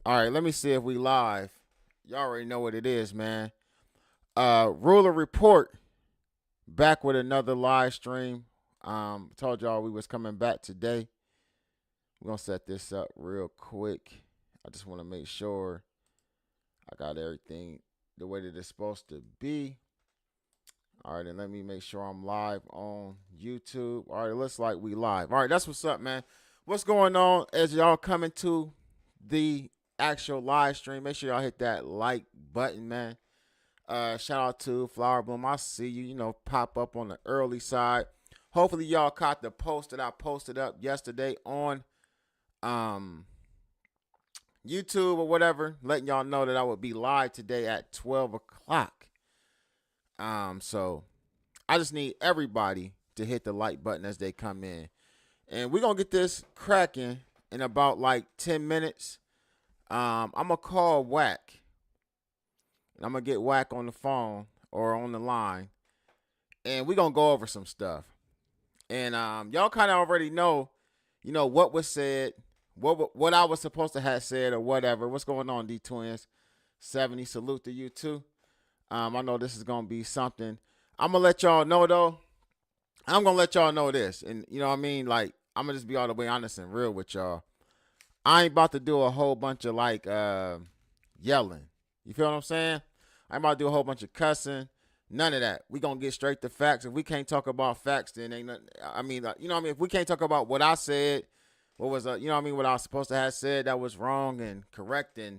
All right, let me see if we live. Y'all already know what it is, man. Ruler Report back with another live stream. Told y'all we was coming back today. We're gonna set this up real quick. I just want to make sure I got everything the way that it's supposed to be. All right, and let me make sure I'm live on YouTube. All right, it looks like we live. All right, that's what's up, man. What's going on as y'all coming to the actual live stream? Make sure y'all hit that like button, man. Shout out to Flower Bloom. I see you, pop up on the early side. Hopefully y'all caught the post that I posted up yesterday on YouTube or whatever, letting y'all know that I would be live today at 12 o'clock. So I just need everybody to hit the like button as they come in. And we're going to get this cracking in about like 10 minutes. I'm going to call Wack. And I'm going to get Wack on the phone or on the line. And we're going to go over some stuff. And y'all kind of already know, what was said, what I was supposed to have said or whatever. What's going on, D-Twins? 70, salute to you too. I know this is going to be something. I'm going to let y'all know, though. I'm going to let y'all know this. And, you know what I mean? Like, I'm going to just be all the way honest and real with y'all. I ain't about to do a whole bunch of, like, yelling. You feel what I'm saying? I ain't about to do a whole bunch of cussing. None of that. We going to get straight to facts. If we can't talk about facts, then ain't nothing. I mean, you know what I mean? If we can't talk about what I said, what was, you know what I mean, what I was supposed to have said that was wrong and correct and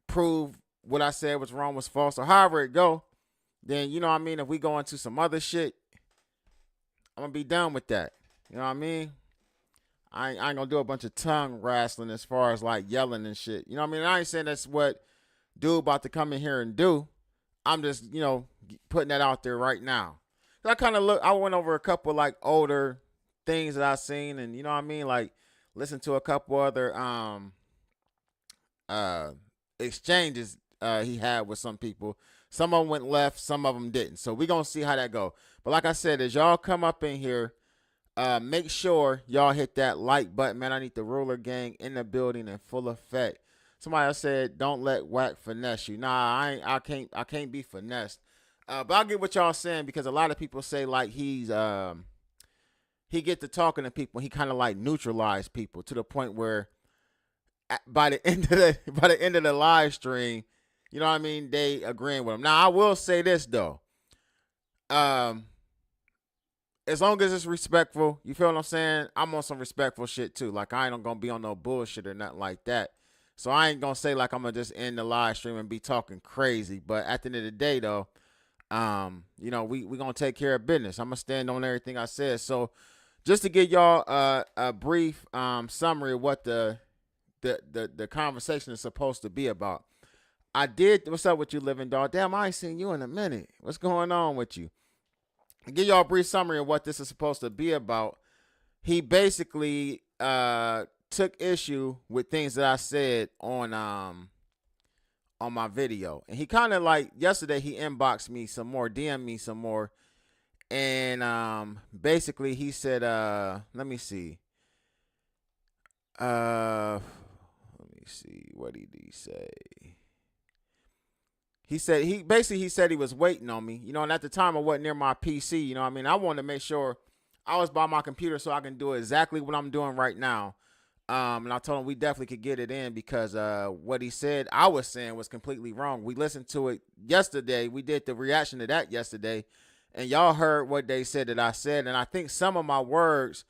prove what I said was wrong was false or however it go, then, you know what I mean, if we go into some other shit, I'm going to be done with that. You know what I mean? I ain't going to do a bunch of tongue wrestling as far as like yelling and shit. You know what I mean? I ain't saying that's what dude about to come in here and do. I'm just, putting that out there right now. I kind of I went over a couple like older things that I seen and, you know what I mean? Like listen to a couple other exchanges he had with some people. Some of them went left, some of them didn't. So we're going to see how that go. But like I said, as y'all come up in here, make sure y'all hit that like button, man. I need the Ruler Gang in the building in full effect. Somebody else said, don't let Wack finesse you. Nah, I can't be finessed. But I get what y'all saying because a lot of people say like he get to talking to people. He kind of like neutralize people to the point where by the end of the live stream, you know what I mean, they agreeing with him. Now I will say this though, as long as it's respectful, you feel what I'm saying? I'm on some respectful shit too. Like I ain't gonna be on no bullshit or nothing like that. So I ain't gonna say like I'm gonna just end the live stream and be talking crazy. But at the end of the day though, we gonna take care of business. I'm gonna stand on everything I said. So just to give y'all a brief summary of what the conversation is supposed to be about. What's up with you, living dog? Damn, I ain't seen you in a minute. What's going on with you? I'll give y'all a brief summary of what this is supposed to be about. He basically took issue with things that I said on my video. And he kind of like yesterday he inboxed me some more, DM'd me some more. And basically he said, let me see. What did he say? He said he said he was waiting on me, and at the time I wasn't near my PC, you know what I mean? I wanted to make sure I was by my computer so I can do exactly what I'm doing right now. And I told him we definitely could get it in because what he said I was saying was completely wrong. We listened to it yesterday. We did the reaction to that yesterday, and y'all heard what they said that I said. And I think some of my words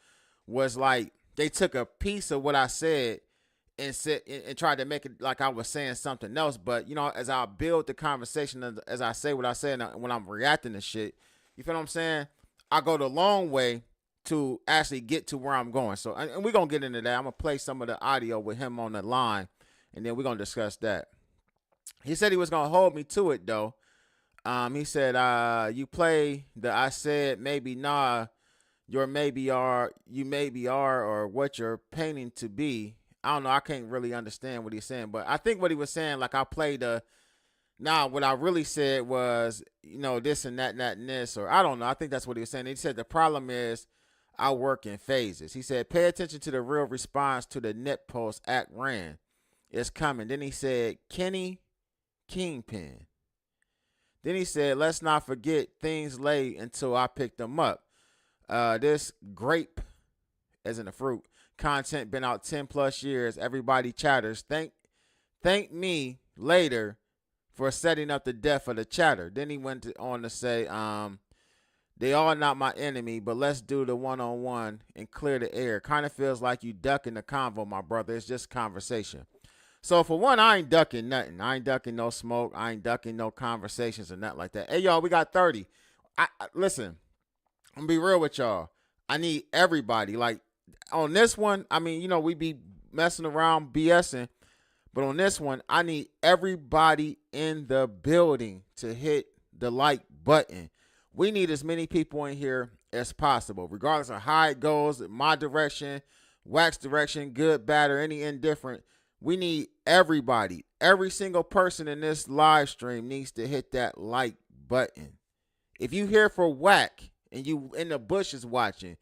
was like they took a piece of what I said and said and tried to make it like I was saying something else. But as I build the conversation, as I say what I say, and when I'm reacting to shit, you feel what I'm saying? I go the long way to actually get to where I'm going. So, and we're gonna get into that. I'm gonna play some of the audio with him on the line, and then we're gonna discuss that. He said he was gonna hold me to it though. He said, you play the I said maybe nah, your maybe are, you maybe are, or what you're painting to be. I don't know. I can't really understand what he's saying, but I think what he was saying, like I played the, what I really said was, this and that and this, or I don't know. I think that's what he was saying. He said the problem is I work in phases. He said, pay attention to the real response to the net post Act ran. is coming. Then he said, Kenny Kingpin. Then he said, let's not forget things lay until I pick them up. This grape, as in the fruit, content been out 10 plus years. Everybody chatters. Thank me later for setting up the death of the chatter. Then he went on to say, they all not my enemy, but let's do the one-on-one and clear the air. Kind of feels like you ducking the convo, my brother. It's just conversation. So for one, I ain't ducking nothing. I ain't ducking no smoke. I ain't ducking no conversations or nothing like that. Hey, y'all, we got 30. Listen, I'm going to be real with y'all. I need everybody. Like, on this one, I mean, you know, we be messing around, BSing. But on this one, I need everybody in the building to hit the like button. We need as many people in here as possible, regardless of how it goes, my direction, Wack's direction, good, bad, or any indifferent. We need everybody. Every single person in this live stream needs to hit that like button. If you here for Wack and you in the bushes watching,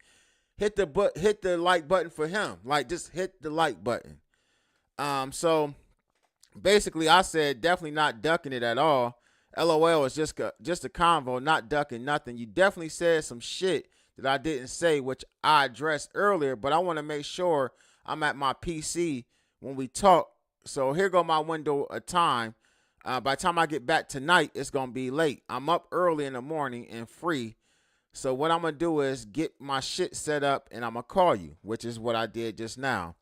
hit the like button for him. Like, just hit the like button. So basically, I said definitely not ducking it at all. LOL is just a convo, not ducking nothing. You definitely said some shit that I didn't say, which I addressed earlier, but I want to make sure I'm at my PC when we talk. So here go my window of time. By the time I get back tonight, it's going to be late. I'm up early in the morning and free. So what I'm going to do is get my shit set up and I'm going to call you, which is what I did just now.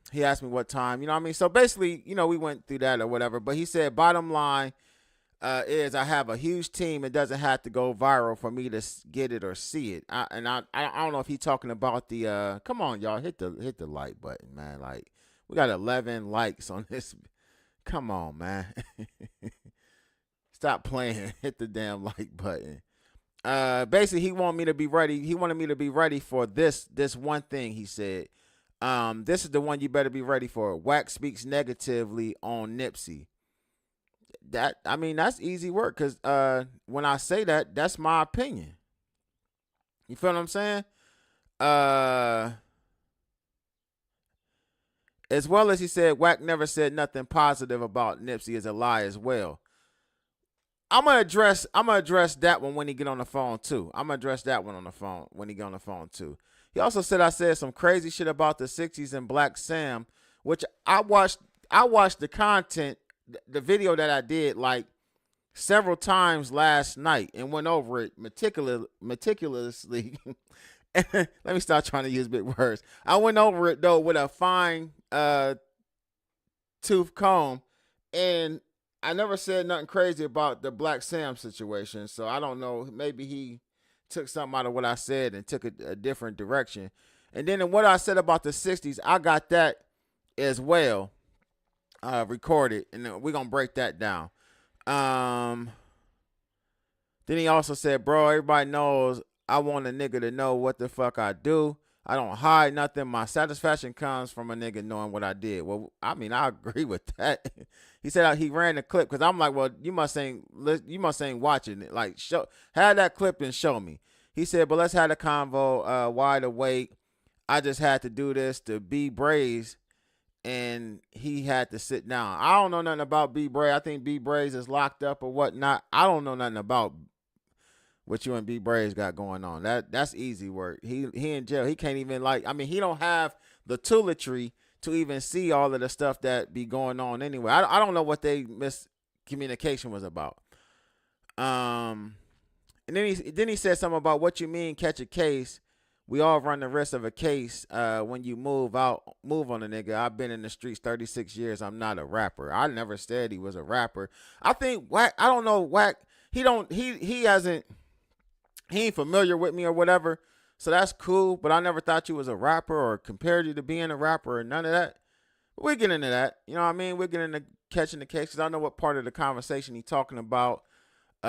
He asked me what time, you know what I mean? So basically, you know, we went through that or whatever. But he said, bottom line is I have a huge team. It doesn't have to go viral for me to get it or see it. I don't know if he's talking about the, come on, y'all, hit the like button, man. Like, we got 11 likes on this. Come on, man. Stop playing. Hit the damn like button. Basically, he wanted me to be ready. He wanted me to be ready for this one thing, he said. This is the one you better be ready for. Wack speaks negatively on Nipsey. That's easy work, because when I say that, that's my opinion. You feel what I'm saying? As well as he said, Wack never said nothing positive about Nipsey is a lie as well. I'm gonna address that one when he get on the phone too. I'm gonna address that one on the phone when he get on the phone too. He also said I said some crazy shit about the 60s and Black Sam, which I watched the content, the video that I did like several times last night and went over it meticulously. Let me stop trying to use big words. I went over it though with a fine tooth comb, and I never said nothing crazy about the Black Sam situation. So I don't know. Maybe he took something out of what I said and took a different direction. And then in what I said about the 60s, I got that as well recorded, and we're going to break that down. Then he also said, bro, everybody knows I want a nigga to know what the fuck I do. I don't hide nothing. My satisfaction comes from a nigga knowing what I did. Well, I mean, I agree with that. He said he ran the clip, because I'm like, well, you must ain't watching it. Like, have that clip and show me. He said, but let's have the convo wide awake. I just had to do this to B Braze, and he had to sit down. I don't know nothing about B Braze. I think B Braze is locked up or whatnot. I don't know nothing about what you and B Braze got going on. That's easy work. He in jail. He can't even, he don't have the toiletry to even see all of the stuff that be going on anyway. I don't know what they miscommunication was about. And then he said something about what you mean catch a case. We all run the risk of a case when you move on a nigga. I've been in the streets 36 years. I'm not a rapper. I never said he was a rapper. I think Wack, I don't know, Wack, he ain't familiar with me or whatever. So that's cool, but I never thought you was a rapper or compared you to being a rapper or none of that. But we get into that. You know what I mean? We're getting into catching the case, because I know what part of the conversation he's talking about.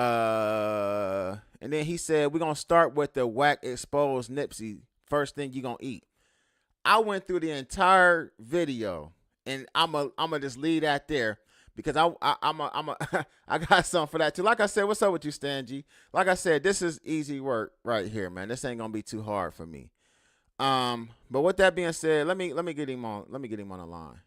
And then he said, we're going to start with the Wack exposed Nipsey. First thing you going to eat. I went through the entire video, and I'm a just leave that there, because I got something for that too. Like I said, what's up with you, Stan G? Like I said, this is easy work right here, man. This ain't gonna be too hard for me. But with that being said, let me get him on the line.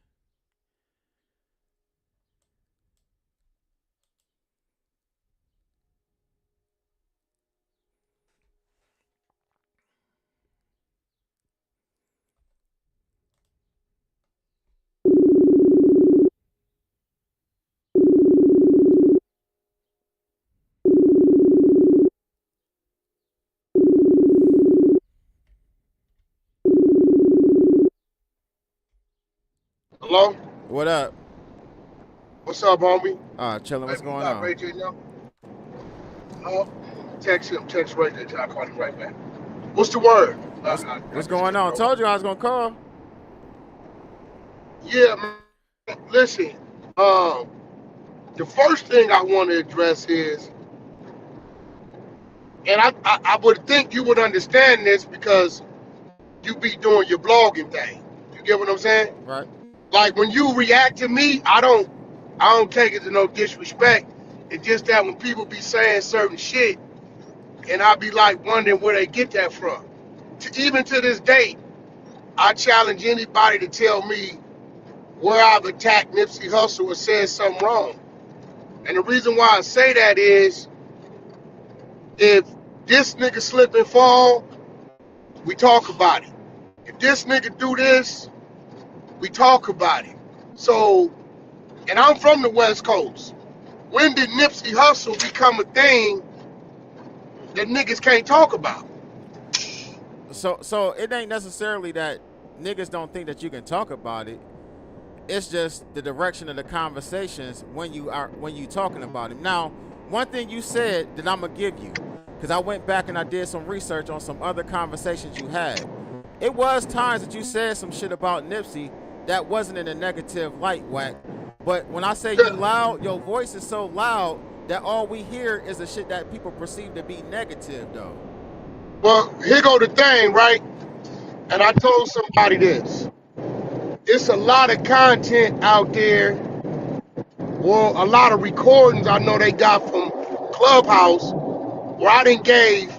Hello? What up? What's up, homie? Chilling. Hey, What's you going got on? Ray J now? Oh, text him. Text Ray J. I'll call him right back. What's the word? I What's just going hit on? bro. Told you I was gonna call. Yeah, man. Listen, um, the first thing I want to address is, and I would think you would understand this because you be doing your blogging thing. You get what I'm saying? Right. Like when you react to me, I don't take it to no disrespect. It's just that when people be saying certain shit, and I be like wondering where they get that from. Even to this day, I challenge anybody to tell me where I've attacked Nipsey Hussle or said something wrong. And the reason why I say that is if this nigga slip and fall, we talk about it. If this nigga do this, we talk about it. So, and I'm from the West Coast. When did Nipsey Hussle become a thing that niggas can't talk about? So it ain't necessarily that niggas don't think that you can talk about it. It's just the direction of the conversations when you talking about him. Now, one thing you said that I'm gonna give you, because I went back and I did some research on some other conversations you had. It was times that you said some shit about Nipsey that wasn't in a negative light, Wack. But when I say you loud, your voice is so loud that all we hear is the shit that people perceive to be negative, though. Well, here go the thing, right? And I told somebody this. It's a lot of content out there, or a lot of recordings I know they got from Clubhouse where I done gave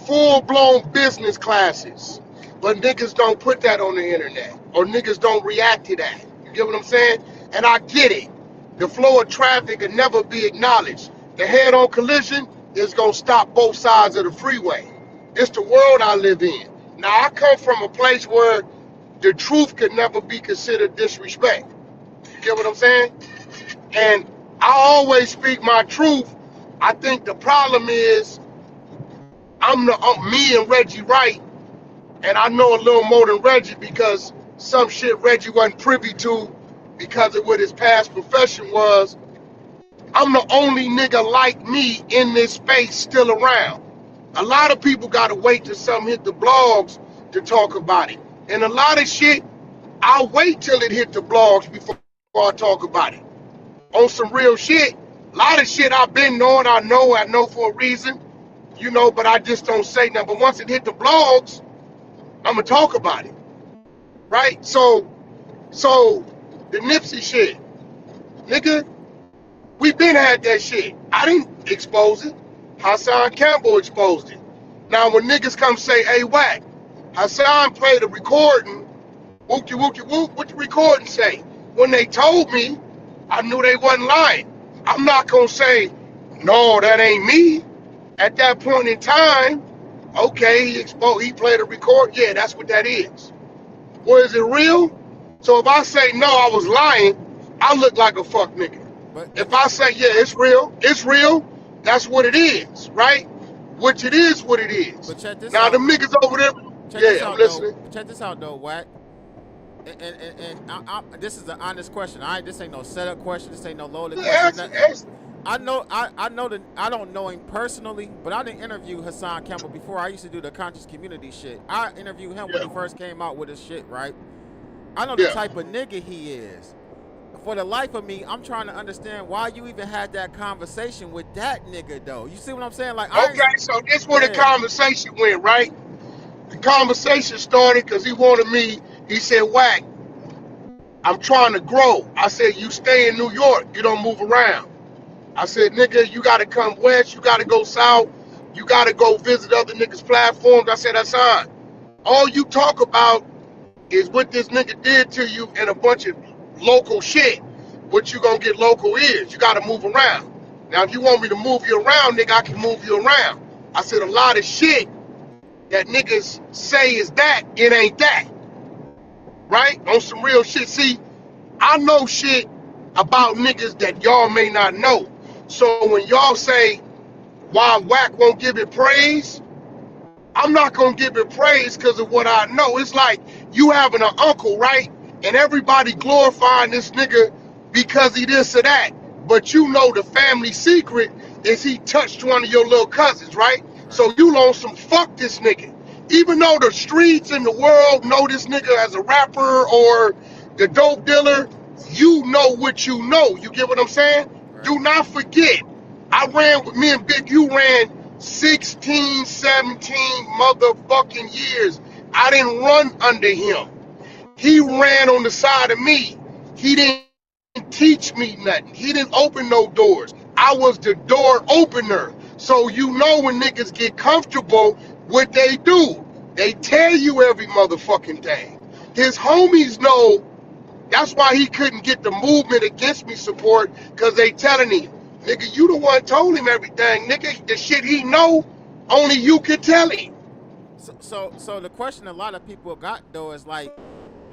full-blown business classes. But niggas don't put that on the internet, or niggas don't react to that. You get what I'm saying? And I get it. The flow of traffic can never be acknowledged. The head-on collision is gonna stop both sides of the freeway. It's the world I live in. Now I come from a place where the truth could never be considered disrespect. You get what I'm saying? And I always speak my truth. I think the problem is I'm me and Reggie Wright, and I know a little more than Reggie because some shit Reggie wasn't privy to because of what his past profession was. I'm the only nigga like me in this space still around. A lot of people gotta wait till something hit the blogs to talk about it. And a lot of shit, I'll wait till it hit the blogs before I talk about it. On some real shit, a lot of shit I've been knowing, I know for a reason, but I just don't say nothing. But once it hit the blogs, I'm gonna talk about it, right? So the Nipsey shit, nigga, we been had that shit. I didn't expose it. Hassan Campbell exposed it. Now when niggas come say, hey, Wack, Hassan played a recording, whoop whoop, what the recording say? When they told me, I knew they wasn't lying. I'm not gonna say, no, that ain't me. At that point in time, okay, he played a record. Yeah, that's what that is. Well, is it real? So if I say no, I was lying, I look like a fuck nigga. But If I say yeah, it's real, that's what it is, right? Which it is what it is. check this Now the out. niggas over there, Check this yeah, I'm out though. listening. Check this out though, Wack. This is an honest question. This ain't no setup question. This ain't no loaded Yeah, question. I know that I don't know him personally, but I didn't interview Hassan Campbell before. I used to do the conscious community shit. I interviewed him when yeah, he first came out with his shit, right? I know the yeah. type of nigga he is. For the life of me, I'm trying to understand why you even had that conversation with that nigga though. You see what I'm saying? Like Okay, so this where the yeah. conversation went, right? The conversation started because he wanted me. He said, Wack, I'm trying to grow. I said, you stay in New York. You don't move around. I said, nigga, you got to come west. You got to go south. You got to go visit other niggas' platforms. I said, that's fine. All you talk about is what this nigga did to you and a bunch of local shit. What you gonna get local is. You got to move around. Now, if you want me to move you around, nigga, I can move you around. I said, a lot of shit that niggas say is that, it ain't that. Right? On some real shit. See, I know shit about niggas that y'all may not know. So when y'all say why Wack won't give it praise, I'm not gonna give it praise because of what I know. It's like you having an uncle, right? and everybody glorifying this nigga because he this or that. But you know the family secret is he touched one of your little cousins, right? So you on some fuck this nigga. Even though the streets and the world know this nigga as a rapper or the dope dealer, you know what you know. You get what I'm saying? Right. Do not forget, I ran with me and Big U ran 16, 17 motherfucking years. I didn't run under him. He ran on the side of me. He didn't teach me nothing. He didn't open no doors. I was the door opener. So you know when niggas get comfortable, what they do. They tell you every motherfucking thing. His homies know. That's why he couldn't get the movement against me support, because they telling him, nigga, you the one told him everything. Nigga, the shit he know, only you can tell him. So the question a lot of people got though is like,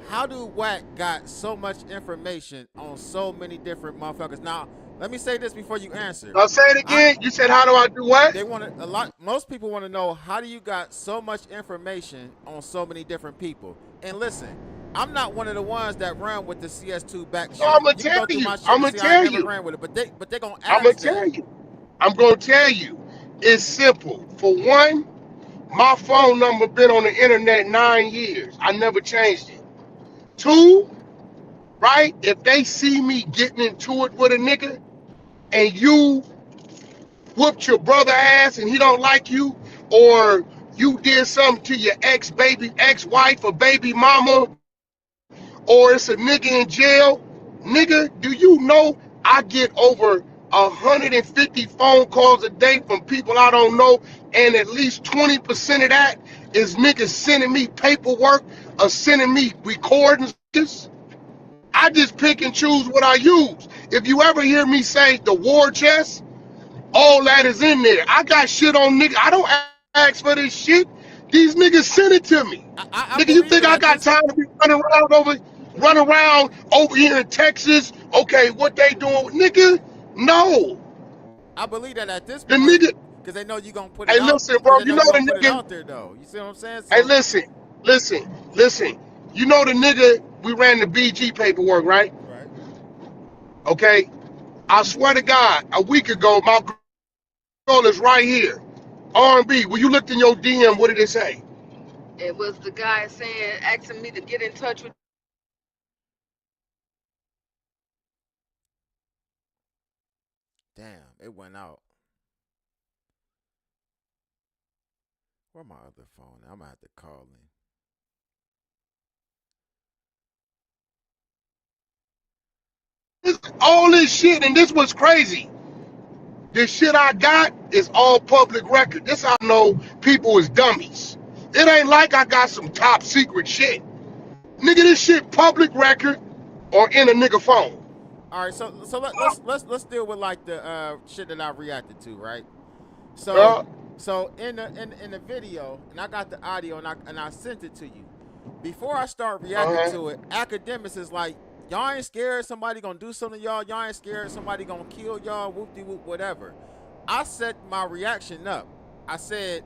how do Wack got so much information on so many different motherfuckers? Now, let me say this before you answer. I'll say it again. You said, how do I do what? They want a lot. Most people want to know, how do you got so much information on so many different people? And listen, I'm not one of the ones that run with the CS2 back shit. So I'm gonna tell you. I'm gonna tell you. Ran with it, but they gonna ask. I'm gonna tell you. I'm gonna tell you. It's simple. For one, my phone number been on the internet 9 years. I never changed it. Two, right? If they see me getting into it with a nigga and you whooped your brother ass and he don't like you, or you did something to your ex-wife or baby mama, or it's a nigga in jail, nigga, do you know I get over 150 phone calls a day from people I don't know, and at least 20% of that is niggas sending me paperwork or sending me recordings. I just pick and choose what I use. If you ever hear me say the war chest, all that is in there. I got shit on niggas. I don't ask for this shit. These niggas send it to me. Nigga, you think I got time to be running around over here in Texas? Okay, what they doing? Nigga, no. I believe that at this point. The nigga, because they know you gonna put it out. Hey, listen, bro. You know the nigga out there though. You see what I'm saying? So, hey, listen. You know the nigga we ran the BG paperwork, right? Right. Okay. I swear to God, a week ago, my girl is right here. R&B. When you looked in your DM, what did it say? It was the guy saying, asking me to get in touch with. Damn, it went out. Where my other phone? I'm gonna have to call him. All this shit, and this was crazy. This shit I got is all public record. This I know people is dummies. It ain't like I got some top secret shit. Nigga, this shit public record or in a nigga phone. All right, so let's deal with like the shit that I reacted to, right? So in the video, and I got the audio, and I sent it to you. Before I start reacting to it, Academics is like, y'all ain't scared somebody gonna do something to y'all. Y'all ain't scared somebody gonna kill y'all. Whoop de whoop, whatever. I set my reaction up. I said,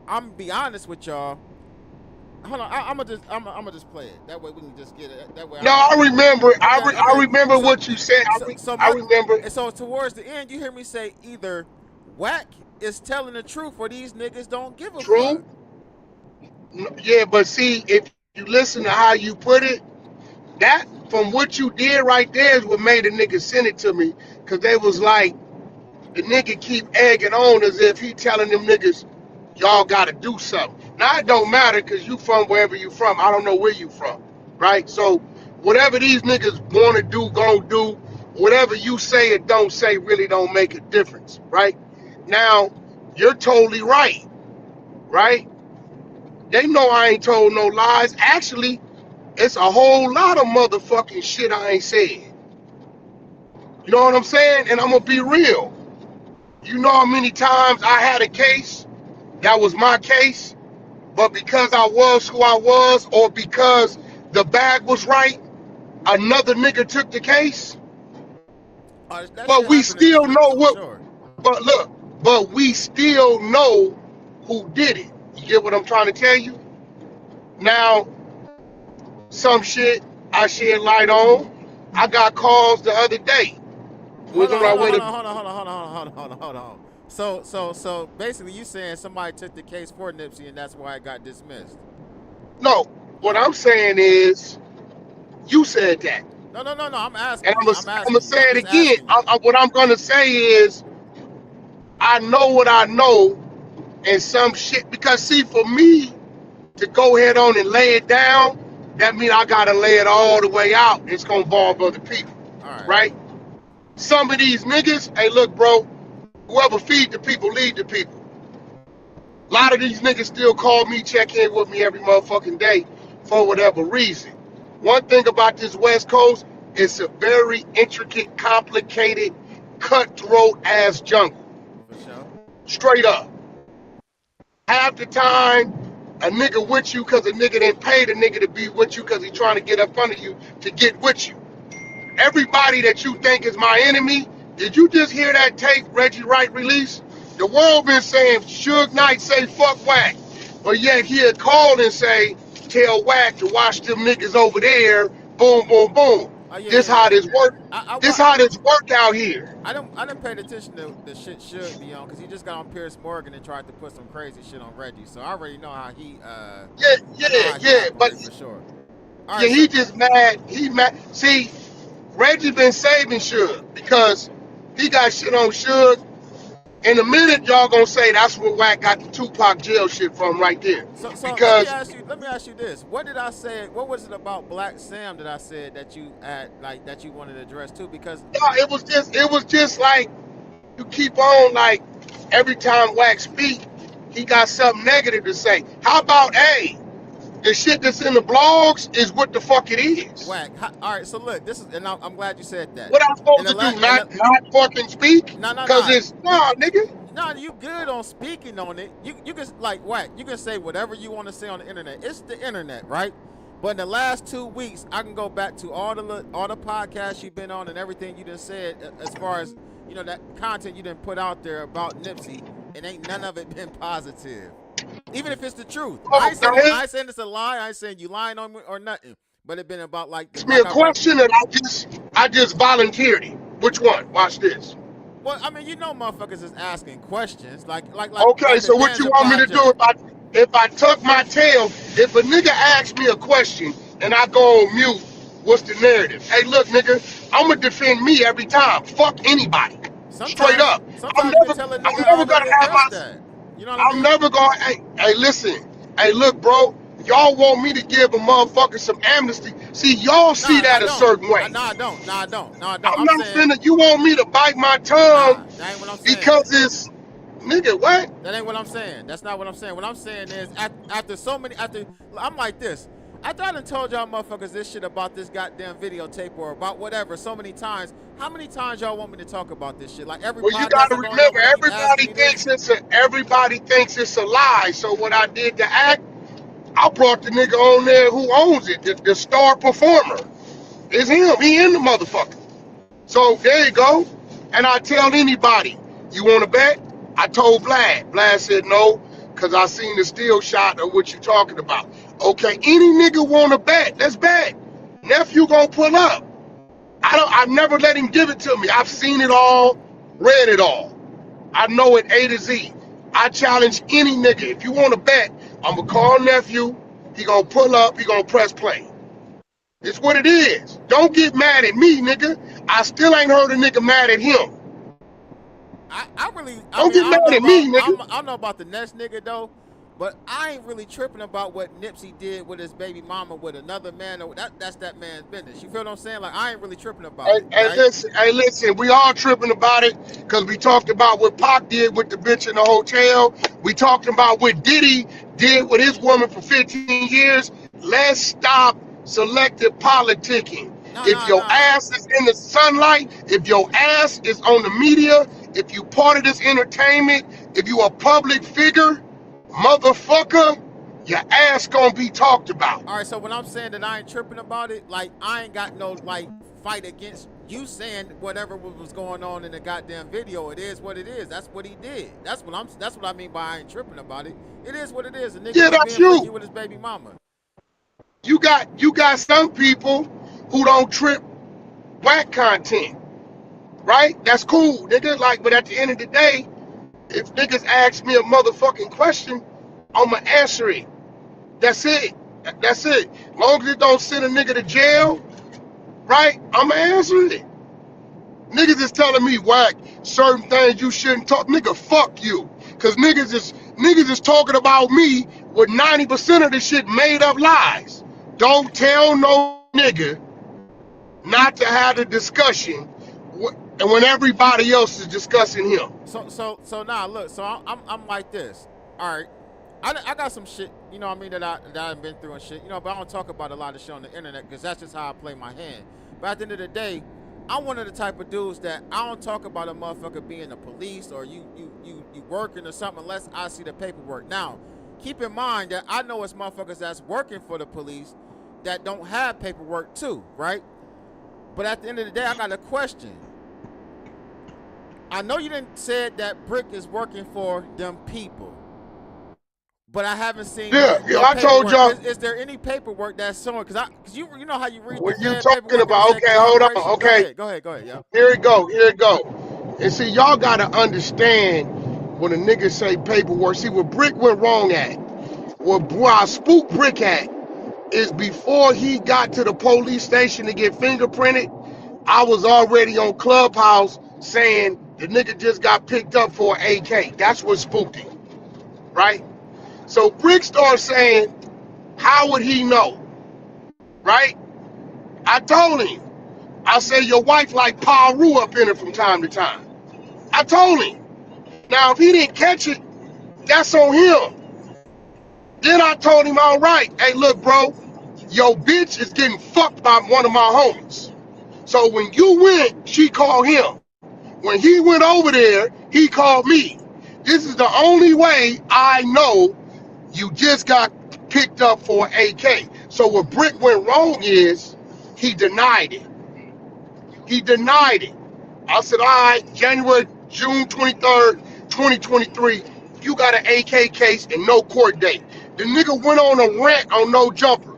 I'm gonna be honest with y'all. Hold on, I'm gonna just play it. That way we can just get it. That way. No, I remember. I remember what you said. I remember. And so towards the end, you hear me say either Wack is telling the truth or these niggas don't give a fuck. Yeah, but see, if you listen to how you put it, that from what you did right there is what made the nigga send it to me, because they was like, the nigga keep egging on as if he telling them niggas, y'all gotta do something. Now it don't matter because you from wherever you from. I don't know where you from, right? So whatever these niggas want to do, gon' do. Whatever you say or don't say really don't make a difference, right? Now you're totally right, right? They know I ain't told no lies. Actually, it's a whole lot of motherfucking shit I ain't said. You know what I'm saying? And I'm gonna be real. You know how many times I had a case that was my case, but because I was who I was, or because the bag was right, another nigga took the case. But we still know what. Sure. But look, we still know who did it. You get what I'm trying to tell you? Now, some shit I shed light on. I got calls the other day. Was Hold on on, our hold on, way hold to on, hold on, hold on, hold on, hold on, hold on, hold on. So basically, you saying somebody took the case for Nipsey, and that's why it got dismissed. no. What Oh, I'm saying is, you said that, no. I'm and asking I'm you. gonna I'm I'm gonna asking you. say I'm it just again. asking you. What I'm gonna say is, I know what I know, and some shit. Because see, for me to go ahead on and lay it down, that means I gotta lay it all the way out. It's gonna involve other people, All right. right? Some of these niggas, hey, look, bro. Whoever feed the people, lead the people. A lot of these niggas still call me, check in with me every motherfucking day for whatever reason. One thing about this West Coast, it's a very intricate, complicated, cutthroat ass jungle. For sure. Straight up. Half the time, a nigga with you because a nigga didn't pay the nigga to be with you because he trying to get up under you to get with you. Everybody that you think is my enemy, did you just hear that tape Reggie Wright released? The world been saying Suge Knight say fuck Wack, but yet he'll call and say, tell Wack to watch them niggas over there, boom, boom, boom. Oh yeah, This yeah, how yeah. this work. I This wa- how this work out here. I didn't pay attention to the shit should be on because he just got on Pierce Morgan and tried to put some crazy shit on Reggie. So I already know how he Yeah, I know yeah, how he yeah. But operates for sure. All yeah, right, he so just mad. He mad. See, Reggie been saving Suge because he got shit on Suge. In a minute, y'all gonna say that's where Wack got the Tupac jail shit from right there. so Because let me ask you this. What did I say? What was it about Black Sam that I said that you that you wanted to address too? Because it was just like you keep on like every time Wack speak, he got something negative to say. How about the shit that's in the blogs is what the fuck it is. Wack. All right, so look, this is and I'm glad you said that. What I'm And supposed the to do? and Not fucking speak? Cause no. it's You nah, nigga. no, you good on speaking on it. You can like Wack. You can say whatever you want to say on the internet. It's the internet, right? But in the last 2 weeks, I can go back to all the podcasts you've been on and everything you just said as far as that content you didn't put out there about Nipsey, and ain't none of it been positive. Even if it's the truth, Oh, now I ain't saying it's a lie. I ain't saying you lying on me or nothing. But it been about ask me like a I went. question and I just volunteered it. Which one? Watch this. Well, I mean, motherfuckers is asking questions Okay, like the so what you Danza want me to do Project. if I tuck my tail? If a nigga asks me a question and I go on mute, what's the narrative? Hey, look, nigga, I'ma defend me every time. Fuck anybody. Straight up. Sometimes you can tell a I'm nigga, never let me gonna have address my that. You know what I I'm mean? never gonna hey, listen. Hey, look, bro, y'all want me to give a motherfucker some amnesty. See, y'all see Nah, I that a don't. certain way. No, I don't. No, I don't. No, I don't. I'm I'm not saying, finna you want me to bite my tongue nah, that ain't what I'm saying. because it's nigga, what? That ain't what I'm saying. That's not what I'm saying. What I'm saying is, after so many, I'm like this. After I done told y'all motherfuckers this shit about this goddamn videotape or about whatever so many times, how many times y'all want me to talk about this shit? Like every Well, you podcast gotta I go on, y'all remember, want to keep asking me this? everybody thinks it's a lie. So what I did to act, I brought the nigga on there who owns it, the star performer. It's him. He in the motherfucker. So there you go. And I tell anybody, you want to bet? I told Vlad. Vlad said no, because I seen the still shot of what you talking about. Okay, any nigga want to bet? Let's bet. Nephew gonna pull up. I never let him give it to me. I've seen it all, read it all. I know it A to Z. I challenge any nigga. If you want to bet, I'm gonna call nephew. He gonna pull up. He gonna press play. It's what it is. Don't get mad at me, nigga. I still ain't heard a nigga mad at him. I Don't mean, get mad at me, nigga. I don't know about the next nigga though, but I ain't really tripping about what Nipsey did with his baby mama with another man. Or that's that man's business. You feel what I'm saying? Like I ain't really tripping about it, right? Hey, listen, we all tripping about it because we talked about what Pac did with the bitch in the hotel. We talked about what Diddy did with his woman for 15 years. Let's stop selective politicking. No, If no, your no. ass is in the sunlight, if your ass is on the media, if you part of this entertainment, if you a public figure, motherfucker, your ass gonna be talked about. All right, so when I'm saying that I ain't tripping about it, like I ain't got no like fight against you saying whatever was going on in the goddamn video. It is what it is. That's what he did. That's what I mean by I ain't tripping about it. It is what it is. A nigga Yeah, was that's being freaky you. with his baby mama. You got some people who don't trip whack content, right? That's cool, nigga. Like, but at the end of the day, if niggas ask me a motherfucking question, I'ma answer it. That's it. That's it. Long as it don't send a nigga to jail, right? I'ma answer it. Niggas is telling me, Wack, certain things you shouldn't talk. Nigga, fuck you. Cause niggas is talking about me with 90% of this shit made up lies. Don't tell no nigga not to have the discussion and when everybody else is discussing him. So now look. So I'm like this. All right. I got some shit, you know what I mean, that I've been through and shit, you know, but I don't talk about a lot of shit on the internet because that's just how I play my hand. But at the end of the day, I'm one of the type of dudes that I don't talk about a motherfucker being the police or you working or something unless I see the paperwork. Now, keep in mind that I know it's motherfuckers that's working for the police that don't have paperwork too, right? But at the end of the day, I got a question. I know you didn't said that Brick is working for them people. But I haven't seen. Yeah, I told y'all. Is there any paperwork that's showing? Because you know how you read. What you talking about? Okay, hold on. Okay, go ahead. Yeah. Here it go. And see, y'all gotta understand when a nigga say paperwork. See, what Brick went wrong at, where I spooked Brick at, is before he got to the police station to get fingerprinted, I was already on Clubhouse saying the nigga just got picked up for an AK. That's what spooked him, right? So Brick starts saying, how would he know? Right? I told him. I said, your wife like Paru up in it from time to time. I told him. Now, if he didn't catch it, that's on him. Then I told him, all right, hey, look, bro, your bitch is getting fucked by one of my homies. So when you went, she called him. When he went over there, he called me. This is the only way I know you just got picked up for an AK. So what Brick went wrong is he denied it. I said, all right, June 23rd, 2023, you got an AK case and no court date. The nigga went on a rant on No Jumper.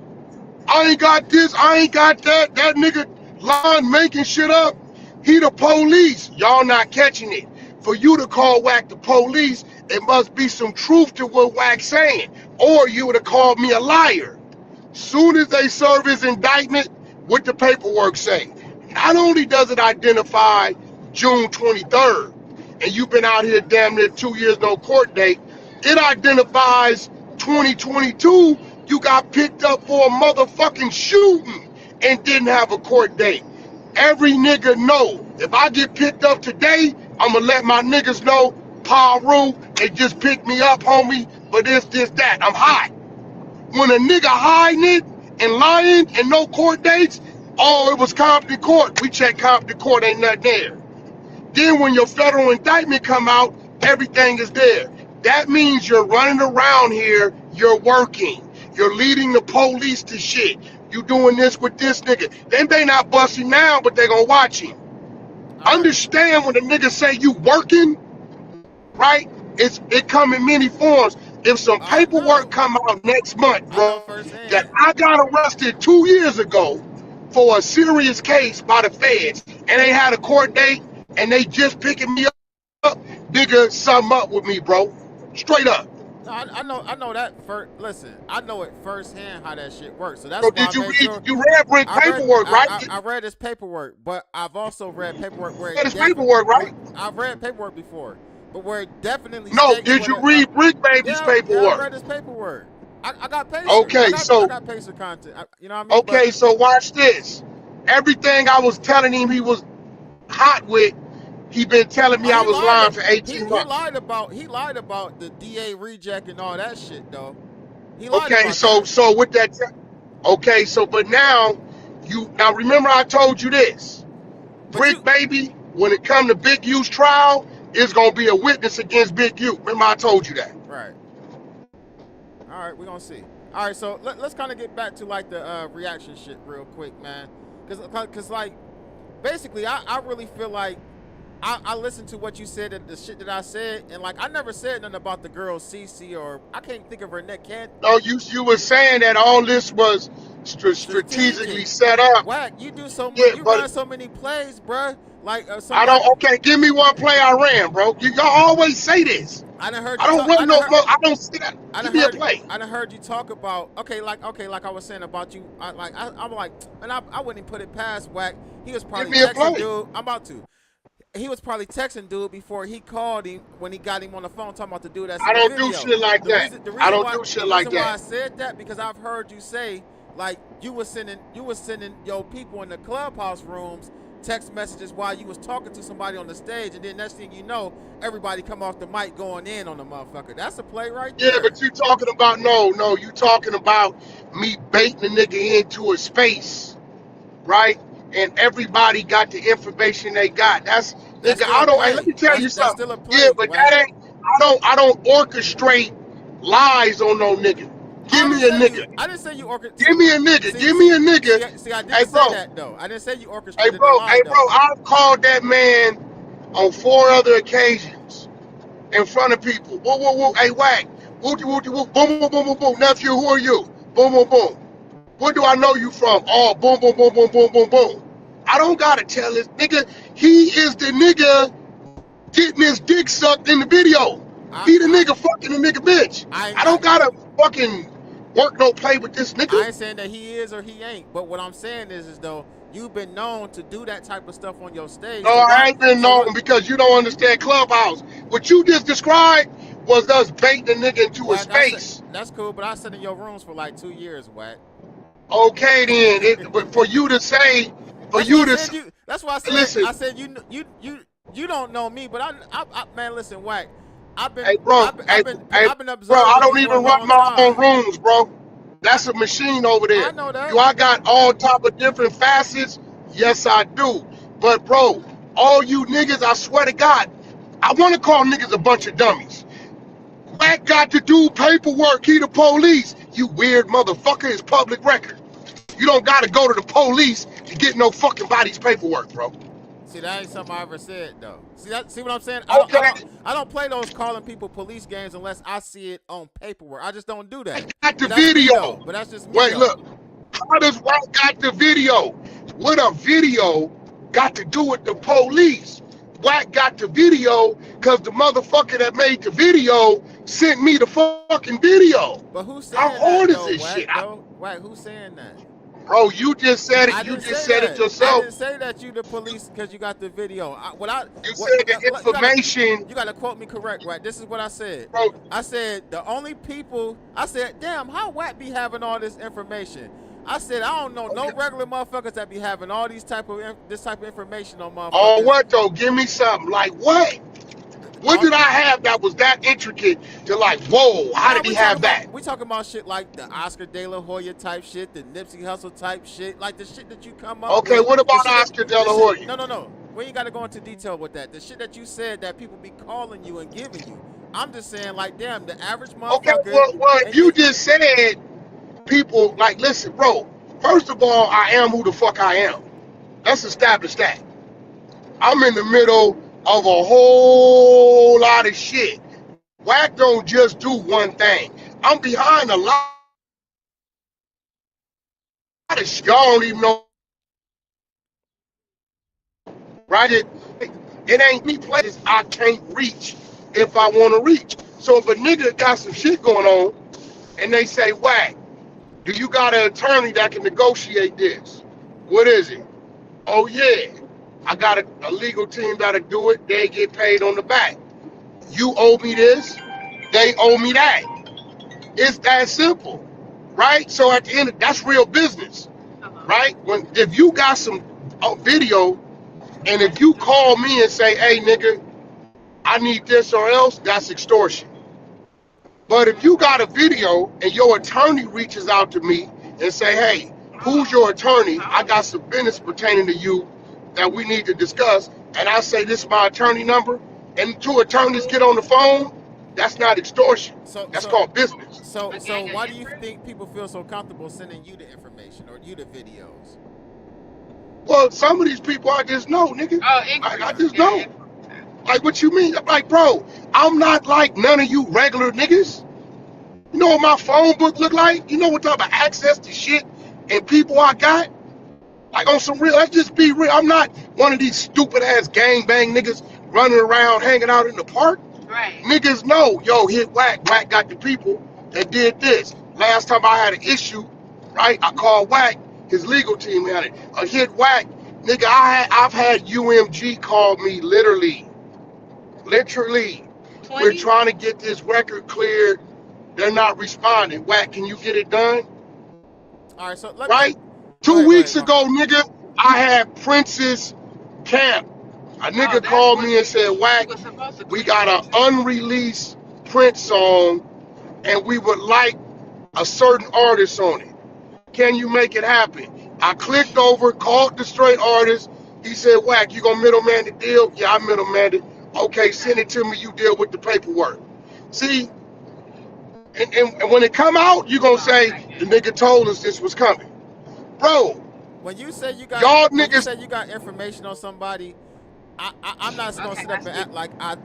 I ain't got this, I ain't got that. That nigga lying, making shit up. He the police. Y'all not catching it. For you to call Wack the police, it must be some truth to what Wack's saying. Or you would have called me a liar. Soon as they serve his indictment, what the paperwork say? Not only does it identify June 23rd, and you've been out here damn near 2 years, no court date, it identifies 2022, you got picked up for a motherfucking shooting and didn't have a court date. Every nigga know, if I get picked up today, I'ma let my niggas know, Paru, they just picked me up, homie, but this, that. I'm hot. When a nigga hiding it and lying and no court dates, oh, it was Compton Court. We checked Compton Court, ain't nothing there. Then when your federal indictment come out, everything is there. That means you're running around here, you're working. You're leading the police to shit. You doing this with this nigga. They may not bust him now, but they gonna watch him. Understand when the nigga say you working, right? It come in many forms. If some paperwork come out next month, bro, that I got arrested 2 years ago for a serious case by the feds, and they had a court date, and they just picking me up, nigga, something up with me, bro. Straight up. No, I know that. Listen, I know it firsthand how that shit works. So that's so why did you read Brick paperwork, right? I read his paperwork, but I've also read paperwork where his paperwork, right? I've read paperwork before, but where it definitely. No, did you read Brick Baby's paperwork? Yeah, I read his paperwork. I got paper. Okay, I got paper content. You know what I mean? Okay, so watch this. Everything I was telling him he was hot with, he been telling me I was lying for 18 months. He lied about the DA reject and all that shit, though. He lied okay, about so that. so with that, okay, so but now remember I told you this. Brick Baby, when it come to Big U's trial, is gonna be a witness against Big U. Remember I told you that. Right. All right, we're gonna see. All right, so let's kind of get back to like the reaction shit real quick, man. Cause like basically I really feel like I listened to what you said and the shit that I said, and like I never said nothing about the girl Cece or I can't think of her neck. Can't No, you were saying that all this was strategically strategic. set up. Wack, you do so much. Yeah, You run but so many plays, bruh. Like I somebody. don't. Okay, give me one play I ran, bro. Y'all always say this. I done heard I you don't talk. run no. I don't see that. I done Give me a heard. play. I done heard you talk about. Okay, like I was saying about you. I'm like, and I wouldn't even put it past Wack. He was Give probably me a texting play. dude. I'm about to. He was probably texting dude before he called him when he got him on the phone talking about the dude that's I in the don't do video. shit like that. I don't do The shit like reason why I that. said that because I've heard you say like you was sending your people in the clubhouse rooms text messages while you was talking to somebody on the stage, and then next thing you know, everybody come off the mic going in on the motherfucker. That's a play right Yeah, there. but you talking about no. You talking about me baiting a nigga into a space, right? And everybody got the information they got. That's That's nigga. still a I don't. Hey, let play. me tell you That's something. still a Yeah, play, but Wack. that ain't. I don't orchestrate lies on no nigga. Give I me didn't a say you. nigga. I didn't say you Give me a nigga. Give me a nigga. See. I Hey, didn't say bro. that though. I didn't say you Hey, orchestrated a bro. lie Hey, bro. though. I've called that man on 4 other occasions in front of people. Whoa, whoa, whoa. Hey, Wack. Wooty, wooty, woo. Boom, boom, boom, boom, boom. Nephew, who are you? Boom, boom, boom. Where do I know you from? Oh, boom, boom, boom, boom, boom, boom, boom. I don't gotta tell this nigga. He is the nigga getting his dick sucked in the video. I He the I nigga fucking the nigga bitch. I I I don't gotta fucking work no play with this I nigga. ain't saying that he is or he ain't. But what I'm saying is though you've been known to do that type of stuff on your stage. No, So I why? ain't been So what? known because you don't understand Clubhouse. What you just described was us baiting a nigga into a Wack, I said space. that's cool, but I sat in your rooms for like 2 years, Wack. Okay, then. But for you to say, for That's why I you to said you. That's why I said. listen, I said you don't know me, but I man, listen, Wack. hey, bro, hey, I've been bro, I observing you don't for a even run long my own time. rooms, bro. I That's a machine over I there. know Do that. I got all type of different facets? Yes, I do. But, bro, all you niggas, I swear to God, I want to call niggas a bunch of dummies. Wack got to do paperwork. He the police. You weird motherfucker. It's public record. You don't got to go to the police to get no fucking body's paperwork, bro. See, that ain't something I ever said though. See that? See what I'm saying? Okay, I don't play those calling people police games unless I see it on paperwork. I just don't do that. got the But that's me video. though. But that's just me Wait, though. look. How does Wack got the video? What a video got to do with the police? Wack got the video because the motherfucker that made the video sent me the fucking video. But who's How saying hard that is though, this Wack? shit? Though, Wack, who's saying that? Bro, you just said it. I You didn't just say said it that. I yourself. didn't say that you the police because you got the video. You said the information, you gotta quote me correct, right? This is what I said. bro. I said the only people. I said, damn, how Wack be having all this information? I said I don't know no Okay. regular motherfuckers that be having all this type of information on On motherfuckers. what though? Give me something. Like what? What All, did I have that was that intricate to like, whoa, how no, did he have that? we talking about shit like the Oscar De La Hoya type shit, the Nipsey Hussle type shit, like the shit that you come up Okay, with. what The about shit that Oscar De La the shit. Hoya? No. We ain't got to go into detail with that. The shit that you said that people be calling you and giving you. I'm just saying, like, damn, the average Okay, motherfucker. well, And, you just said people like, listen, bro. First of all, I am who the fuck I am. Let's establish that. I'm in the middle of a whole lot of shit. Wack don't just do one thing. I'm behind a lot of shit. Y'all don't even know, right? It ain't me places I can't reach if I want to reach. So if a nigga got some shit going on and they say, Wack, do you got an attorney that can negotiate this? What is it? Oh yeah, I got a legal team that'll do it. They get paid on the back. You owe me this, they owe me that. It's that simple, right? So at the end, that's real business, right? When if you got some video, and if you call me and say, "Hey, nigga, I need this or else," that's extortion. But if you got a video and your attorney reaches out to me and say, "Hey, who's your attorney? I got some business pertaining to you that we need to discuss," and I say, "This is my attorney number," and two attorneys get on the phone, that's not extortion. so, That's so, called business. so why do you think people feel so comfortable sending you the information or you the videos? Well, some of these people I just know, nigga. Oh, I ignorance. just Yeah, know. yeah. Like, what you mean? I'm like, bro, I'm not like none of you regular niggas. You know what my phone book look like? You know what type of access to shit and people I got? Like, on some real, let's just be real. I'm not one of these stupid ass gangbang niggas running around hanging out in the park. Right. Niggas know, yo, hit Wack. Wack got the people that did this. Last time I had an issue, right? I called Wack. His legal team had it. I hit Wack. Nigga, I've had UMG call me literally. We're 20? trying to get this record cleared. They're not responding. Wack, can you get it done? All right, so Right? Go 2 weeks ahead, ago, nigga, I had Prince's camp. A nigga that's called what me and said, he Wack, was supposed to we clear got that an too. unreleased Prince song and we would like a certain artist on it. Can you make it happen? I clicked over, called the straight artist. He said, Wack, you gonna middleman the deal? Yeah, I middleman it. Okay, send it to me. You deal with the paperwork. See, and when it come out, you gonna say, the nigga told us this was coming. Bro, when you say you got y'all when you niggas, say you got information on somebody, I'm not gonna Okay, sit up and act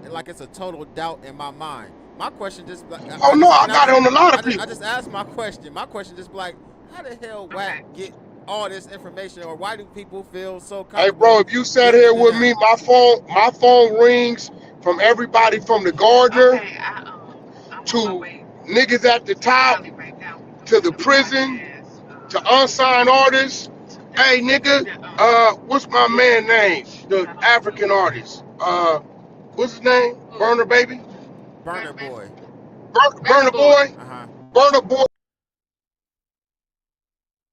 like it's a total doubt in my mind. My question just oh no, I got it on a lot of I people. just asked my question. My question just like, how the hell Wack Okay. get all this information, or why do people feel so Hey, comfortable bro, if you sat giving here it to with me, him? my phone rings from everybody from the gardener Okay, I'm on my to way niggas at the to top Cali right now. We're to doing the the prison podcast to unsigned artists. Hey, nigga, today. what's my man name? The African artist. What's his name? Burner Baby? Burner Boy. Burner Boy? Uh-huh. Burner Boy.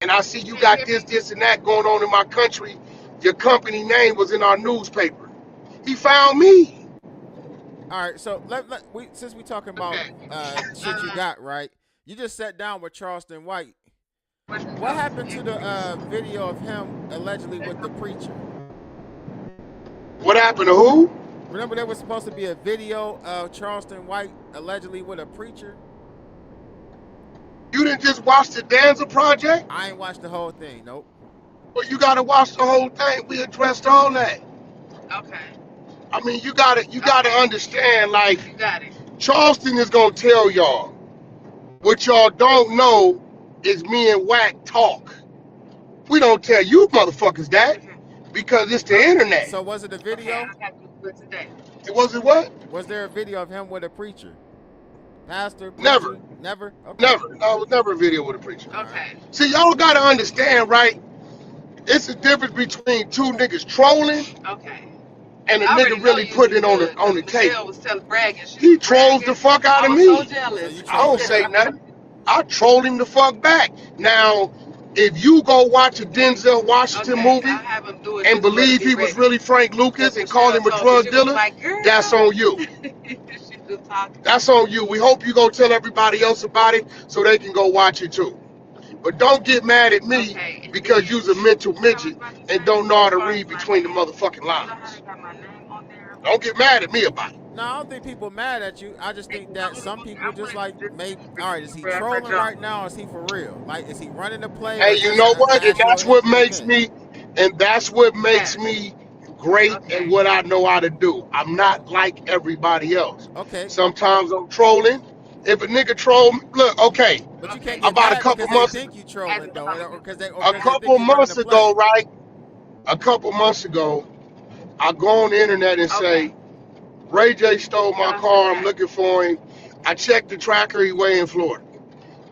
And I see you Can you got hear me? this, and that going on in my country. Your company name was in our newspaper. He found me. All right, so since we talking about Okay. shit you got, right? You just sat down with Charleston White. What Oh, happened to the video of him allegedly with the preacher? What happened to who? Remember there was supposed to be a video of Charleston White allegedly with a preacher? You didn't just watch the Danza Project? I ain't watched the whole thing. Nope. Well, you gotta watch the whole thing. We addressed all that. okay. I mean, you gotta Okay. understand, like, You got it. Charleston is gonna tell y'all. What y'all don't know is me and Wack talk. We don't tell you motherfuckers that Okay. because it's the internet. So was it a Okay, video? I have to do it today. It wasn't what? Was there a video of him with a preacher? Pastor, Never. preacher? Never? Okay. Never. No, it was never a video with a preacher. All right. Okay. See, y'all gotta understand, right? It's a difference between two niggas trolling Okay. and a I already nigga know really you putting it on good the because Michelle table. was telling bragging. She He was trolls the bragging. fuck out I of was so me. So jealous. you I don't trolled say him. nothing. I troll him the fuck back. Now, if you go watch a Denzel Washington Okay, movie I'll have him do it and this way to believe get he was ready. really Frank Lucas Because and call Michelle him a told me, drug she was dealer, like, girl. that's on you. She was talking. That's on you. We hope you go tell everybody else about it so they can go watch it too. But don't get mad at me Okay, and because then, you's a mental what I was midget about to and say, don't know how as to far read as my between the name, motherfucking you know how lines. they got my name on there? Don't get mad at me about it. No, I don't think people mad at you. I just think that some people I just wanted like to just maybe. All right, is he grab her trolling right jumper. now? Or is he for real? Like, is he running the play, or Hey, is you this know an what? actual event? And that's what makes Yes. me great at Okay. what I know how to do. I'm not like everybody else. Okay, Sometimes I'm trolling. If a nigga troll me, look, okay, but you can't Okay. get about mad because they think you As trolling a though, public. or a because they think couple you running the months ago, play. right? A couple months ago, I go on the internet and say, Okay. Ray J stole Tell my us where car. we I'm at. looking for him. I checked the tracker. He way in Florida.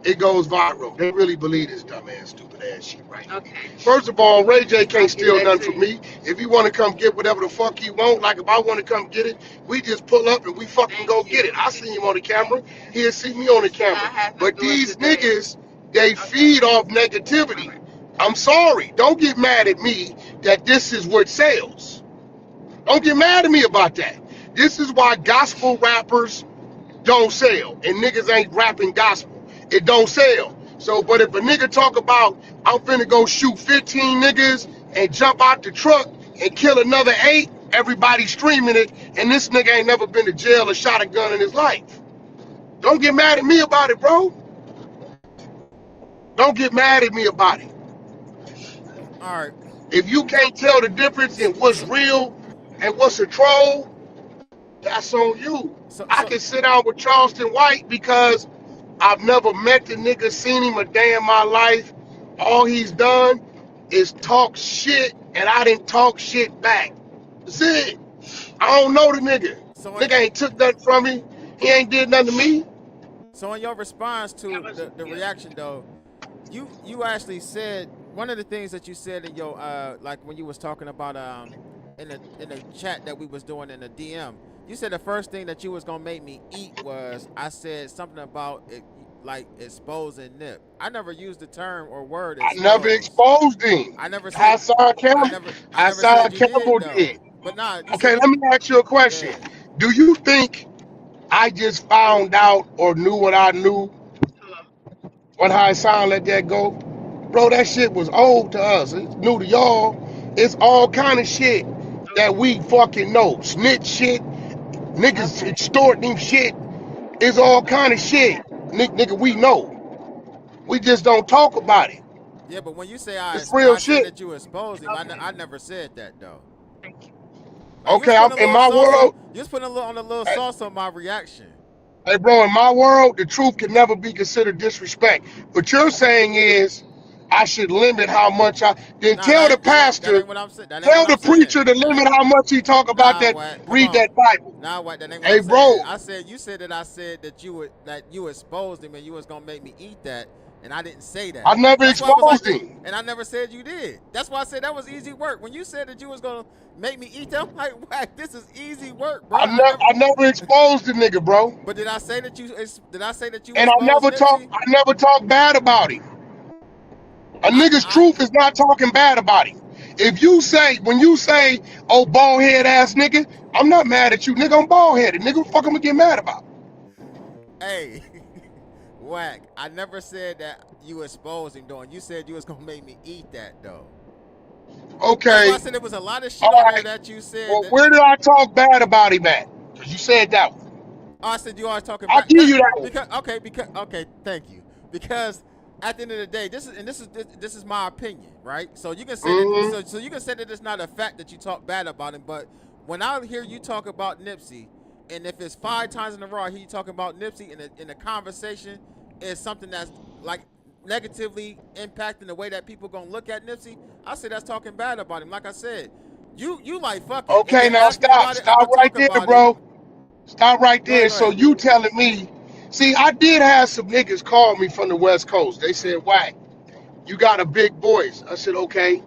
It goes viral. They really believe this dumbass, stupid ass shit, right? Okay. First of all, Ray J I'll can't get steal that nothing to from you. me. If he want to come get whatever the fuck he want, like if I want to come get it, we just pull up and we fucking Thank go you. get it. I see him on the camera. He'll see me on the I camera. have him But do it these today. niggas, they Okay. feed off All negativity. right. I'm sorry. Don't get mad at me that this is what sells. Don't get mad at me about that. This is why gospel rappers don't sell and niggas ain't rapping gospel. It don't sell. So, but if a nigga talk about I'm finna go shoot 15 niggas and jump out the truck and kill another 8, everybody streaming it, and this nigga ain't never been to jail or shot a gun in his life. Don't get mad at me about it, bro. Don't get mad at me about it. All right, If you can't tell the difference in what's so real and what's a troll, That's on you. So I so can sit down with Charleston White because I've never met the nigga, seen him a day in my life. All he's done is talk shit, and I didn't talk shit back. That's it. I don't know the nigga. so in, Nigga ain't took nothing from me. He ain't did nothing to me. so in your response That to was the yeah. reaction though, you actually said one of the things that you said in your like when you was talking about in the chat that we was doing in the DM. You said the first thing that you was gonna make me eat was I said something about it, like exposing Nip. I never used the term or word I never expose. exposed him. I never said Hassan I Campbell, never I never Hassan said you did Campbell though. did. But nah, you Okay, said let me ask you a go question. ahead. Do you think I just found out or knew what I knew Hello. when Hassan let that go? Bro, that shit was old to us. It's new to y'all. It's all kind of shit that Okay. we fucking know. Snitch shit, niggas Okay. extorting shit. It's all kind of shit. Nigga, we know. We just don't talk about it. Yeah, but when you say It's real I said shit. that you exposed him, Okay. I never said that though. Thank you. Like you was Okay, putting a in little my sauce on world, you was putting a little on a little hey, sauce on my reaction. hey, bro, in my world, the truth can never be considered disrespect. What you're saying is I should limit how much I then Nah, tell the that pastor, ain't what I'm saying. That ain't tell what the I'm saying. preacher to That limit ain't how much he talk about nah that, what come read on. that Bible. Nah what that ain't what Hey, I'm saying. bro, I said you said that I said that you exposed him and you was gonna make me eat that and I didn't say I that. never That's why I was like exposed this him. and I never said you did. That's why I said that was easy work. When you said that you was gonna make me eat that, I'm like, Wack, this is easy work, bro. I never I never exposed the nigga, bro. but did I say that did I say that you And exposed Nipsey? I never talk bad about him. A nigga's I truth is not talking bad about him. If you say, when you say, oh, bald head ass nigga, I'm not mad at you, nigga. I'm bald headed. Nigga, what the fuck I'm gonna get mad about? hey Wack, I never said that you exposed him doing. You said you was gonna make me eat that though. That's why I Okay, said there was a lot of shit all on there right. that you said Well, that. where did I talk bad about him at? Because you said that one. Oh, I said you always talking I'll about give not you that one. because okay, thank you. Because at the end of the day, this is my opinion, right? So you can say that Mm-hmm. so you can say that it's not a fact that you talk bad about him, but when I hear you talk about Nipsey, and if it's 5 times in a row I hear you talking about Nipsey in a conversation is something that's like negatively impacting the way that people gonna look at Nipsey, I say that's talking bad about him. Like I said, you like fuck it, and Okay, then now ask me stop. about it. I'm Stop gonna right talk there, about it. bro. Stop right there. Go So ahead. you telling me, see, I did have some niggas call me from the West Coast. They said, Wack, you got a big voice. I said, okay.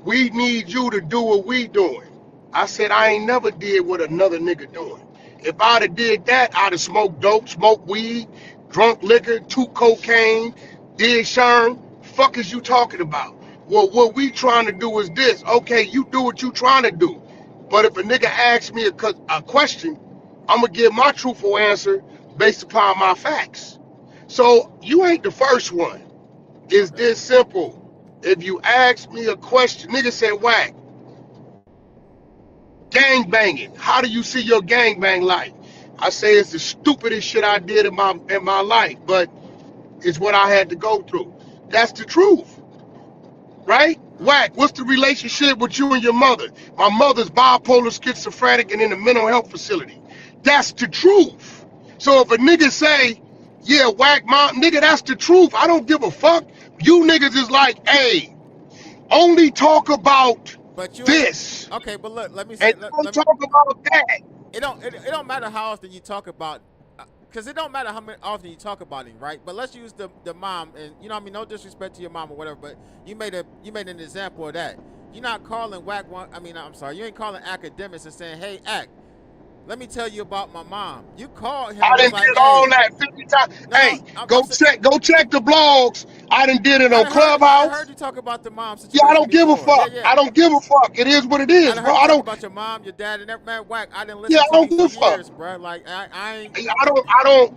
We need you to do what we doing. I said, I ain't never did what another nigga doing. If I'd have did that, I'd have smoked dope, smoked weed, drunk liquor, took cocaine, did Sherm. Fuck is you talking about? Well, what we trying to do is this. Okay, you do what you trying to do. But if a nigga asks me a question, I'm going to give my truthful answer based upon my facts. So you ain't the first one. It's Okay. this simple. If you ask me a question, nigga said, Wack, gang banging. How do you see your gang bang life? I say it's the stupidest shit I did in my life, but it's what I had to go through. That's the truth, right? Okay. Wack, what's the relationship with you and your mother? My mother's bipolar, schizophrenic, and in a mental health facility. That's the truth. So if a nigga say, yeah, Wack, mom, nigga, that's the truth. I don't give a fuck. You niggas is like, hey, only talk about But you ain't this okay. But look, let me say and let don't me. talk about that. It don't matter how often you talk about because it don't matter how many, often you talk about him, right? But let's use the mom and you know what I mean. No disrespect to your mom or whatever, but you made an example of that. You're not calling whack one. I mean, I'm sorry. You ain't calling academics and saying, "Hey, act. Let me tell you about my mom." You called him I and was done like, did all "Hey, that 50 times. no, Hey, I'm saying go check the blogs. I done did it on I done heard Clubhouse. you talk about the mom Yeah, I situation don't give a before. Yeah, fuck. yeah. I don't give a fuck. It is what it I is, done bro. heard you I talk don't. about your mom, your dad, and that man whack. I didn't Yeah, listen I to don't you give for a fuck. years, bro. Like I ain't.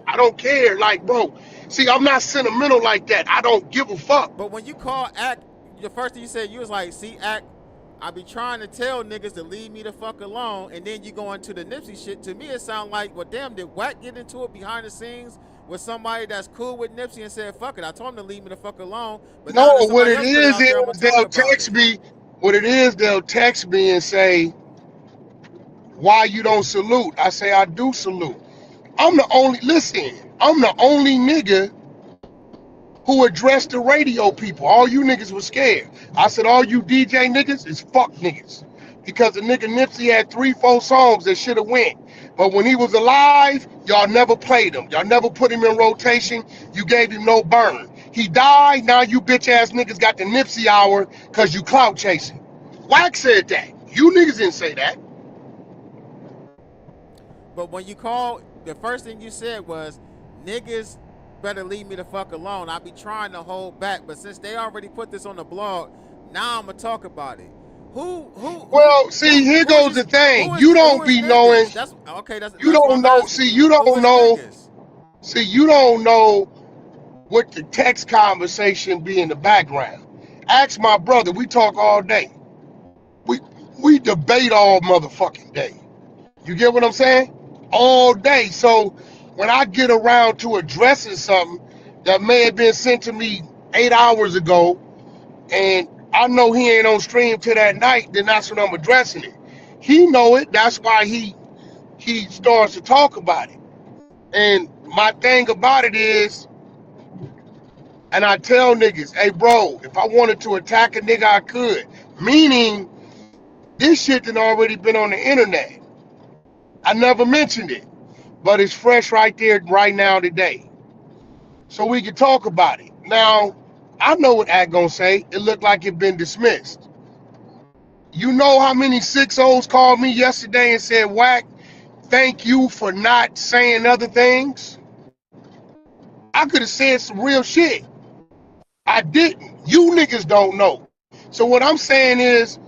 I don't care. Like, bro. See, I'm not sentimental like that. I don't give a fuck. But when you call Act, the first thing you said, you was like, "See, Act, I be trying to tell niggas to leave me the fuck alone," and then you go into the Nipsey shit. To me, it sound like, well, damn, did Wack get into it behind the scenes with somebody that's cool with Nipsey and said, "Fuck it, I told him to leave me the fuck alone," but No, now that what somebody it else put it out is there, I'm gonna talk they'll about text it. me. What it is, they'll text me and say, Why you don't salute? I say I do salute. I'm the only nigga who addressed the radio people. All you niggas was scared. I said all you DJ niggas is fuck niggas. Because the nigga Nipsey had 3-4 songs that should have went. But when he was alive, y'all never played him. Y'all never put him in rotation. You gave him no burn. He died, now you bitch ass niggas got the Nipsey hour because you clout chasing. Wack said that. You niggas didn't say that. But when you called, the first thing you said was, niggas better leave me the fuck alone. I be trying to hold back, but since they already put this on the blog, now I'm gonna talk about it. Well, see, here goes the thing. You don't be knowing. That's okay. You don't know. See, you don't know. See, you don't know what the text conversation be in the background. Ask my brother. We talk all day. We debate all motherfucking day. You get what I'm saying? All day. So when I get around to addressing something that may have been sent to me 8 hours ago, and I know he ain't on stream till that night, then that's when I'm addressing it. He know it. That's why he starts to talk about it. And my thing about it is, and I tell niggas, hey bro, if I wanted to attack a nigga, I could. Meaning, this shit done already been on the internet. I never mentioned it, but it's fresh right there, right now, today. So we can talk about it. Now, I know what Act gonna say. It looked like it been dismissed. You know how many 6-0s called me yesterday and said, Wack, thank you for not saying other things? I could have said some real shit. I didn't. You niggas don't know. So what I'm saying is,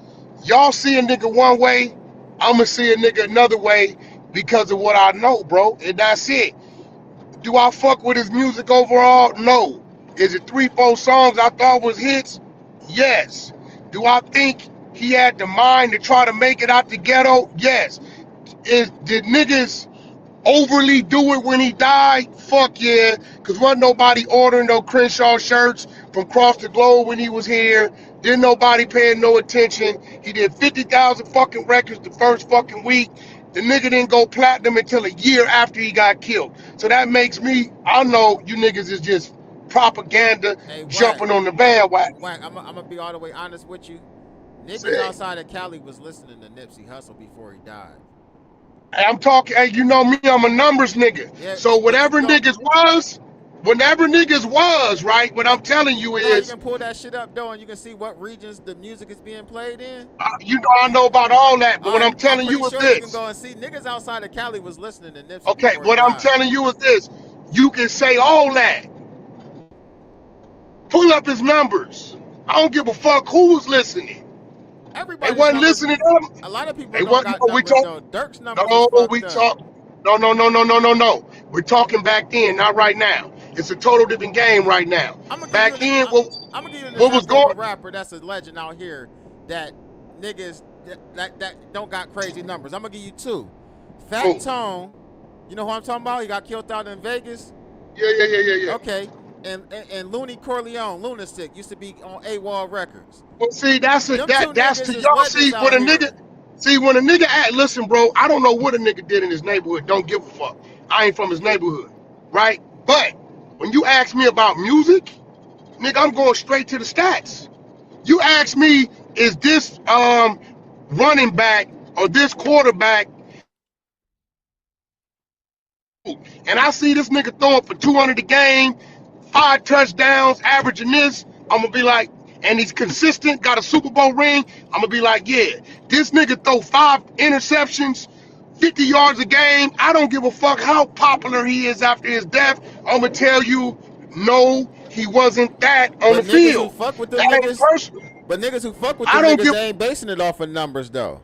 y'all see a nigga one way, I'ma see a nigga another way because of what I know, bro. And that's it. Do I fuck with his music overall? No. Is it 3-4 songs I thought was hits? Yes. Do I think he had the mind to try to make it out the ghetto? Yes. Did niggas overly do it when he died? Fuck yeah. Because wasn't nobody ordering no Crenshaw shirts from across the globe when he was here. Didn't nobody paying no attention. He did 50,000 fucking records the first fucking week. The nigga didn't go platinum until a year after he got killed. So that makes me, I know you niggas is just propaganda, jumping on the bandwagon. Wack, I'm gonna be all the way honest with you. Niggas outside of Cali was listening to Nipsey Hussle before he died. I'm talking, hey, you know me, I'm a numbers nigga. Yeah, so whatever niggas was, right? What I'm telling you is, you can pull that shit up though, and you can see what regions the music is being played in. You know, I know about all that, but what I'm telling you is this. You can go and see niggas outside of Cali was listening to Nipsey. Okay, what I'm telling you is this. You can say all that. Pull up his numbers. I don't give a fuck who's listening. Everybody wasn't listening to him. A lot of people don't got numbers, though. Dirk's numbers No. We're talking back then, not right now. It's a total different game right now. Back then, I'm gonna give you an example of a rapper that's a legend out here that niggas that don't got crazy numbers. I'm gonna give you two. Fat Tone, you know who I'm talking about? He got killed out in Vegas. Yeah. Okay. And Looney Corleone, Lunatic, used to be on AWOL Records. Well, see, that's to y'all. See, when a nigga act, listen, bro, I don't know what a nigga did in his neighborhood. Don't give a fuck. I ain't from his neighborhood, right? But when you ask me about music, nigga, I'm going straight to the stats. You ask me, is this running back or this quarterback? And I see this nigga throwing for 200 a game, 5 touchdowns, averaging this, I'm gonna be like, and he's consistent, got a Super Bowl ring, I'm gonna be like, yeah, this nigga throw 5 interceptions, 50 yards a game. I don't give a fuck how popular he is after his death. I'm gonna tell you, no, he wasn't that on the field. Who fuck with the niggas, but niggas who fuck with the niggas, they ain't basing it off of numbers though.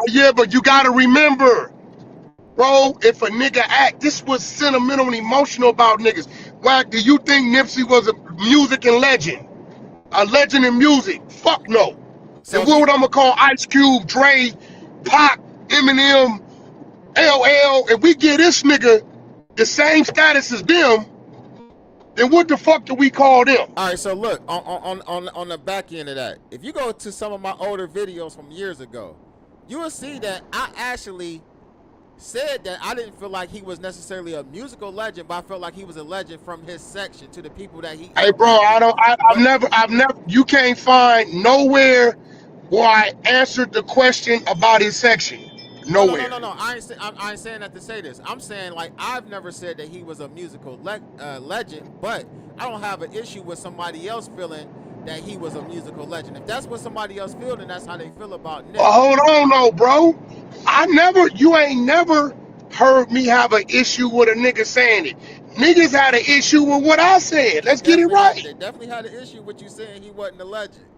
Yeah, but you gotta remember, bro, if a nigga act, this was sentimental and emotional about niggas. Wack, do you think Nipsey was a music and legend? A legend in music? Fuck no. So what would I'm gonna call Ice Cube, Dre, Pac, Eminem, LL? If we give this nigga the same status as them, then what the fuck do we call them? All right, so look, on the back end of that, if you go to some of my older videos from years ago, you will see that I actually said that I didn't feel like he was necessarily a musical legend, but I felt like he was a legend from his section to the people that he Hey, bro, impacted. But I've never. You can't find nowhere where I answered the question about his section. no, no, no, Nowhere. no, no. I ain't saying that to say this. I'm saying like I've never said that he was a musical legend, but I don't have an issue with somebody else feeling that he was a musical legend. If that's what somebody else feels, then that's how they feel about Nip. Hold on, no, bro. You ain't never heard me have an issue with a nigga saying it. Niggas had an issue with what I said. Let's get it right. They definitely had an issue with you saying he wasn't a legend.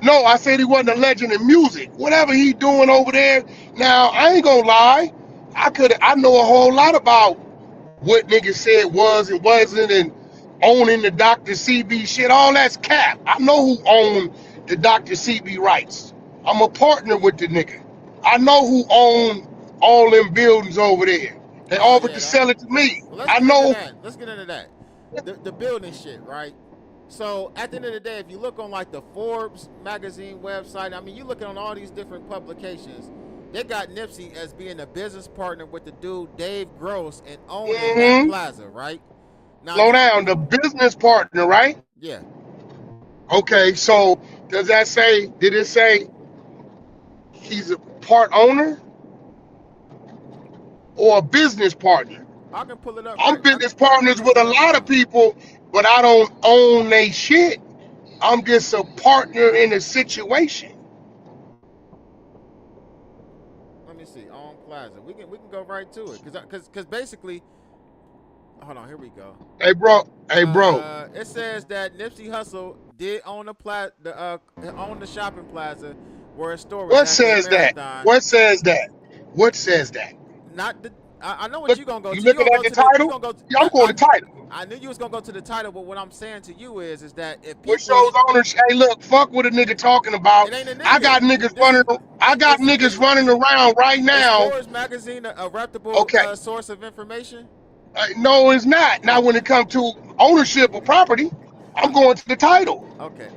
No, I said he wasn't a legend in music. Whatever he doing over there. Now, I ain't gonna lie. I know a whole lot about what niggas said was and wasn't and owning the Dr. CB shit. All that's cap. I know who owned the Dr. CB rights. I'm a partner with the nigga. I know who owned all them buildings over there. They Oh offered yeah, to that. sell it to me. Well, let's I get into know. that. Let's get into that. The building shit, right? So at the end of the day, if you look on like the Forbes magazine website, I mean, you looking on all these different publications, they got Nipsey as being a business partner with the dude Dave Gross and owning that Mm-hmm. plaza, right? Now Slow you, down. The business partner, right? yeah, Okay, so did it say he's a part owner or a business partner? I can pull it up I'm right. business I can pull partners it up with a right lot of now. people, but I don't own they shit. I'm just a partner in a situation. Let me see. On Plaza, we can go right to it because basically, hold on, here we go. Hey, bro. Hey, bro. It says that Nipsey Hussle did own own the shopping plaza where his store was What at in says that? Marathon. What says that? What says that? Not the. I know what Look, you gonna go you to. You looking gonna at go the to the. You title? gonna go. Yeah, I'm going to title. I knew you was gonna go to the title, but what I'm saying to you is that if What people shows is, ownership? Hey, look, fuck what a nigga talking about. it ain't a I got nigga. niggas This running. is I got niggas is running around right is now. Forbes magazine a reputable Okay, source of information? no, it's not. Now, when Okay. it comes to ownership of property, I'm going to the title. Okay.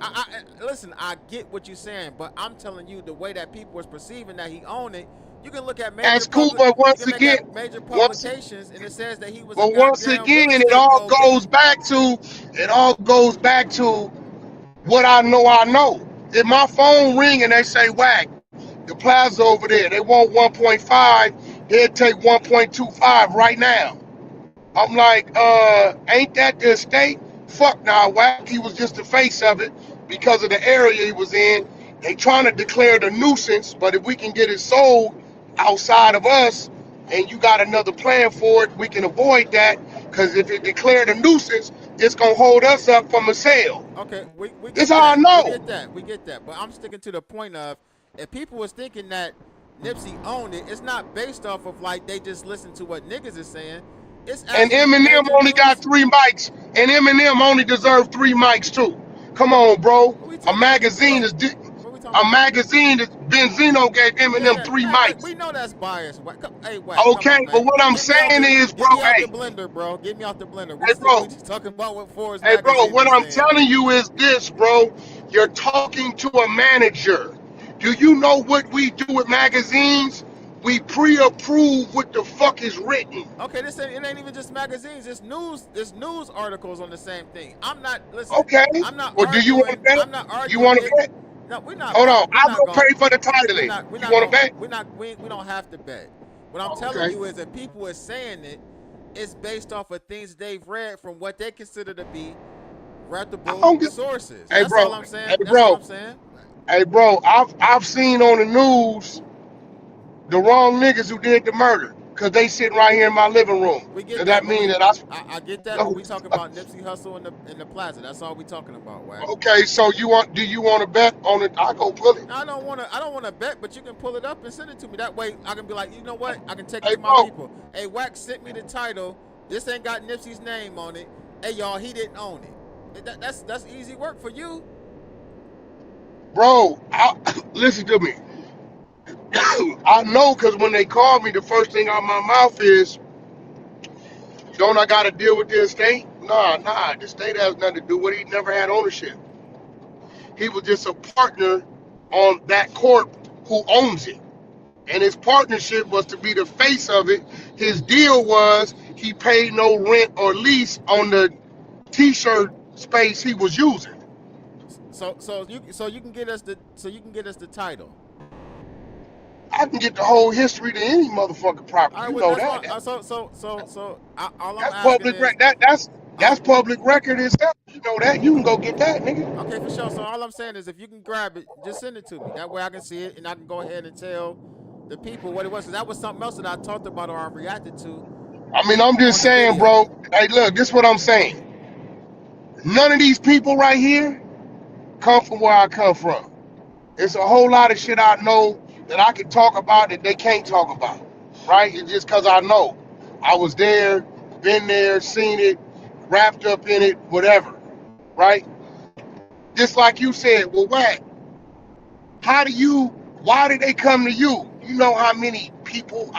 Listen. I get what you're saying, but I'm telling you the way that people was perceiving that he owned it. You can look at That's cool, but You can make at major once, publications, and it says that he was a but once goddamn again, real estate mogul. it all goes back to what I know. I know. If my phone ring and they say, "Wack, the plaza over there, they want 1.5, they'll take 1.25 right now." I'm like, ain't that the estate? Fuck nah, Wack. He was just the face of it because of the area he was in. They trying to declare it a nuisance, but if we can get it sold outside of us and you got another plan for it, we can avoid that. Because if it declared a nuisance, it's gonna hold us up from a sale. Okay, we This get how I that. know. We get that. But I'm sticking to the point of if people was thinking that Nipsey owned it, it's not based off of like they just listen to what niggas is saying. It's And actually Eminem major only got news. 3 mics, and Eminem only deserved 3 mics too. Come on, bro. What we A talking about? magazine is What we talking a about? magazine is Benzino gave Yeah, Eminem yeah. three Hey, look, mics. we know that's biased. Hey, Wack, come Okay, on, but man. what I'm saying is, bro, Get me out the hey, blender, bro. Get me out the blender. hey, bro, We just talking about what Forbes hey, bro, magazine what was I'm saying. telling you is this, bro. You're talking to a manager. Do you know what we do with magazines? We pre-approve what the fuck is written. Okay, it ain't even just magazines. It's news. It's news articles on the same thing. I'm not listen. Okay. I'm not Well, do you want to arguing. bet? I'm not You arguing want to it. bet? No, we're not Hold going. on, I'm gonna pay for the titling. We're You not want to going. bet? We don't have to bet. What I'm Oh, telling okay. you is, if people are saying it, it's based off of things they've read from what they consider to be I reputable don't get. sources. Hey, That's all bro. I'm saying. Hey, That's all bro. I'm saying. Hey, bro. I've seen on the news the wrong niggas who did the murder because they sitting right here in my living room. We Does get that that, but mean that I? I get that, but No. we talking about Nipsey Hussle in the plaza. That's all we talking about, Wack. Okay, so you want? Do you want to bet on it? I go pull it. I don't want to. I don't want to bet, but you can pull it up and send it to me. That way, I can be like, you know what? I can take it Hey, to my bro. people. Hey, Wack sent me the title. This ain't got Nipsey's name on it. Hey, y'all, he didn't own it. That's easy work for you. Bro, listen to me. I know because when they call me, the first thing out my mouth is, "Don't I got to deal with the estate?" Nah. The state has nothing to do with it. He never had ownership. He was just a partner on that corp who owns it. and his partnership was to be the face of it. His deal was he paid no rent or lease on the t-shirt space he was using. So you can get us the title. I can get the whole history to any motherfucking property. All right, You well know that's that. what. All I'm That's asking public. is, That's public record itself. You know that. You can go get that, nigga. okay, for sure. So all I'm saying is, if you can grab it, just send it to me. That way I can see it, and I can go ahead and tell the people what it was. Cause that was something else that I talked about or I reacted to I mean, I'm just on the saying, video. bro. Hey, look, this is what I'm saying. None of these people right here come from where I come from. It's a whole lot of shit I know that I can talk about that they can't talk about, right? It's just because I know. I was there, been there, seen it, wrapped up in it, whatever, right? Just like you said, well, Wack, why did they come to you? You know how many people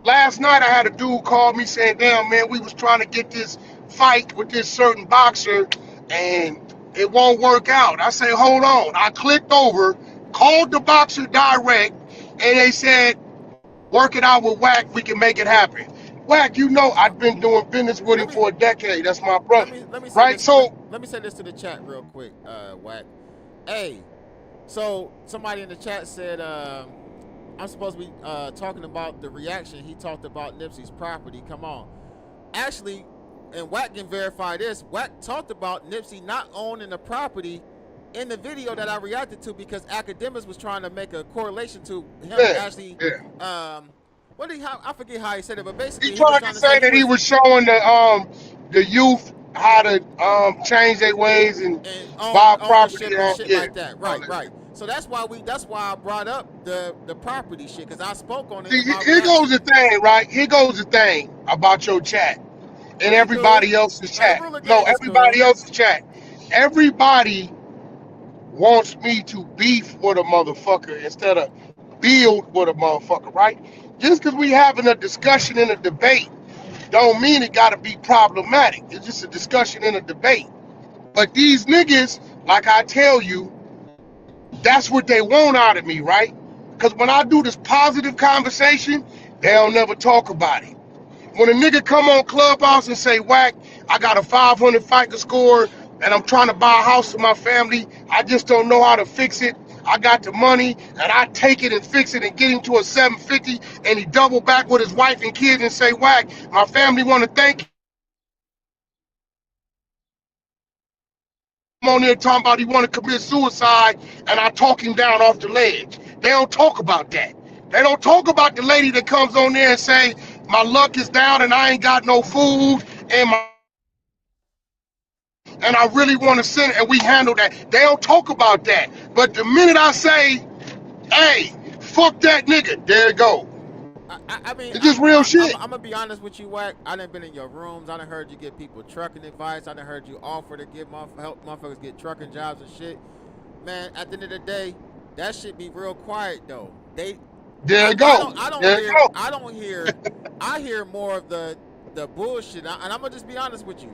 last night I had a dude call me saying, damn, man, we was trying to get this fight with this certain boxer and it won't work out. I say, hold on. I clicked over, called the boxer direct, and they said, work it out with Wack, we can make it happen. Wack, you know I've been doing business with him Let me for a decade. That's my let brother, me let me say right? this. Let, So, let me say this to the chat real quick, Wack. Hey, so somebody in the chat said I'm supposed to be talking about the reaction. He talked about Nipsey's property. Come on. Actually, and Wack can verify this. Wack talked about Nipsey not owning the property in the video that I reacted to because academics was trying to make a correlation to him yeah, actually. yeah. I forget how he said it, but He basically he was tried trying to to say say he that he was was showing the youth how to change their ways and and buy property. ownership and shit Yeah, like that. all Right, that right. shit. So that's why I brought up the property shit because I spoke on it See, in my here goes reaction. the thing, right? Here goes the thing about your chat No, and you good. everybody else's Now the chat. ruler No, gang is cool. everybody else's chat. Everybody wants me to beef with a motherfucker instead of build with a motherfucker, right? Just because we having a discussion in a debate don't mean it got to be problematic. It's just a discussion in a debate. But these niggas, like I tell you, that's what they want out of me, right? Because when I do this positive conversation, they'll never talk about it. When a nigga come on Clubhouse and say, Wack, I got a 500 FICO score and I'm trying to buy a house for my family, I just don't know how to fix it. I got the money and I take it and fix it and get him to a 750 and he double back with his wife and kids and say, Wack, my family want to thank you. I'm on there talking about he want to commit suicide and I talk him down off the ledge. They don't talk about that. They don't talk about the lady that comes on there and say, my luck is down and I ain't got no food and I really want to send it and we handle that. They don't talk about that. But the minute I say, hey, fuck that nigga, there it go. I mean, It's just real shit. I'm gonna be honest with you, Wack. I done been in your rooms. I done heard you give people trucking advice. I done heard you offer to give help motherfuckers get trucking jobs and shit. Man, at the end of the day, that shit be real quiet though. There it go. There it go. I hear more of the bullshit. And I'm gonna just be honest with you.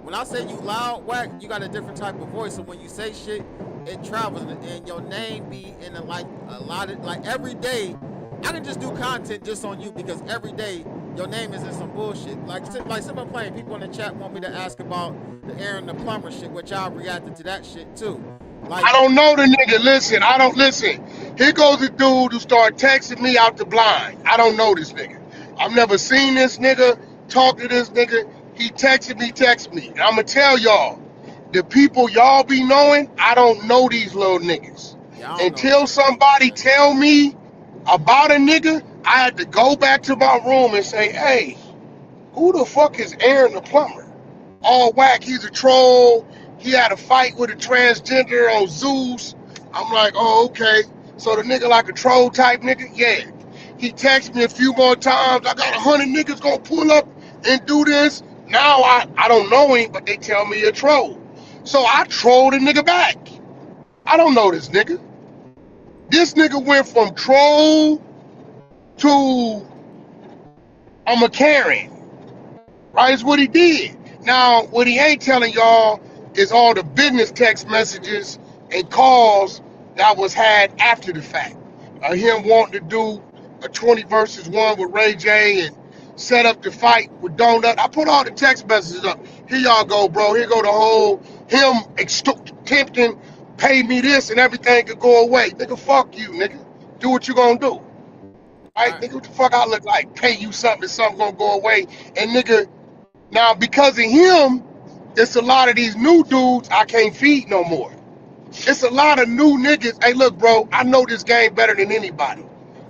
When I say you loud, Wack, you got a different type of voice. So when you say shit, it travels, and your name be in a lot of like every day. I can just do content just on you because every day your name is in some bullshit. Like someone playing, people in the chat want me to ask about the Aaron the plumber shit, which I reacted to that shit too. Like I don't know the nigga. Listen, I don't listen. Here goes the dude who started texting me out the blind. I don't know this nigga. I've never seen this nigga, talk to this nigga. He texted me. And I'm going to tell y'all, the people y'all be knowing, I don't know these little niggas. yeah, I don't know Until none of these niggas, somebody man. tell me about a nigga, I had to go back to my room and say, hey, who the fuck is Aaron the plumber? All Wack, he's a troll. He had a fight with a transgender on Zeus. I'm like, oh, okay. So the nigga like a troll type nigga? Yeah. He texted me a few more times. I got 100 niggas gonna pull up and do this. Now I don't know him, but they tell me a troll. So I trolled the nigga back. I don't know this nigga. This nigga went from troll to I'm a Karen. Right? Is what he did. Now, what he ain't telling y'all is all the business text messages and calls that was had after the fact. him wanting to do a 20 versus 1 with Ray J and set up the fight with Donut. I put all the text messages up. Here y'all go, bro. Here go the whole him tempting, pay me this and everything could go away. Nigga, fuck you, nigga. Do what you gonna do. Right? Nigga, what the fuck I look like? Pay you something and something gonna go away. And nigga, now because of him, it's a lot of these new dudes I can't feed no more. It's a lot of new niggas. Hey, look, bro, I know this game better than anybody.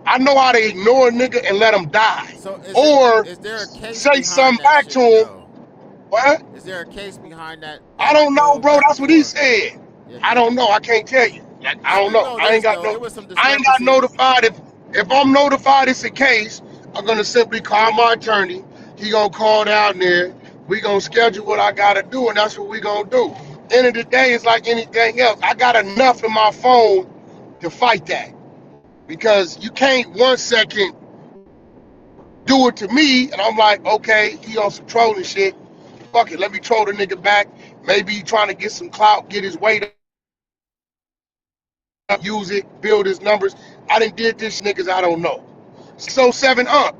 I know how to ignore a nigga and let him die. So is there a case say something back to him. Though? What? Is there a case behind that? I don't know, bro. That's what he said. Yeah. I don't know. I can't tell you. I don't know. I ain't got notified. If I'm notified it's a case, I'm gonna simply call my attorney. He gonna call down there. We gonna schedule what I gotta do, and that's what we gonna do. End of the day, it's like anything else. I got enough in my phone to fight that. Because you can't 1 second do it to me, and I'm like, okay, he on some trolling shit. Fuck it, let me troll the nigga back. Maybe he trying to get some clout, get his weight up, use it, build his numbers. I done did this niggas I don't know. 607 Unc.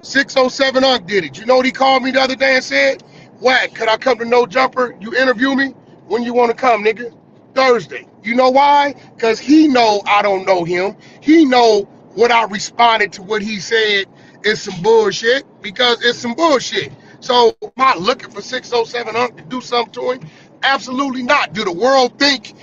607 Unc did it. You know what he called me the other day and said? Wack, could I come to No Jumper? You interview me? When you want to come, nigga? Thursday. You know why? Because he know I don't know him. He know what I responded to what he said is some bullshit, because it's some bullshit. So am I looking for 607 Unc to do something to him? Absolutely not. Do the world think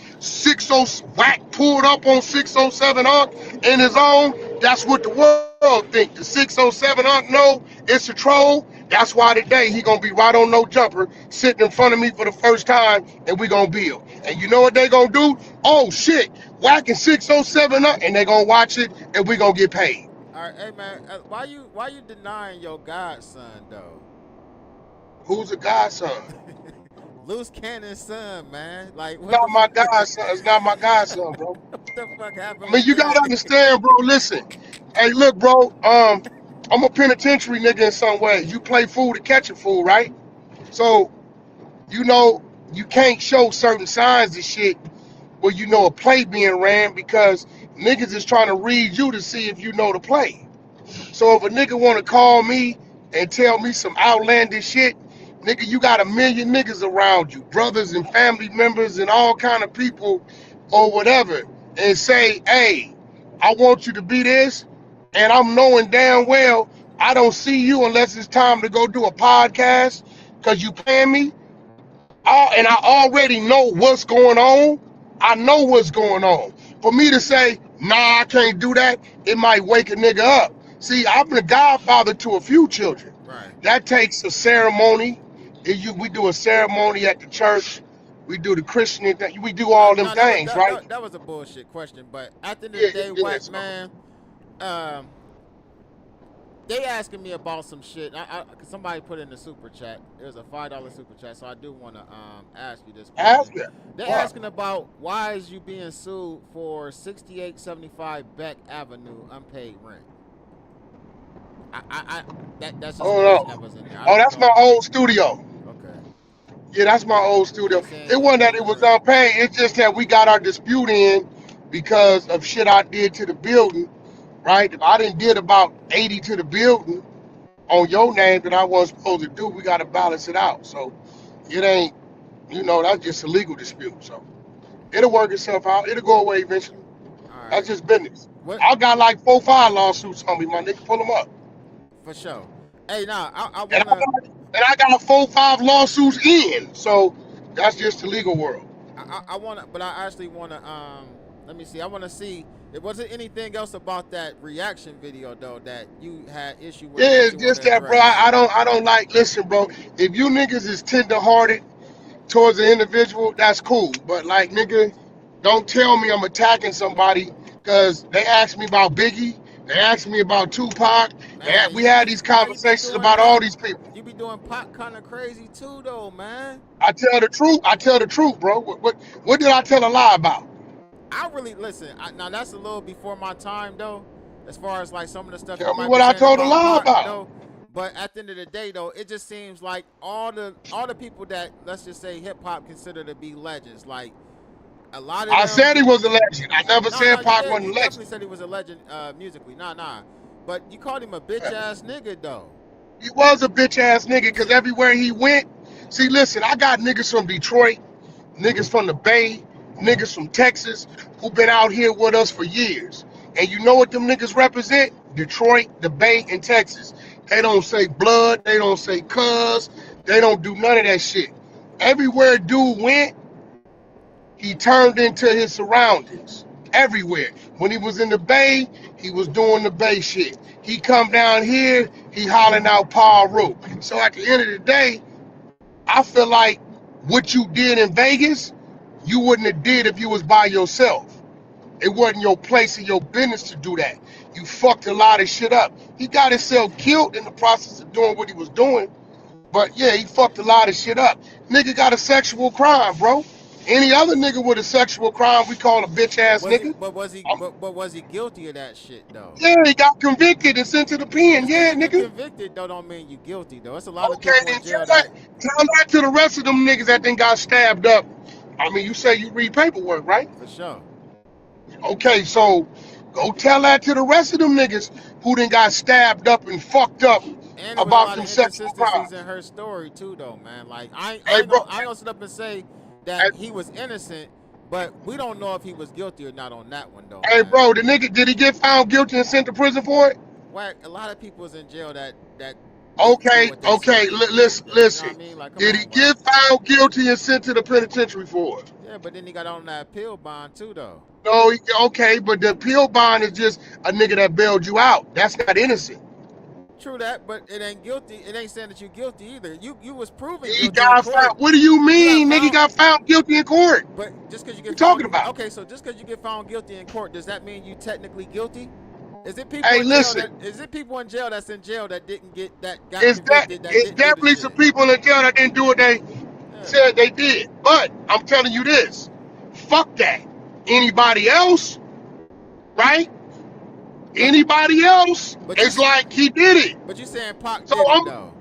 Wack pulled up on 607 Unc in his own? That's what the world think. The 607 Unc know it's a troll. That's why today he gonna be right on No Jumper, sitting in front of me for the first time, and we gonna build. And you know what they gonna do? Oh shit, Wack and 607 Unc, and they gonna watch it, and we gonna get paid. All right, hey man, why you denying your godson though? Who's a godson? Loose Cannon's son, man. Like, what not my godson. It's not my godson, bro. What the fuck happened? I mean, you gotta understand, bro. Listen, hey, look, bro. I'm a penitentiary nigga in some ways. You play fool to catch a fool, right? So, you know, you can't show certain signs of shit where you know a play being ran, because niggas is trying to read you to see if you know the play. So if a nigga want to call me and tell me some outlandish shit, nigga, you got a million niggas around you, brothers and family members and all kind of people or whatever, and say, hey, I want you to be this, and I'm knowing damn well I don't see you unless it's time to go do a podcast because you paying me, and I already know what's going on. I know what's going on. For me to say, nah, I can't do that, it might wake a nigga up. See, I'm the godfather to a few children. Right. That takes a ceremony. We do a ceremony at the church. We do the Christian thing. We do all them things, right? That was a bullshit question, but at the end of the day, Wack, man, they asking me about some shit. Somebody put in the super chat. It was a $5 super chat, so I do want to ask you this question. Ask it. They're asking about why is you being sued for 6875 Beck Avenue unpaid rent. That's just that was in there. That's my old studio. Okay. Yeah, that's my old studio. It wasn't that it was unpaid. It's just that we got our dispute in because of shit I did to the building, right? If I didn't did about 80 to the building on your name that I wasn't supposed to do, we got to balance it out. So it ain't, that's just a legal dispute. So it'll work itself out. It'll go away eventually. Right. That's just business. I got like 4 or 5 lawsuits on me, my nigga. Pull them up. For sure. Hey, now I want to. And I got 4 or 5 lawsuits in, so that's just the legal world. I want to, but I actually want to. Let me see. I want to see. Was it anything else about that reaction video though that you had issue with? Yeah, it's just that, bro. I don't like. Listen, bro. If you niggas is tender-hearted towards an individual, that's cool. But like, nigga, don't tell me I'm attacking somebody because they asked me about Biggie. They asked me about Tupac. Man, we had these conversations about all these people. You be doing Pac kind of crazy too, though, man. I tell the truth, bro. What did I tell a lie about? I really listen. Now that's a little before my time, though. As far as like some of the stuff. Tell me what I told a lie about. Though. But at the end of the day, though, it just seems like all the people that, let's just say, hip hop consider to be legends, like A lot of I them. said he was a legend. I never No, no, said you Pac did. wasn't You a legend. definitely said he was a legend musically. Nah. But you called him a bitch ass nigga though. He was a bitch ass nigga because everywhere he went. See, listen, I got niggas from Detroit, niggas from the Bay, niggas from Texas who been out here with us for years. And you know what them niggas represent? Detroit, the Bay, and Texas. They don't say blood, they don't say cuz, they don't do none of that shit. Everywhere dude went, he turned into his surroundings. Everywhere. When he was in the Bay, he was doing the Bay shit. He come down here, he hollering out Paul Root. So at the end of the day, I feel like what you did in Vegas, you wouldn't have did if you was by yourself. It wasn't your place or your business to do that. You fucked a lot of shit up. He got himself killed in the process of doing what he was doing. But yeah, he fucked a lot of shit up. Nigga got a sexual crime, bro. Any other nigga with a sexual crime, we call a bitch ass Was he? nigga. But was he? Um, But was he guilty of that shit though? yeah, he got convicted and sent to the pen. Just because Yeah, you get nigga. convicted though don't mean you guilty though. It's a lot of Okay, people then in jail that tell that to the rest of them niggas that then got stabbed up. I mean, you say you read paperwork, right? for sure. Okay, so go tell that to the rest of them niggas who then got stabbed up and fucked up And there was a about lot them of sexual inconsistencies in crimes. her story too, though, man. Like Hey, bro. I ain't gonna sit up and say that Hey, he was innocent, but we don't know if he was guilty or not on that one, though, hey, man. bro, the nigga, did he get found guilty and sent to prison for it? Wack, a lot of people was in jail that didn't do Okay, what they said okay, they did, listen, though. You know what I listen. mean? Like, come Did he on, Wack. get found guilty and sent to the penitentiary for it? Yeah, but then he got on that appeal bond too, though. No, okay, but the appeal bond is just a nigga that bailed you out. That's not innocent. True that, but it ain't guilty. It ain't saying that you're guilty either. You was proven He guilty in got court. found. What do you You got mean, nigga? He found, got found guilty in court. but just because you What you get talking found, about? okay, so just because you get found guilty in court, does that mean you technically guilty? Is it people Hey, in jail listen, that's in jail that didn't get that got it's that convicted that it's didn't do the definitely some shit? people in jail that didn't do what they Yeah. said they did. But I'm telling you this, fuck that. Anybody else, right? But Anybody else, but it's like he did it. you saying Pac So did it though?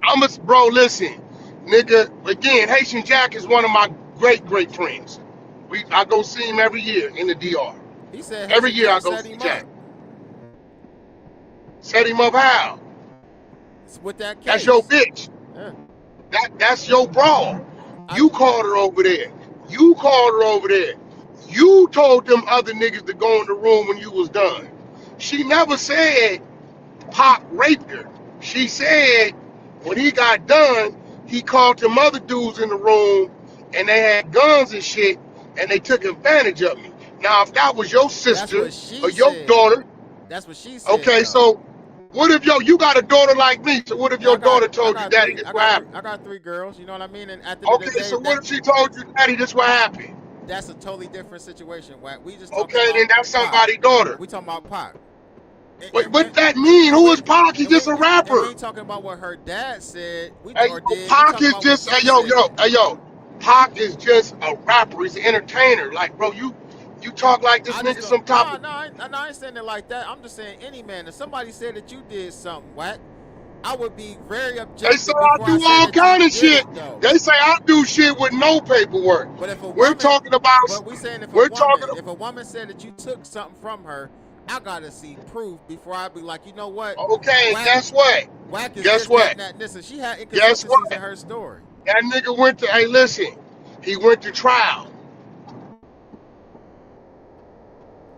I'm a bro. Listen, nigga. Again, Haitian Jack is one of my great friends. I go see him every year in the DR. He said Every Haitian year I Jack go set see him Jack. up Set him up how? with that That's your case. bitch. Yeah. That's your bra. I You called her over there. You called her over there. You told them other niggas to go in the room when you was done. She never said Pac raped her. She said when he got done, he called them other dudes in the room and they had guns and shit and they took advantage of me. Now, if that was your that's sister what or she your said. daughter, That's what she said okay, though. so what if you got a daughter like me? So what if Yeah, your daughter told you, Daddy, this what happened? I got three girls. You know what I mean? And at the end of the Okay, day, so what if she told you, Daddy, this what happened? that's a totally different situation. Wack. We just talking Okay, then about that's Pac. somebody's daughter. We talking about Pac. And, What that mean? and Who we is Pac? He's just a and we rapper. ain't talking about what her dad said. We Hey, or yo, did. We Pac talking is about what just, she said. hey, yo. Pac is just a rapper. He's an entertainer. Like, bro, you talk like this I just nigga don't. sometimes. I ain't saying it like that. I'm just saying any man. If somebody said that you did something, Wack, I would be very They say objective I before I do say all that you kind of did shit. it, though. They say I do shit with no paperwork. But if a We're woman, talking about, but we saying we're talking, if a woman said that you took something from her, I gotta see proof before I be like, you know what, okay, Wack, guess what? Wack is Guess this, that, what? and that, and this, and she had Guess inconsistencies in what? her story. That nigga went to, hey, listen, he went to trial.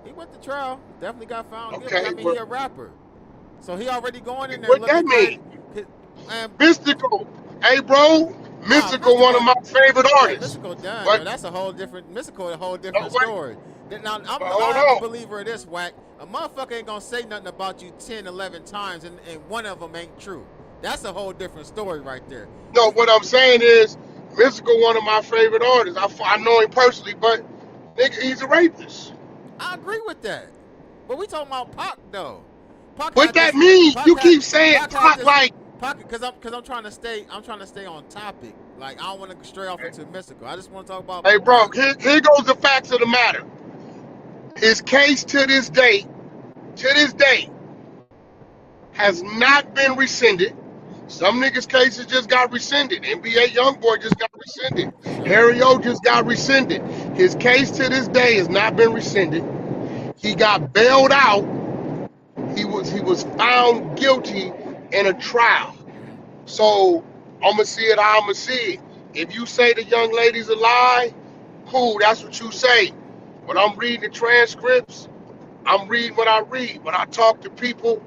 He went to trial, definitely got found guilty. I Okay, mean, but he a rapper, so he already going in there what that looking mean? good. And Mystical. Hey, bro, nah, Mystical, one of my favorite yeah, artists. Mystical done. But, No, that's a whole different. Mystical, a whole no, different wait, story. Now, but I'm a hold on. believer of this, Wack. A motherfucker ain't gonna say nothing about you 10, 11 times, and one of them ain't true. That's a whole different story right there. No, what I'm saying is, Mystical, one of my favorite artists. I know him personally, but nigga, he's a rapist. I agree with that. But we talking about Pac though. Pac What had that this. mean? Pac You had, keep saying Pac had Pac this. like, Pac, because I'm trying to stay. I'm trying to stay on topic. Like I don't want to stray off into Mystical. I just want to talk about hey, bro, Pac. here goes the facts of the matter. His case to this day, has not been rescinded. Some niggas' cases just got rescinded. NBA YoungBoy just got rescinded. For sure. Harry O just got rescinded. His case to this day has not been rescinded. He got bailed out. He was found guilty in a trial. So I'm gonna see it how I'm gonna see it. If you say the young lady's a lie, cool, that's what you say. When I'm reading the transcripts, I'm reading what I read. When I talk to people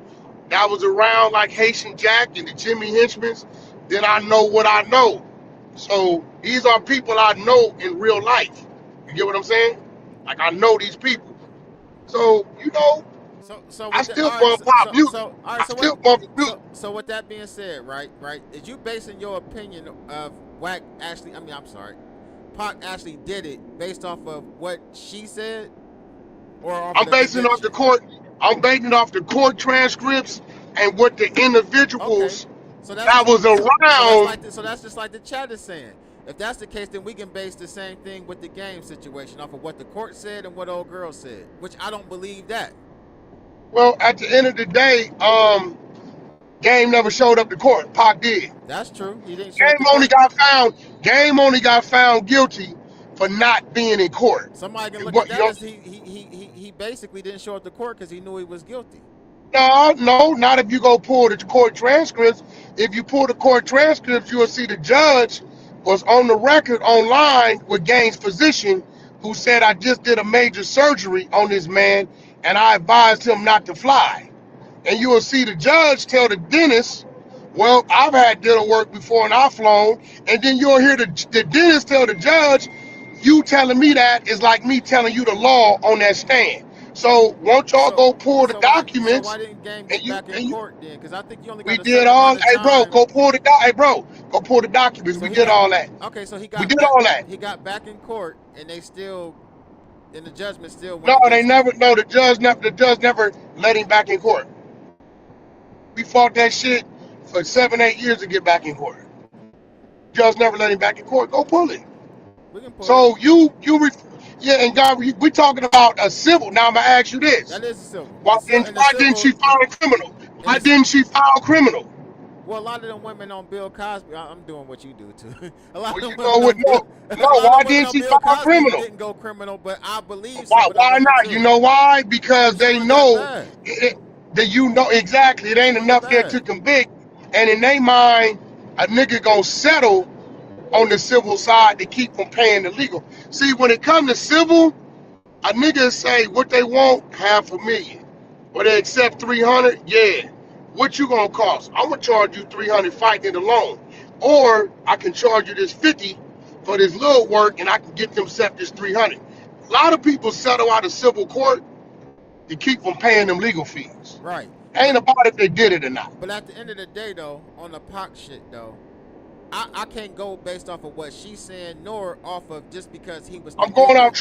that was around like Haitian Jack and the Jimmy Henchmans, then I know what I know. So these are people I know in real life. You get what I'm saying? Like I know these people. So, So I with that, still all right. bump pop music. All right. I still bump his music. So with that being said, right, is you basing your opinion of Wack actually? I mean, I'm sorry, Pac actually did it based off of what she said, or off of I'm the basing off the conviction? court. I'm basing off the court transcripts and what the Okay. individuals So that's that just was around. so that's just like the chat is saying. If that's the case, then we can base the same thing with the game situation off of what the court said and what old girl said, which I don't believe that. Well, at the end of the day, Game never showed up to court. Pac did. That's true. He didn't show up Game to only court. got found. Game only got found guilty for not being in court. Somebody can look at What that as he basically didn't show up to court because he knew he was guilty. No, not if you go pull the court transcripts. If you pull the court transcripts, you will see the judge was on the record online with Gaines' physician, who said, "I just did a major surgery on this man, and I advised him not to fly." And you will see the judge tell the dentist, "Well, I've had dental work before and I've flown." And then you'll hear the dentist tell the judge, "You telling me that is like me telling you the law on that stand." So won't y'all So go pull the so documents why didn't Game and get you back in and you court then? Because I think you only we got a did certain all amount of hey bro, time. go pull the documents. So We he did got all that. okay. So We did all that. he got back in court, and they still and the judgment still went No, they against him. never no the judge never let him back in court. We fought that shit for 7, 8 years to get back in court. Judge never let him back in court. Go pull it. We can pull it. So yeah, and God, we talking about a civil. Now I'm gonna ask you this: That is a civil. Why didn't In the why didn't civil she file a criminal? in Why this. didn't she file criminal? Well, a lot of them women on Bill Cosby. I'm doing what you do too. A lot of Well, them you know women what? on Bill. No, A lot of why them women didn't on she Bill file Cosby criminal? didn't go criminal, but I believe Why some of them women not? You too. know why? Because Because she they was that know bad. that you know exactly. It She ain't was enough there bad. to convict, and in their mind, a nigga gonna settle on the civil side to keep from paying the legal. See, when it comes to civil, a nigga say what they want, $500,000. But they accept 300, yeah. What you gonna cost? I'm gonna charge you 300 fighting it alone. Or I can charge you this 50 for this little work and I can get them set this 300. A lot of people settle out of civil court to keep from paying them legal fees. Right. Ain't But about if they did it or not. at the end of the day though, on the Pac shit though, I can't go based off of what she's saying, nor off of just because he was I'm going convicted. off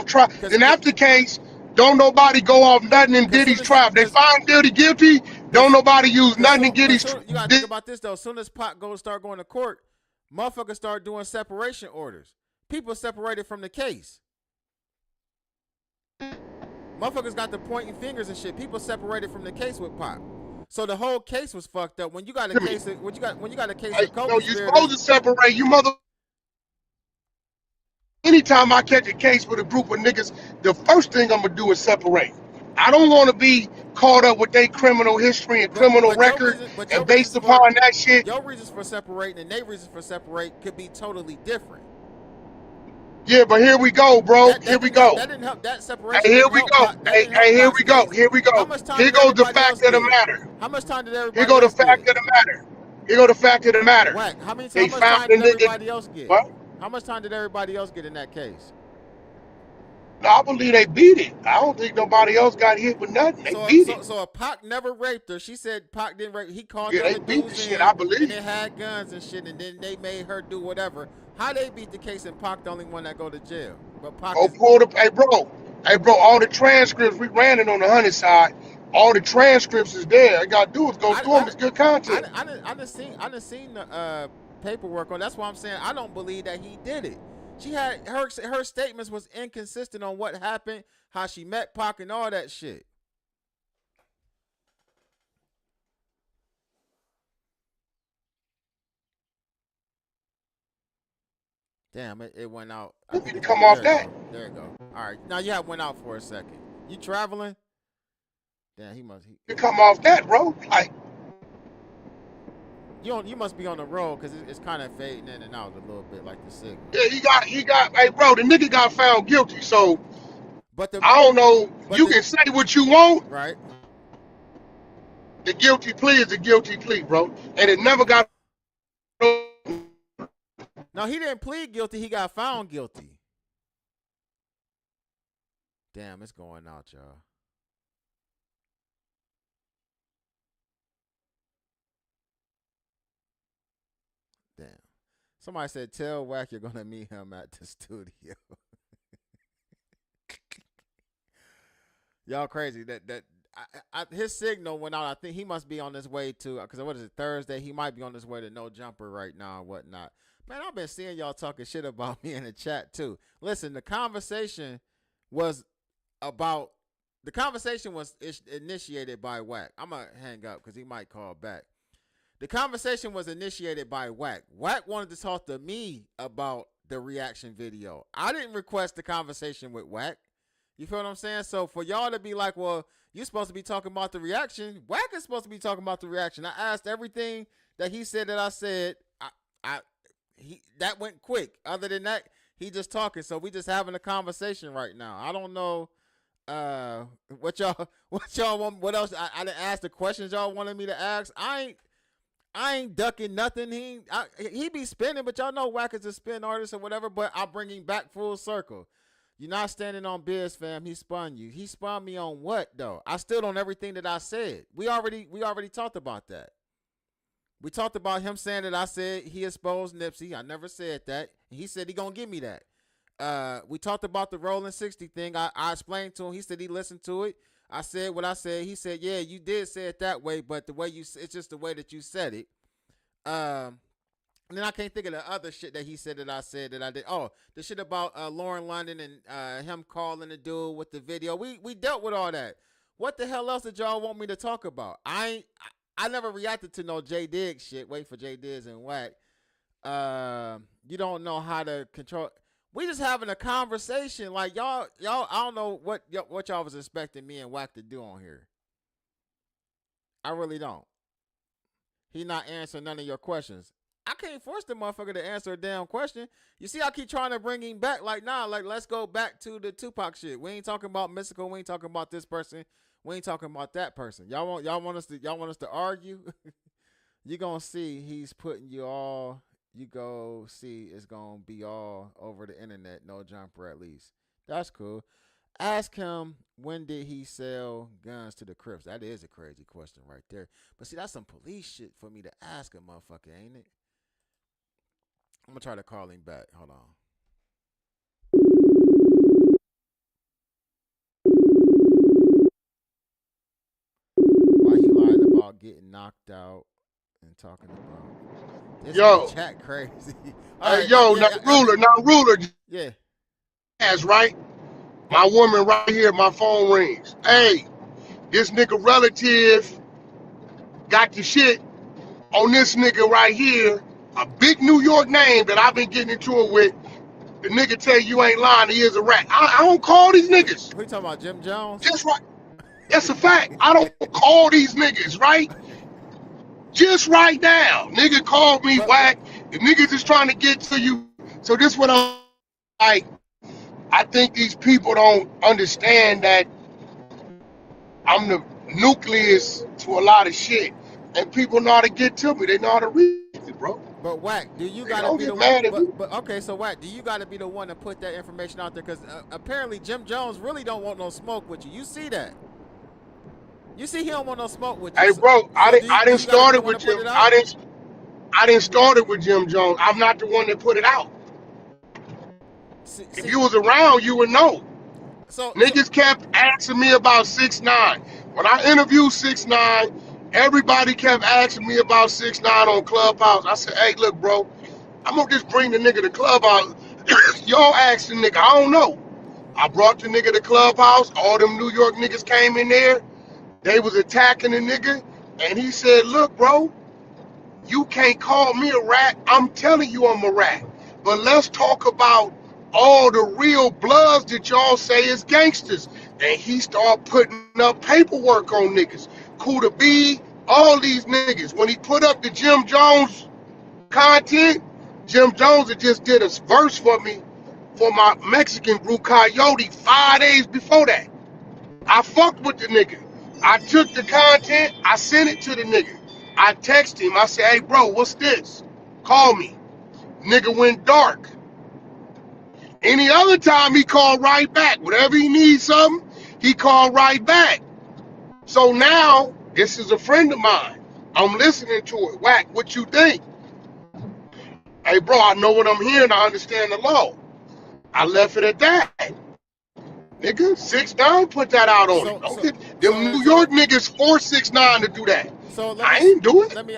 trial. Cause, Then after case, don't nobody go off nothing in cause soon Diddy's as he, trial. If they find Diddy guilty, don't cause, nobody use cause nothing in soon, Diddy's you gotta think about this though. As soon as Pac start going to court, motherfuckers start doing separation orders. People separated from the case. Motherfuckers got the pointing fingers and shit. People separated from the case with Pac. So the whole case was fucked up. When you got a to me. case of when you got a case Hey, of no, you're supposed co-conspirators, to separate. You mother. Anytime I catch a case with a group of niggas, the first thing I'm gonna do is separate. I don't want to be caught up with their criminal history and criminal record, and based upon that shit, your reasons for separating and their reasons for separate could be totally different. yeah. But here we go, bro. Here we go. That didn't help. That Hey, separation here didn't we help go. Pac. That didn't help Here Pac's we go. case. Here we How go. much time Here did goes the everybody fact else of the get? matter. How much time did Here everybody go the else fact get? of the matter. Here go the fact of the matter. Wack, how They much found time the did nigga. everybody else get? What? How much time did everybody else get in that case? No, I believe they beat it. I don't think nobody else got hit with nothing. They beat it. So Pac never raped her. She said Pac didn't rape. He called Yeah, the they other beat the dudes shit. in, I and believe. they had guns and shit, and then they made her do whatever. How they beat the case and Pac the only one that go to jail? But Pac Go is pull the. Hey, bro. All the transcripts we ran it on the honey side. All the transcripts is there. All you gotta do is go through them. It's good content. I done seen the paperwork on. That's why I'm saying I don't believe that he did it. She had her statements was inconsistent on what happened, how she met Pac, and all that shit. Damn, it went out. I You think need it to got, come off there it that. go. There it go. All right. Now you have went out for a second. You traveling? Damn, he must. You come off that, bro. Like, You must be on the road because it's kind of fading in and out a little bit, like the signal. yeah, he got. Hey, bro, the nigga got found guilty. So But the I don't know. but You the can say what you want. right. The guilty plea is a guilty plea, bro, and it never got. No, he didn't plead guilty. He got found guilty. Damn, it's going out, y'all. Damn. Somebody said, "Tell Wack you're gonna meet him at the studio." Y'all crazy. His signal went out. I think he must be on his way to, because what is it, Thursday? He might be on his way to No Jumper right now and whatnot. Man, I've been seeing y'all talking shit about me in the chat too. Listen, the conversation was initiated by Wack. I'm gonna hang up because he might call back. The conversation was initiated by Wack. Wack wanted to talk to me about the reaction video. I didn't request the conversation with Wack. You feel what I'm saying? So for y'all to be like, well, you're supposed to be talking about the reaction. Wack is supposed to be talking about the reaction. I asked everything that he said that I said. That went quick. Other than that, he just talking. So we just having a conversation right now. I don't know what y'all want. What else? I didn't ask the questions y'all wanted me to ask. I ain't ducking nothing. He be spinning, but y'all know Wack is a spin artist or whatever. But I'll bring him back full circle. You're not standing on biz, fam. He spun you. He spun me on what though? I stood on everything that I said. We already talked about that. We talked about him saying that I said he exposed Nipsey. I never said that. He said he gonna give me that. We talked about the Rolling 60 thing. I explained to him. He said he listened to it. I said what I said. He said, yeah, you did say it that way, but the way it's just the way that you said it. And then I can't think of the other shit that he said that I said that I did. Oh, the shit about Lauren London and him calling the dude with the video. We dealt with all that. What the hell else did y'all want me to talk about? I never reacted to no J Diggs shit. Wait for J Diggs and Wack. You don't know how to control. We just having a conversation. Like y'all. I don't know what y'all was expecting me and Wack to do on here. I really don't. He not answering none of your questions. I can't force the motherfucker to answer a damn question. You see, I keep trying to bring him back. Like, nah, like let's go back to the Tupac shit. We ain't talking about Mystical. We ain't talking about this person. We ain't talking about that person. Y'all want us to argue? You gonna see he's putting you all. You go see it's gonna be all over the internet. No Jumper at least. That's cool. Ask him when did he sell guns to the Crips. That is a crazy question right there. But see, that's some police shit for me to ask a motherfucker, ain't it? I'm gonna try to call him back. Hold on. Why he lied about getting knocked out and talking about this chat crazy. Hey, yo, now ruler. Yeah. That's right. My woman right here. My phone rings. Hey, this nigga relative got the shit on this nigga right here. A big New York name that I've been getting into it with. The nigga tell you ain't lying, he is a rat. I don't call these niggas. Who you talking about, Jim Jones? Just right. That's a fact. I don't call these niggas, right? Just right now. Nigga called me Wack. The niggas is trying to get to you. So this what I'm like. I think these people don't understand that I'm the nucleus to a lot of shit. And people know how to get to me. They know how to read it, bro. But Wack, do you gotta be the one? But okay, so Wack, do you gotta be the one to put that information out there? Because apparently Jim Jones really don't want no smoke with you. You see that? You see he don't want no smoke with you. Hey, bro, I didn't start it with Jim. I didn't start it with Jim Jones. I'm not the one that put it out. If you was around, you would know. So niggas kept asking me about 6ix9ine. When I interviewed 6ix9ine, everybody kept asking me about 6ix9ine on Clubhouse. I said, hey, look, bro, I'm going to just bring the nigga to Clubhouse. Y'all asked the nigga, I don't know. I brought the nigga to Clubhouse. All them New York niggas came in there. They was attacking the nigga. And he said, look, bro, you can't call me a rat. I'm telling you I'm a rat. But let's talk about all the real bloods that y'all say is gangsters. And he start putting up paperwork on niggas. Kuda B, all these niggas. When he put up the Jim Jones content, Jim Jones had just did a verse for me for my Mexican group Coyote 5 days before that. I fucked with the nigga. I took the content, I sent it to the nigga. I texted him, I said, hey bro, what's this? Call me. Nigga went dark. Any other time he called right back. Whatever he needs something, he called right back. So now, this is a friend of mine. I'm listening to it. Wack, what you think? Hey bro, I know what I'm hearing, I understand the law. I left it at that. Nigga, 6ix9ine put that out on it. Don't get them New York niggas force 6ix9ine to do that. I ain't do it. Let me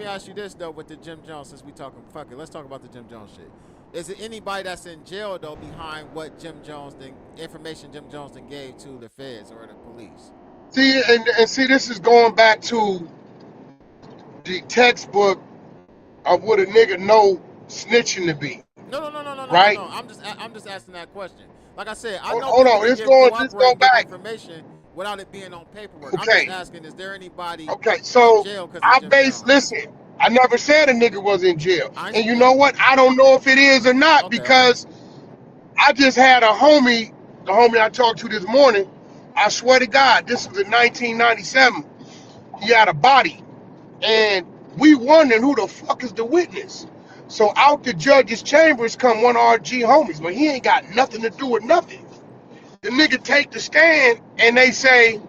ask you this though with the Jim Jones, since we talking, fuck it, let's talk about the Jim Jones shit. Is it anybody that's in jail though behind what information Jim Jones then gave to the feds or the police? See, and see, this is going back to the textbook of what a nigga know snitching to be. No. Right? No. I'm just asking that question. Like I said, I know hold on. Let's go back. Information without it being on paperwork. Okay. I'm just asking, is there anybody so in jail? Listen, I never said a nigga was in jail. And you know what? I don't know if it is or not because I just had a homie, the homie I talked to this morning. I swear to God, this was in 1997. He had a body. And we wondering who the fuck is the witness. So out the judge's chambers come one of our G homies, but he ain't got nothing to do with nothing. The nigga take the stand and they say,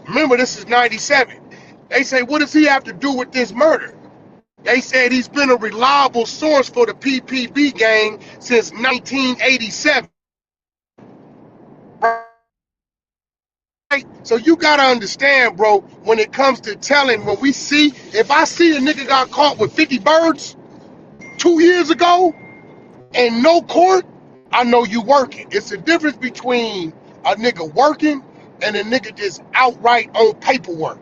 remember this is 97. They say, what does he have to do with this murder? They said he's been a reliable source for the PPB gang since 1987. Right? So you gotta understand, bro, when it comes to telling, when we see, if I see a nigga got caught with 50 birds 2 years ago and no court, I know you working. It's the difference between a nigga working and a nigga just outright on paperwork.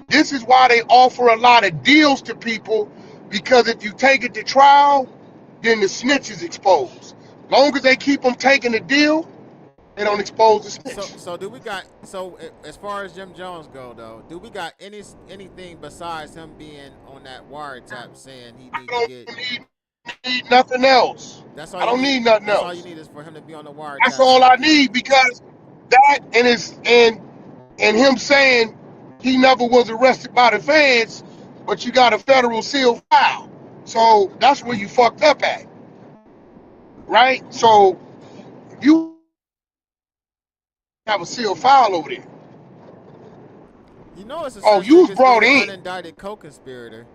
This is why they offer a lot of deals to people, because if you take it to trial, then the snitch is exposed. Long as they keep them taking the deal, they don't expose the snitch. So as far as Jim Jones go though, do we got anything besides him being on that wiretap saying he needs to get? Need nothing else. I don't need nothing else. That's all you need is for him to be on the wiretap. That's all I need, because that and him saying he never was arrested by the feds, but you got a federal seal file. So that's where you fucked up at. Right? So you have a seal file over there. You know it's a you was brought in. Unindicted co-conspirator.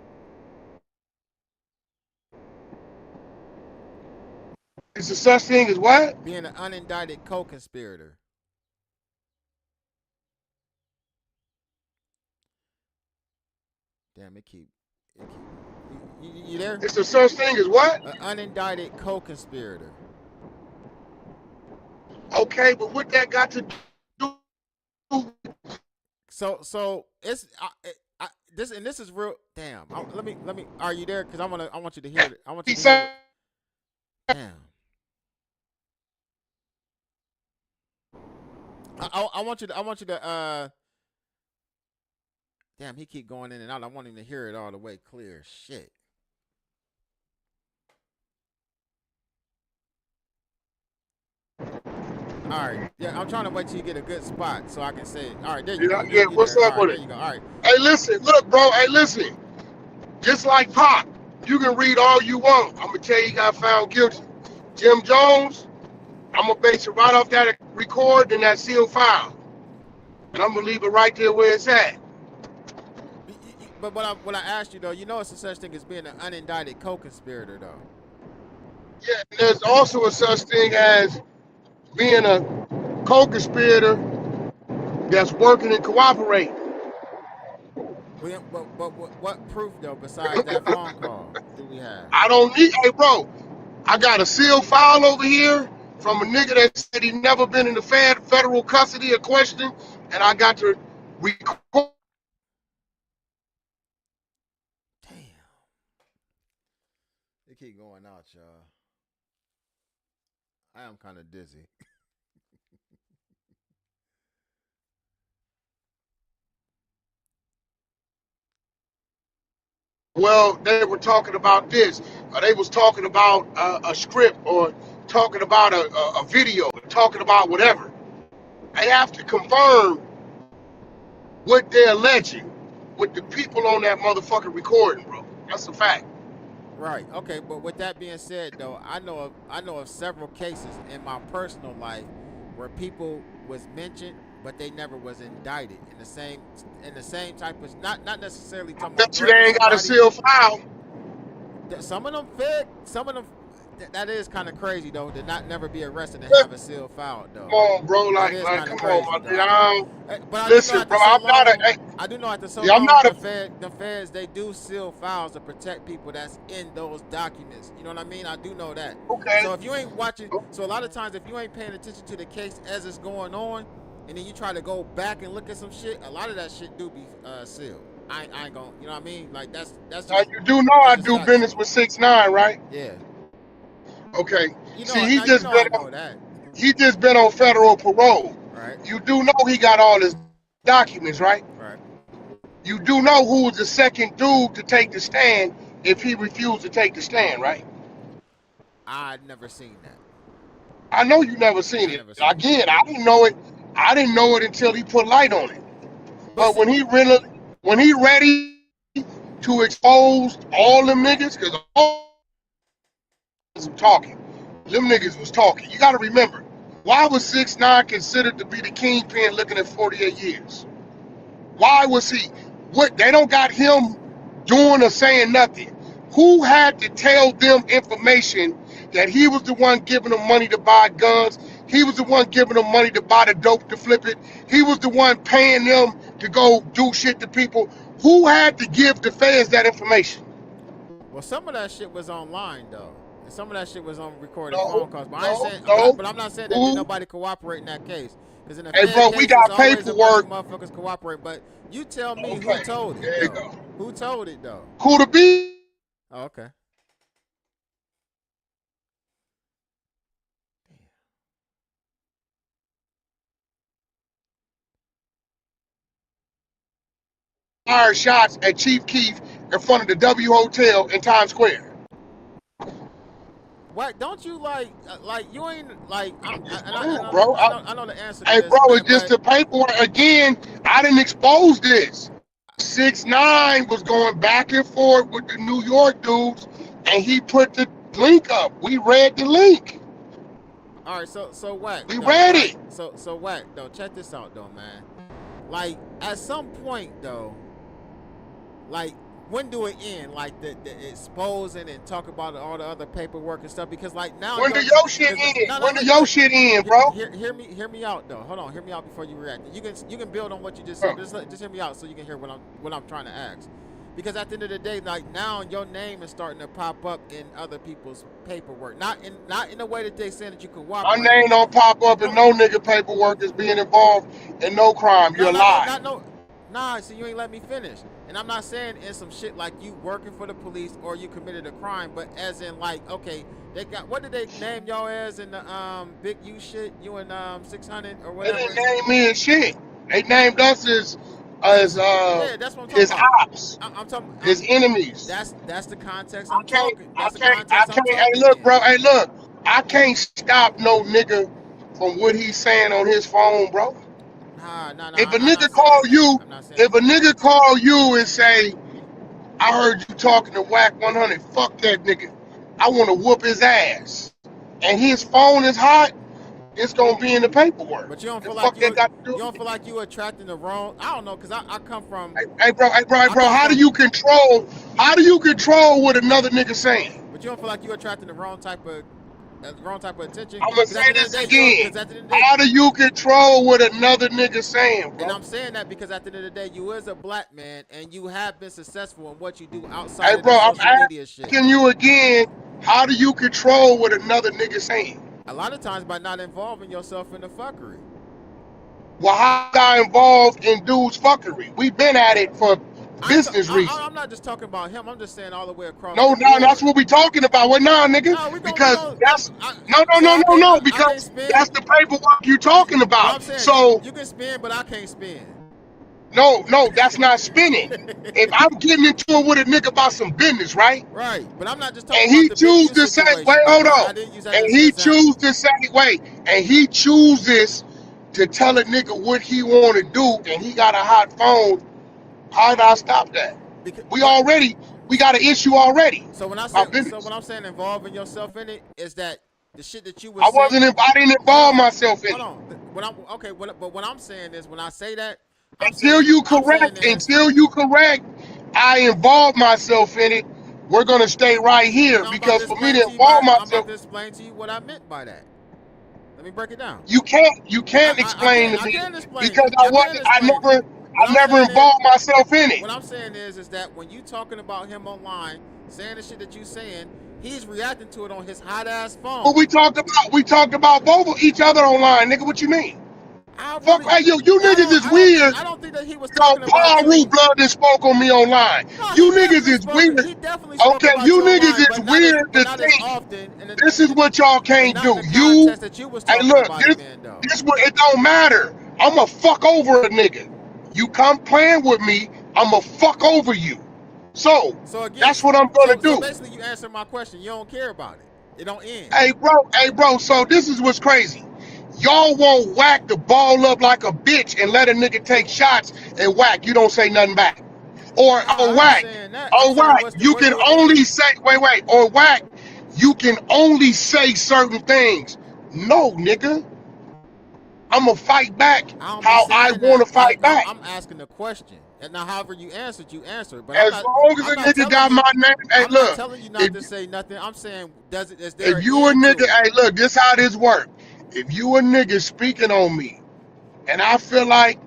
It's a such thing as what? Being an unindicted co-conspirator. Damn, you there? It's a such thing as what? An unindicted co-conspirator. Okay, but what that got to do? So it's this is real. Damn. Let me. Are you there? Because I want you to hear it. I want you to hear it. Damn. I want you to. Damn, he keep going in and out. I want him to hear it all the way clear. Shit. All right. Yeah, I'm trying to wait till you get a good spot so I can say it. All right, there you go. Yeah, what's up with it? There you go. All right. Hey, listen, look, bro. Hey, listen. Just like Pop, you can read all you want. I'm going to tell you, he got found guilty. Jim Jones, I'm going to base it right off that record and that sealed file. And I'm going to leave it right there where it's at. But what I asked you, though, you know it's a such thing as being an unindicted co-conspirator, though. Yeah, there's also a such thing as being a co-conspirator that's working and cooperating. But what proof, though, besides that phone call do we have? I don't need, hey, bro, I got a sealed file over here from a nigga that said he never been in the federal custody or question, and I got to record. Damn. keep going out, y'all. I am kind of dizzy. Well, they were talking about this, or they was talking about a script, or talking about a video, talking about whatever. They have to confirm what they're alleging with the people on that motherfucking recording, bro. That's a fact. Right. Okay. But with that being said, though, I know of several cases in my personal life where people was mentioned, but they never was indicted in the same type of not necessarily I talking about bet you they threatening ain't got a somebody. sealed file. Some of them fed. Some of them. That is kind of crazy though. To not never be arrested and have a Come sealed file though. on, bro. That Like, is kind of come on, crazy my though. nigga. But I do know Listen, after bro. so I'm not long. a. I do know after so Yeah, I'm long not a. the feds they do seal files to protect people that's in those documents. You know what I mean? I do know that. Okay. So if you ain't watching, so a lot of times if you ain't paying attention to the case as it's going on, and then you try to go back and look at some shit, a lot of that shit do be sealed. I ain't gonna, you know what I mean? Like that's Now just you do know that's I just do facts business though. with 6ix9ine, right? Yeah. Okay. You See, know, now you know I know that. he just been on federal parole. Right. You do know he got all his documents, right? Right. You do know who was the second dude to take the stand if he refused to take the stand, right? I'd never seen that. I know you never Yeah, seen I it. never seen that. Again, I didn't know it. I didn't know it until he put light on it. But But see, when he ready to expose all them niggas, because all was talking, them niggas was talking. You got to remember, why was 6ix9ine considered to be the kingpin looking at 48 years? Why was he? What, they don't got him doing or saying nothing. Who had to tell them information that he was the one giving them money to buy guns? He was the one giving them money to buy the dope to flip it. He was the one paying them to go do shit to people. Who had to give the feds that information? well, some of that shit was online though, and some of that shit was on recorded phone No, calls. But I ain't no, saying, no. but I'm not saying that did Who? nobody cooperate in that case. Because in the Hey, Fed bro, we case, there's got always a bunch of paperwork. motherfuckers cooperating. But you tell me who Okay, told it there you though? go. Who told it though? Who to be? Oh, okay. Fired shots at Chief Keef in front of the W Hotel in Times Square. What don't you like you ain't like I'm just and playing, bro. I know the answer to Hey, this, bro, man. it's just the paperwork. Again, I didn't expose this. 6ix9ine was going back and forth with the New York dudes, and he put the link up. We read the link. All right, so Wack We though, read right? it. So Wack though, check this out though, man. Like at some point though, like when do it end? Like the exposing and talk about all the other paperwork and stuff. Because like now When you're do your shit because end? no When do your look shit end, bro? hear me out though. Hold on, hear me out before you react. You can build on what you just said, Huh. but just hear me out so you can hear what I'm trying to ask. Because at the end of the day, like now your name is starting to pop up in other people's paperwork. Not in the way that they saying that you My cooperated. name don't pop up and No, no nigga paperwork is being involved in no crime. no, You're no, no, alive. not no. Nah, so you ain't let me finish. And I'm not saying in some shit like you working for the police or you committed a crime, but as in like, okay, they got what did they name y'all as in the big U shit? You and 600 or They didn't whatever. name me as shit. They named us as Yeah, that's what I'm talking his about. ops, I'm talking. his enemies. That's the context I I'm can't, talking. I That's the can't, I context I'm can't. Hey, talking look, in. bro. Hey, look. I can't stop no nigga from what he's saying on his phone, bro. Nah. If a I'm nigga not saying call that. you, I'm not saying if that. a nigga call you and say, "I heard you talking to Wack 100," fuck that nigga. I want to whoop his ass, and his phone is hot. It's gonna be in the paperwork. But you don't The feel like fuck that got to do you with don't it? feel like you attracting the wrong. I don't know, cause I come from Hey, I bro. come How do from. you control? How do you control what another nigga saying? But you don't feel like you attracting the wrong type of attention. I'm gonna Because at say the end of this the day, you again. because at the end of the day, How do you control what another nigga saying, and bro? I'm saying that because at the end of the day, you is a black man and you have been successful in what you do outside Hey, of bro, this I'm social media shit. asking you again. How do you control what another nigga saying? A lot of times by not involving yourself in the fuckery. Well, how I got involved in dudes fuckery? We've been at it for business reasons. I'm not just talking about him. I'm just saying all the way across. No, the board. that's what we talking about. Well, nah, nigga, No, because that's so I because can't spin. that's the paperwork you talking about. But I'm saying, so you can spin, but I can't spin. No, that's not spinning. If I'm getting into it with a nigga about some business, right? Right, but I'm not just talking And he about the Big U chooses to say, situation. wait, hold I on. didn't use that And as he an example. chooses to say, wait, and he chooses to tell a nigga what he want to do, and he got a hot phone. How did I stop that? We got an issue already. So when I'm saying involving yourself in it, is that the shit that you was I didn't involve myself in it. Hold on. But what I'm saying is, when I say that, until you correct, I involve myself in it. We're gonna stay right here because for me to involve myself, I'm about to explain to you what I meant by that. Let me break it down. You can't explain to me because I never involved myself in it. What I'm saying is that when you talking about him online, saying the shit that you saying, he's reacting to it on his hot ass phone. But we talked about both of each other online, nigga. What you mean? Fuck, hey, you niggas is weird. I don't think that he was talking about Paul Root blood that spoke on me online. No, you niggas is weird. He definitely spoke okay, about you online, niggas is weird to think. Often, this is what y'all can't do. Hey, look, this what it don't matter. I'ma fuck over a nigga. You come playing with me, I'ma fuck over you. So again, that's what I'm gonna do. So basically, you answer my question. You don't care about it. It don't end. Hey, bro. So this is what's crazy. Y'all won't Wack the ball up like a bitch and let a nigga take shots and Wack, you don't say nothing back. Or Wack, you can only say, or Wack, you can only say certain things. No, nigga. I'ma fight back how I want to fight back. I'm asking the question. And now, however you answered. But as long as a nigga got my name, hey, I'm not telling you not to say nothing. I'm saying, is there if you a nigga, hey, look, this how this work. If you a nigga speaking on me, and I feel like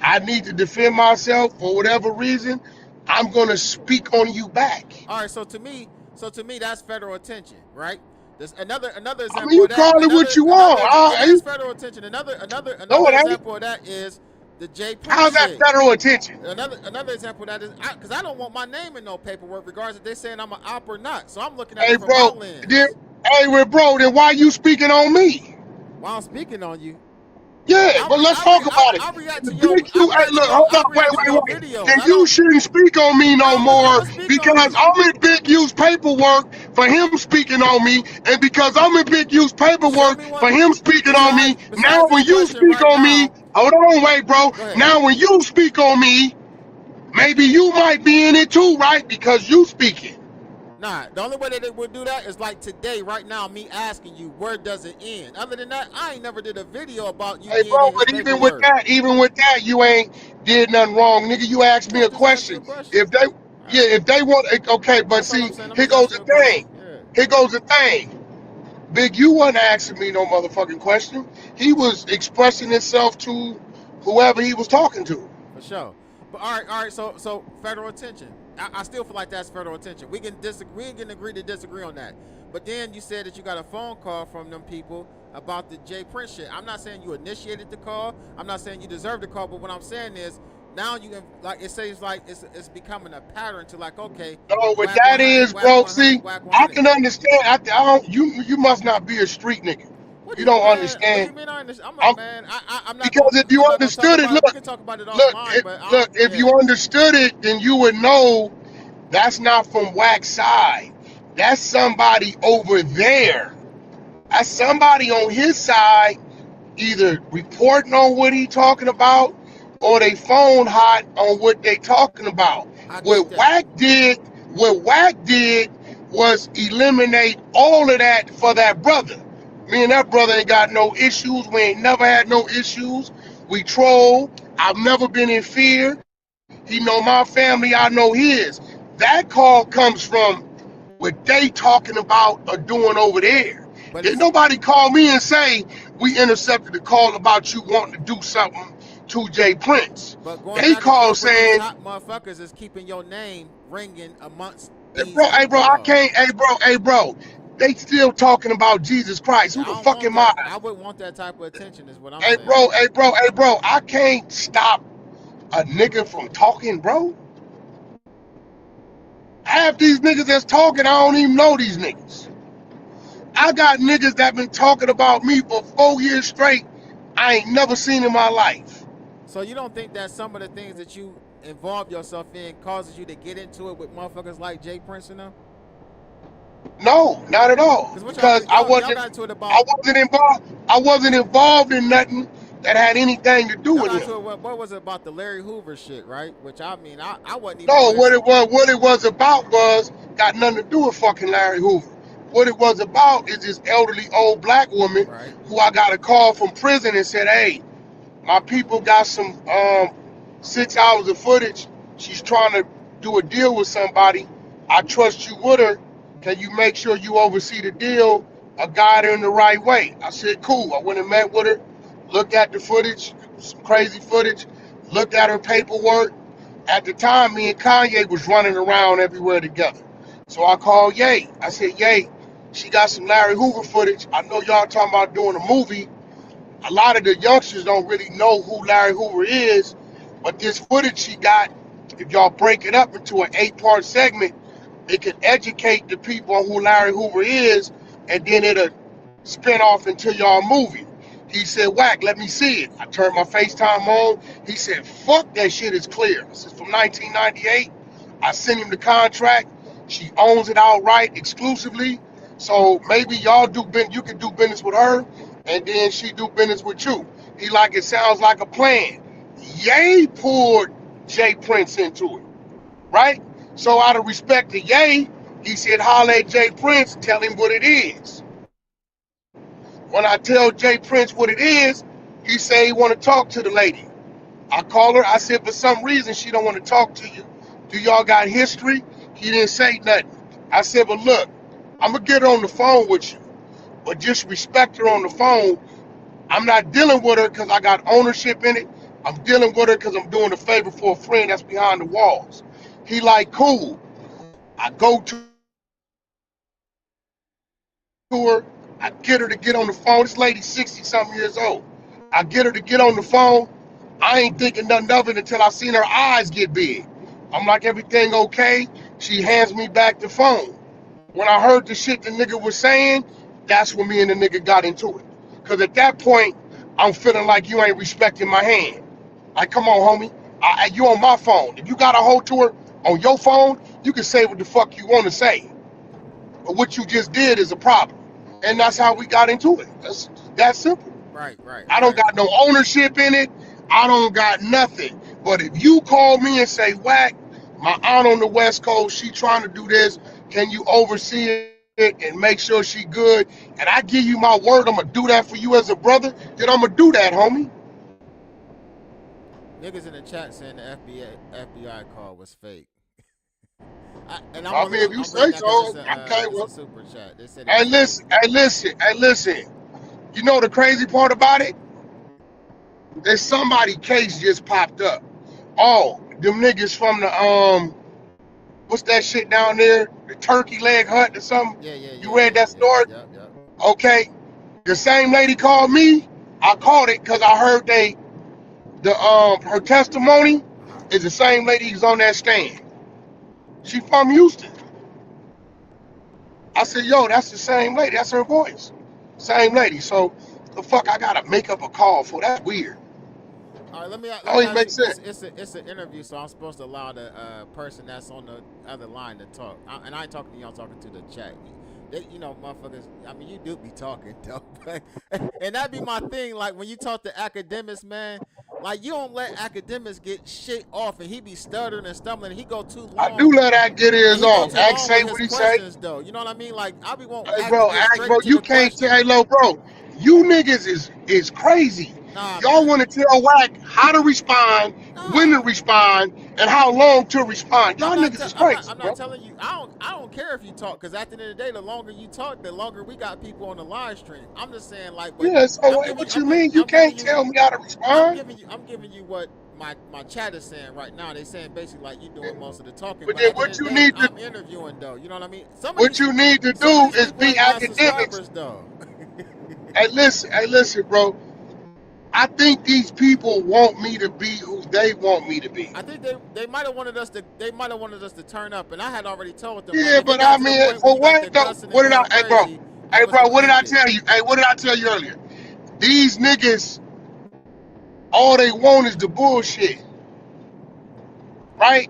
I need to defend myself for whatever reason, I'm gonna speak on you back. All right. So to me, that's federal attention, right? There's another example. I mean, you call it what you want. That's federal attention. Another example of that is the J. Prince how's that federal attention? Another example of that is because I don't want my name in no paperwork, regardless if they saying I'm an op or not. So I'm looking at it from my lens. Then why you speaking on me? While I'm speaking on you. Yeah, but let's talk about it. I'll react to your Wait. Then you shouldn't speak on me no more because I'm in Big U's paperwork for him speaking on me, and because I'm in Big U's paperwork for him speaking on me. Now when you speak on me, hold on, wait, bro. Now when you speak on me, maybe you might be in it too, right? Because you speaking. Nah, the only way that they would do that is like today, right now, me asking you, where does it end? Other than that, I ain't never did a video about you. Hey, bro, but even with that, you ain't did nothing wrong, nigga. You asked me a question. If they want, okay, but see, here goes the thing. Here goes the thing. Big U wasn't asking me no motherfucking question. He was expressing himself to whoever he was talking to. For sure. But all right. So federal attention. I still feel like that's federal attention. We can disagree. We can agree to disagree on that. But then you said that you got a phone call from them people about the J. Prince shit. I'm not saying you initiated the call. I'm not saying you deserved the call. But what I'm saying is, now you can, like, it seems like it's becoming a pattern to, like, okay. No, what that is, bro. See, I can understand. I don't. You must not be a street nigga. You don't understand. What do you mean I understand? I'm not because if you understood it, look, we can talk about it offline, if you understood it, then you would know that's not from Wack's side. That's somebody over there. That's somebody on his side, either reporting on what he talking about, or they phone hot on what they talking about. What Wack did was eliminate all of that for that brother. Me and that brother ain't got no issues. We ain't never had no issues. We troll. I've never been in fear. He know my family. I know his. That call comes from what they talking about or doing over there. Did nobody call me and say we intercepted the call about you wanting to do something to J. Prince? They call saying motherfuckers is keeping your name ringing amongst these Hey bro. They still talking about Jesus Christ. Who the fuck am I? I wouldn't want that type of attention is what I'm saying. Hey bro. I can't stop a nigga from talking, bro. Half these niggas that's talking, I don't even know these niggas. I got niggas that been talking about me for 4 years straight. I ain't never seen in my life. So you don't think that some of the things that you involve yourself in causes you to get into it with motherfuckers like Jay Prince and them? No, not at all. Because what Because I y'all got into it about I wasn't involved in nothing that had anything to do y'all with got him. into it. What was it about the Larry Hoover shit, right? Which I mean, I wasn't even No, listening. what it was about was got nothing to do with fucking Larry Hoover. What it was about is this elderly old black woman Right. who I got a call from prison and said, "Hey, my people got some 6 hours of footage. She's trying to do a deal with somebody. I trust you with her. Can you make sure you oversee the deal or guide her in the right way?" I said, "Cool." I went and met with her, looked at the footage, some crazy footage, looked at her paperwork. At the time, me and Kanye was running around everywhere together. So I called Ye. I said, "Ye, she got some Larry Hoover footage. I know y'all talking about doing a movie. A lot of the youngsters don't really know who Larry Hoover is, but this footage she got, if y'all break it up into an 8-part segment, it can educate the people on who Larry Hoover is, and then it'll spin off into y'all movie." He said, "Wack, let me see it." I turned my FaceTime on. He said, "Fuck, that shit is clear." This is from 1998. I sent him the contract. She owns it outright, exclusively. So maybe you can do business with her, and then she do business with you. He like, it sounds like a plan. Ye pulled Jay Prince into it, right? So out of respect to Ye, he said, "Holla at Jay Prince, tell him what it is." When I tell Jay Prince what it is, he say he want to talk to the lady. I call her. I said, "For some reason, she don't want to talk to you. Do y'all got history?" He didn't say nothing. I said, "But look, I'm going to get her on the phone with you, but just respect her on the phone. I'm not dealing with her because I got ownership in it. I'm dealing with her because I'm doing a favor for a friend that's behind the walls." He like, "Cool." I go to her. I get her to get on the phone. This lady's 60-something years old. I get her to get on the phone. I ain't thinking nothing of it until I seen her eyes get big. I'm like, "Everything okay?" She hands me back the phone. When I heard the shit the nigga was saying, that's when me and the nigga got into it. Because at that point, I'm feeling like you ain't respecting my hand. Like, come on, homie. You on my phone. If you got a hold to her on your phone, you can say what the fuck you want to say. But what you just did is a problem. And that's how we got into it. That's simple. Right. Right. I don't Right. got no ownership in it. I don't got nothing. But if you call me and say, "Wack, my aunt on the West Coast, she trying to do this. Can you oversee it and make sure she good?" And I give you my word, I'm going to do that for you as a brother, then I'm going to do that, homie. Niggas in the chat saying the FBI call was fake. I mean, if you I'm say reading that because so, okay. it's a Well, super chat. They said it hey, was fake. listen, hey, listen, hey, listen. You know the crazy part about it? There's somebody case just popped up. Oh, them niggas from the what's that shit down there? The Turkey Leg Hut or something? Yeah. Yeah. You Yeah. read Yeah. that Yeah. story? Yep. Yep. Okay. The same lady called me. I called it because I heard her testimony Uh-huh. is the same lady who's on that stand. She from Houston. I said, "Yo, that's the same lady. That's her voice. Same lady." So the fuck I gotta make up a call for? That's weird. All right, That let don't me even ask make you. sense. It's an interview, so I'm supposed to allow the person that's on the other line to talk. And I ain't talking to you. I'm talking to the chat. Motherfuckers. I mean, you do be talking though, and that'd be my thing. Like when you talk to academics, man, like you don't let academics get shit off, and he be stuttering and stumbling. And he go too I do long, let that get and his he go off. too Ask long say with what his he say. questions, though. You know what I mean? Like I be want Hey, Act to bro, get ask, bro. straight to You the can't tell. Hey, question. low, bro. You niggas is crazy. Nah, Y'all man. want to tell Wack how to respond, when to Nah. respond, and how long to respond. Y'all niggas is crazy, I'm not bro. telling you. I don't care if you talk, because at the end of the day, the longer you talk, the longer we got people on the live stream. I'm just saying, like, but Yeah. So what you mean? You I'm giving can't you tell me how to respond? I'm giving you what my chat is saying right now. They saying basically like you doing most of the talking, But but then at the end of the day, I'm interviewing though. You know what I mean? what you need to Some of do these is people be ain't my academics. subscribers though. Hey, listen, bro. I think these people want me to be who they want me to be. I think they might have wanted us to turn up, and I had already told them like Yeah, if it but got I to the mean, point where for you got the what though? cussing and What did I? going crazy, I Hey, was bro, gonna what did end I it. tell you? Hey, what did I tell you earlier? These niggas, all they want is the bullshit, right?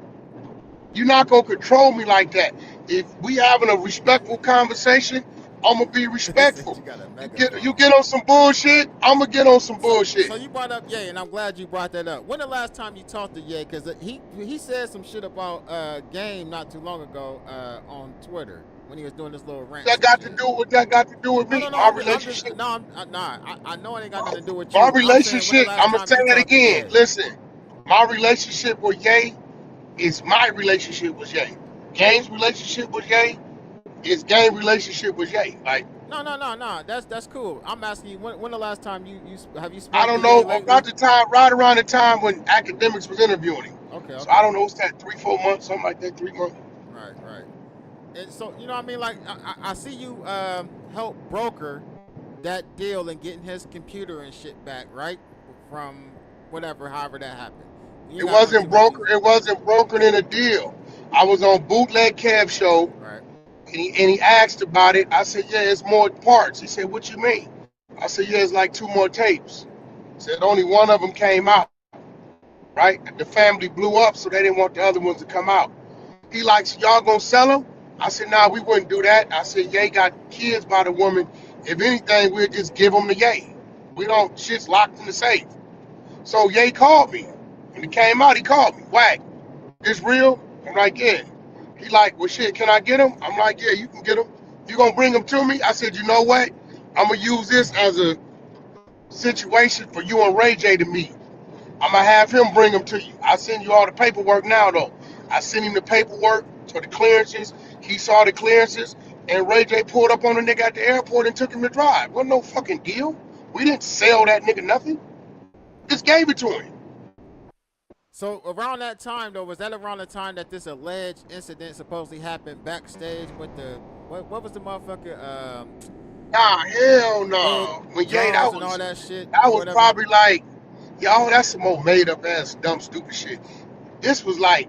You're not gonna control me like that. If we having a respectful conversation, I'm gonna be They said respectful. you got a You megaphone. get on some bullshit, I'm gonna get on some So bullshit. you brought up Ye, and I'm glad you brought that up. When the last time you talked to Ye? Because he said some shit about game not too long ago on Twitter when he was doing this little rants That and got to shit. do with that got to do with No, me. no, no. My I'm just relationship, no. Nah. I know it ain't got nothing to do with my you. I'm saying when the relationship. last I'm gonna time say you that talked to again. Ye. Listen, my relationship with Ye is my relationship with Ye. Game's relationship with Ye is game relationship with Ye. Like No. That's cool. I'm asking you when the last time you have you I spoke to don't Ye know about lately? the time, right around the time when academics was interviewing him. Okay, So I okay. don't know, what's that 3-4 months, something like that, 3 months. Right. And so you know what I mean. Like I see you help broker that deal and getting his computer and shit back, right? From whatever, however that happened. You ain't got nothing too much. It wasn't brokered in a deal. I was on Bootleg Kev show, Right. and he asked about it. I said, yeah, it's more parts. He said, what you mean? I said, yeah, it's like 2 more tapes. He said only one of them came out, right? The family blew up, so they didn't want the other ones to come out. He likes, so y'all gonna sell them? I said, nah, we wouldn't do that. I said, Ye got kids by the woman. If anything, we'll just give them to Ye. We don't, shit's locked in the safe. So Ye called me. When it came out, he called me. Wack, this real? I'm like, yeah. He like, well, shit, can I get him? I'm like, yeah, you can get him. You gonna bring him to me? I said, you know what? I'm gonna use this as a situation for you and Ray J to meet. I'm gonna have him bring them to you. I send you all the paperwork now, though. I sent him the paperwork for the clearances. He saw the clearances, and Ray J pulled up on the nigga at the airport and took him to drive. Wasn't no fucking deal. We didn't sell that nigga nothing. Just gave it to him. So around that time though, was that around the time that this alleged incident supposedly happened backstage with the what was the motherfucker Nah, hell Big no. When Ye, Jaws and all that shit that or was whatever? probably like, y'all, that's some old made up ass dumb stupid shit. This was like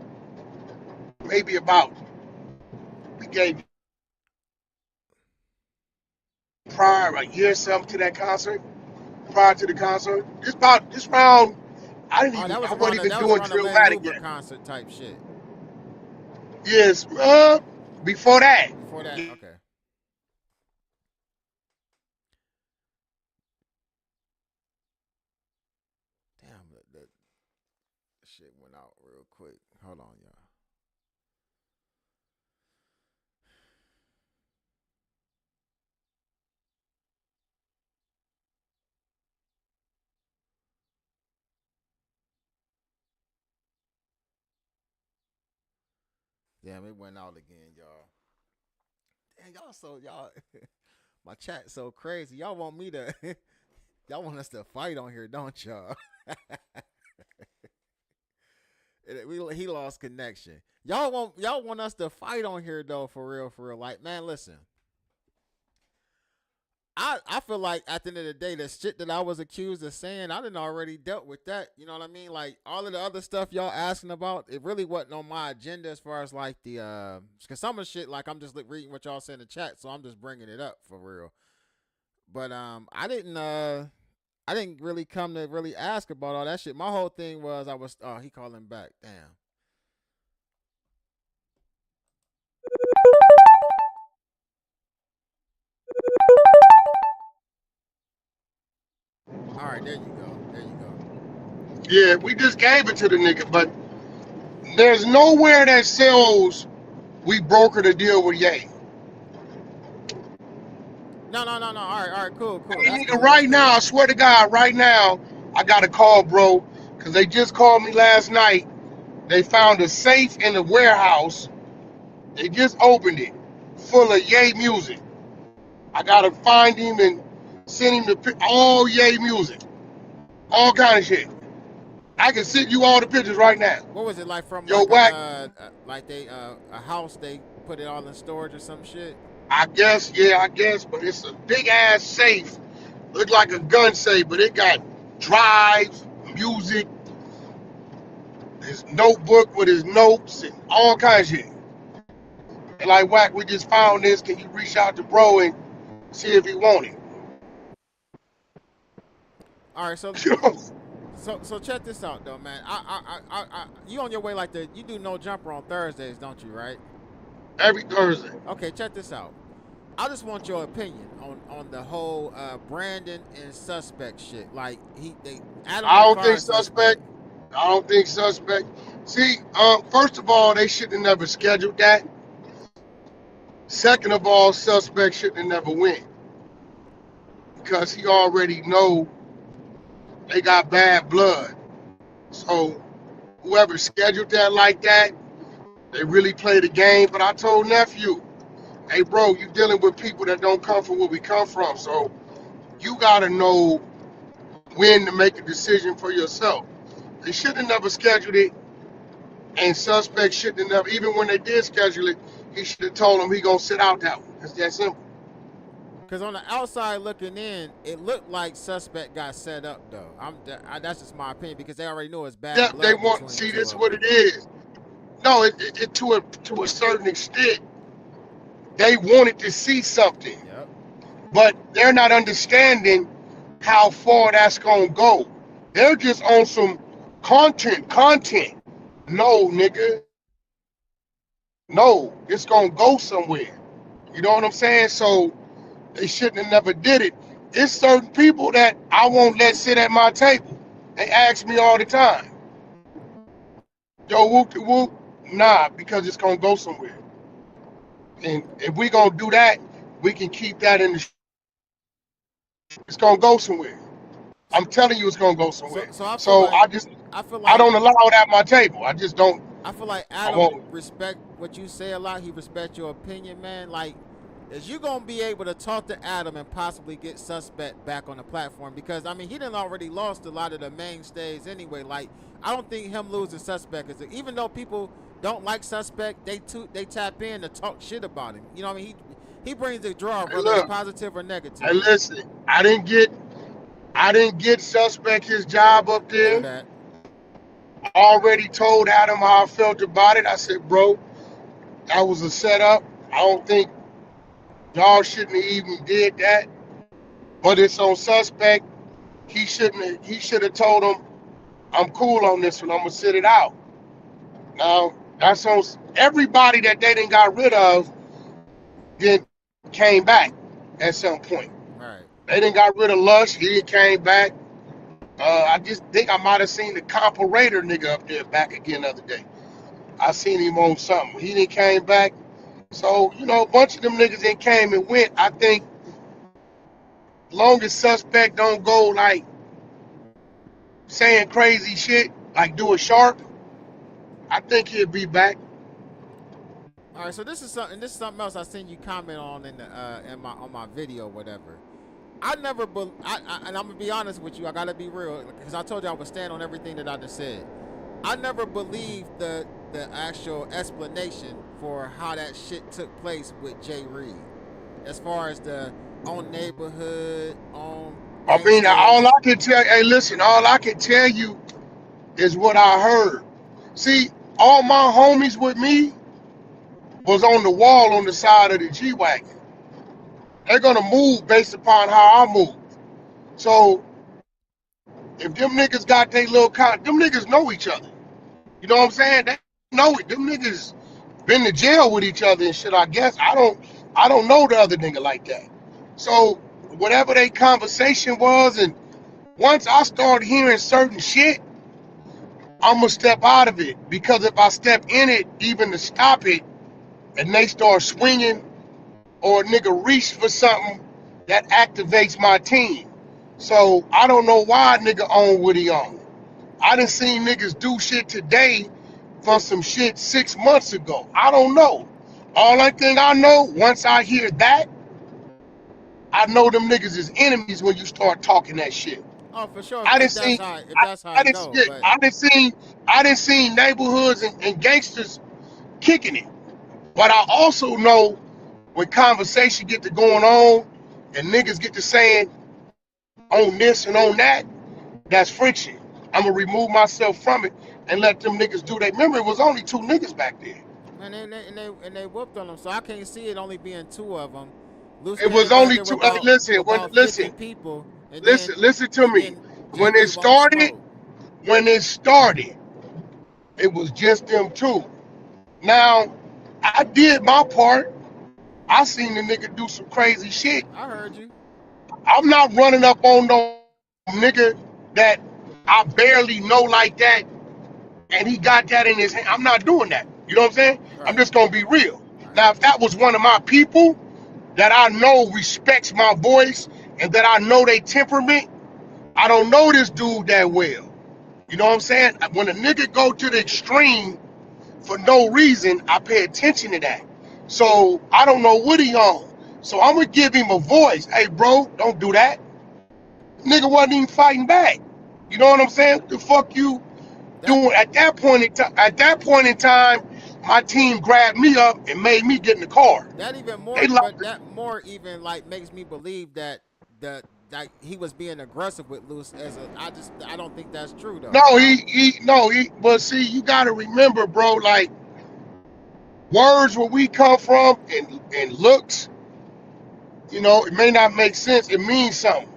maybe about, we gave prior a year or something to that concert. Prior to the concert, this round. Oh, that was I around wasn't the even that was doing around the Larry Drillmatic Hoover yet. concert type shit. Yes, before that. Before that, okay. Damn, the shit went out real quick. Hold on, y'all. Damn, it went out again, y'all. Damn, y'all. My chat so crazy. Y'all want me to? Y'all want us to fight on here, don't y'all? He lost connection. Y'all want us to fight on here though, for real. Like, man, listen. I feel like at the end of the day, the shit that I was accused of saying, I didn't already dealt with that. You know what I mean? Like all of the other stuff y'all asking about, it really wasn't on my agenda as far as like the cause some of the shit like I'm just reading what y'all say in the chat, so I'm just bringing it up for real. But I didn't really come to really ask about all that shit. My whole thing was he calling back. Damn. All right, there you go. There you go. Yeah, we just gave it to the nigga, but there's nowhere that sells we brokered a deal with Ye. No. All right, cool. Hey, That's nigga, cool. That's right now, cool. I swear to God, right now, I got a call, bro, because they just called me last night. They found a safe in the warehouse. They just opened it, full of Ye music. I gotta find him and send him all Ye music, all kind of shit. I can send you all the pictures right now. What was it like from Yo, like Wack, like they a house they put it all in storage or some shit? I guess, yeah, I guess, but it's a big ass safe. Look like a gun safe, but it got drive, music, his notebook with his notes and all kinds of shit. And like, Wack, we just found this. Can you reach out to bro and see if he want it? All right, so check this out though, man. You on your way like you do No Jumper on Thursdays, don't you? Right? Every Thursday. Okay, check this out. I just want your opinion on the whole Brandon and Suspect shit. Like Adam I don't think Suspect. I don't think Suspect. See, first of all, they shouldn't have never scheduled that. Second of all, Suspect shouldn't have never went because he already know they got bad blood. So whoever scheduled that like that, they really played the game. But I told nephew, hey bro, you dealing with people that don't come from where we come from, so you gotta know when to make a decision for yourself. They should have never scheduled it, and Suspect shouldn't have never, even when they did schedule it, he should have told him he gonna sit out that one. It's that simple. Because on the outside looking in, it looked like Suspect got set up though. That's just my opinion because they already know it's bad. Yeah, blood they want see this is what it is. No, it to a certain extent, they wanted to see something, Yep. but they're not understanding how far that's gonna go. They're just on some content. No, nigga. No, it's gonna go somewhere. You know what I'm saying? So they shouldn't have never did it. There's certain people that I won't let sit at my table. They ask me all the time, yo, whoop de whoop, nah, because it's gonna go somewhere. And if we gonna do that, we can keep that in the. It's gonna go somewhere. I'm telling you, it's gonna go somewhere. So I feel So like I don't allow it at my table. I just don't. I feel like I Adam won't. respect what you say a lot. He respect your opinion, man. Like, is you gonna be able to talk to Adam and possibly get Suspect back on the platform? Because I mean, he done already lost a lot of the mainstays anyway. Like, I don't think him losing Suspect is even though people don't like Suspect, they tap in to talk shit about him. You know what I mean? He brings the draw, Hey, whether it's look. positive or negative. Hey, listen. I didn't get Suspect his job up True there. that. I already told Adam how I felt about it. I said, bro, that was a setup. I don't think y'all shouldn't have even did that. But it's on Suspect. He should have told him, I'm cool on this one. I'm gonna sit it out. Now that's on everybody that they didn't got rid of. Then came back at some point. Right. They didn't got rid of Lush. He came back. I just think I might have seen the comparator nigga up there back again the other day. I seen him on something. He didn't came back. So, you know, a bunch of them niggas that came and went. I think long as Suspect don't go like saying crazy shit, like do a sharp, I think he'll be back. All right, so this is something else I seen you comment on on my video, whatever. I never, and I'm gonna be honest with you. I gotta be real because I told you I would stand on everything that I just said. I never believed the actual explanation for how that shit took place with Jay Reed, as far as the own neighborhood, on. I mean, all I can tell, hey, listen, all I can tell you is what I heard. See, all my homies with me was on the wall on the side of the G-Wagon. They're gonna move based upon how I move. So if them niggas got their little them niggas know each other. You know what I'm saying? They know it. Them niggas been to jail with each other and shit, I guess. I don't know the other nigga like that. So whatever their conversation was, and once I start hearing certain shit, I'm gonna step out of it. Because if I step in it, even to stop it, and they start swinging, or a nigga reach for something, that activates my team. So I don't know why a nigga on what he on. I done seen niggas do shit today for some shit 6 months ago. I don't know. All I think I know, once I hear that, I know them niggas is enemies when you start talking that shit. Oh, for sure. I done If seen, that's how it goes. But I done seen neighborhoods and gangsters kicking it. But I also know when conversation get to going on and niggas get to saying on this and on that, that's friction. I'm gonna remove myself from it and let them niggas do that. Remember, it was only two niggas back there. Man, and they whooped on them, so I can't see it only being two of them. Loose It was came back only there two. Listen, with about 50 people, listen to and me. then J When it gave them started, smoke. when it started, it was just them two. Now, I did my part. I seen the nigga do some crazy shit. I heard you. I'm not running up on no nigga that I barely know like that, and he got that in his hand. I'm not doing that. You know what I'm saying? I'm Right, just gonna be real. right. Now, if that was one of my people that I know respects my voice and that I know they temperament, I don't know this dude that well. You know what I'm saying? When a nigga go to the extreme for no reason, I pay attention to that. So I don't know what he on. So I'm gonna give him a voice. Hey, bro, don't do that. Nigga wasn't even fighting back. You know what I'm saying? What the fuck you That doing at that point in time? At that point in time, my team grabbed me up and made me get in the car. that even They more, like, but that more even like makes me believe that the like he was being aggressive with Loose as a. I don't think that's true though. no, he. But see, you gotta remember, bro. Like words where we come from and looks, it may not make sense. It means something.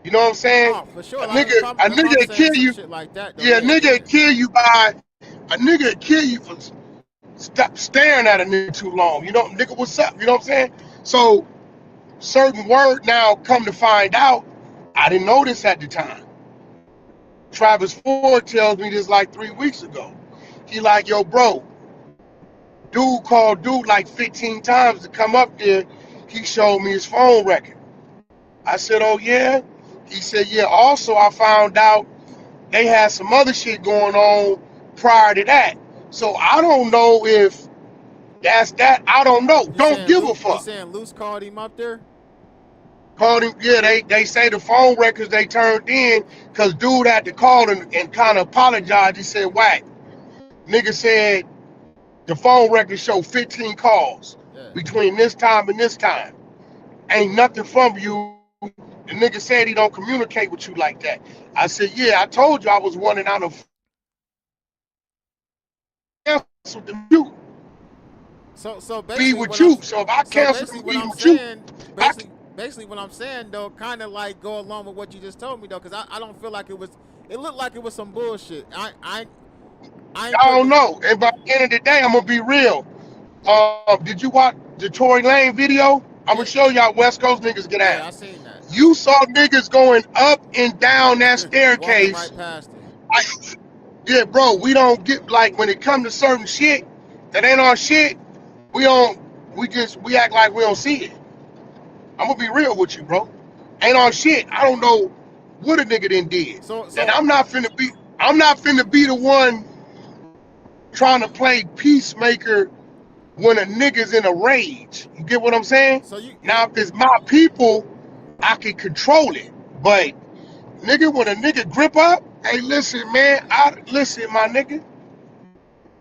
You know what I'm saying? Oh, for sure. A Like nigga, a if I'm nigga saying kill some you. shit like that though, Yeah, a yeah, yeah. nigga kill you by a nigga kill you for stop staring at a nigga too long. You know, nigga, what's up? You know what I'm saying? So certain word now come to find out, I didn't know this at the time. Travis Ford tells me this like 3 weeks ago. He like, yo, bro, dude called dude like 15 times to come up there. He showed me his phone record. I said, oh yeah? He said, yeah, also I found out they had some other shit going on prior to that. So I don't know if that's that. I don't know. Don't give a You fuck. saying Loose called him up there? Called him, yeah, they say the phone records they turned in because dude had to call and kind of apologize. He said, Wack, nigga said the phone records show 15 calls Yeah. between this time and this time. Ain't nothing from you. The nigga said he don't communicate with you like that. I said, yeah, I told you I was running out of cancel the you So be basically with you. So if I cancel the what meeting I'm with you, saying I basically what I'm saying though kind of like go along with what you just told me though cuz I don't feel like it looked like it was some bullshit. I ain't I don't putting know. And by the end of the day, I'm gonna be real. Did you watch the Tory Lane video? I'm gonna yeah, show y'all West Coast niggas get yeah, down. I seen that. You saw niggas going up and down that Walking staircase. right past it. Like, yeah, bro, we don't get like when it comes to certain shit that ain't our shit. We don't. We act like we don't see it. I'm gonna be real with you, bro. Ain't our shit. I don't know what a nigga done did. So And so I'm not finna be the one trying to play peacemaker when a nigga's in a rage. You get what I'm saying? so you Now, if it's my people, I can control it. But nigga, when a nigga grip up, hey, listen, man, listen, my nigga.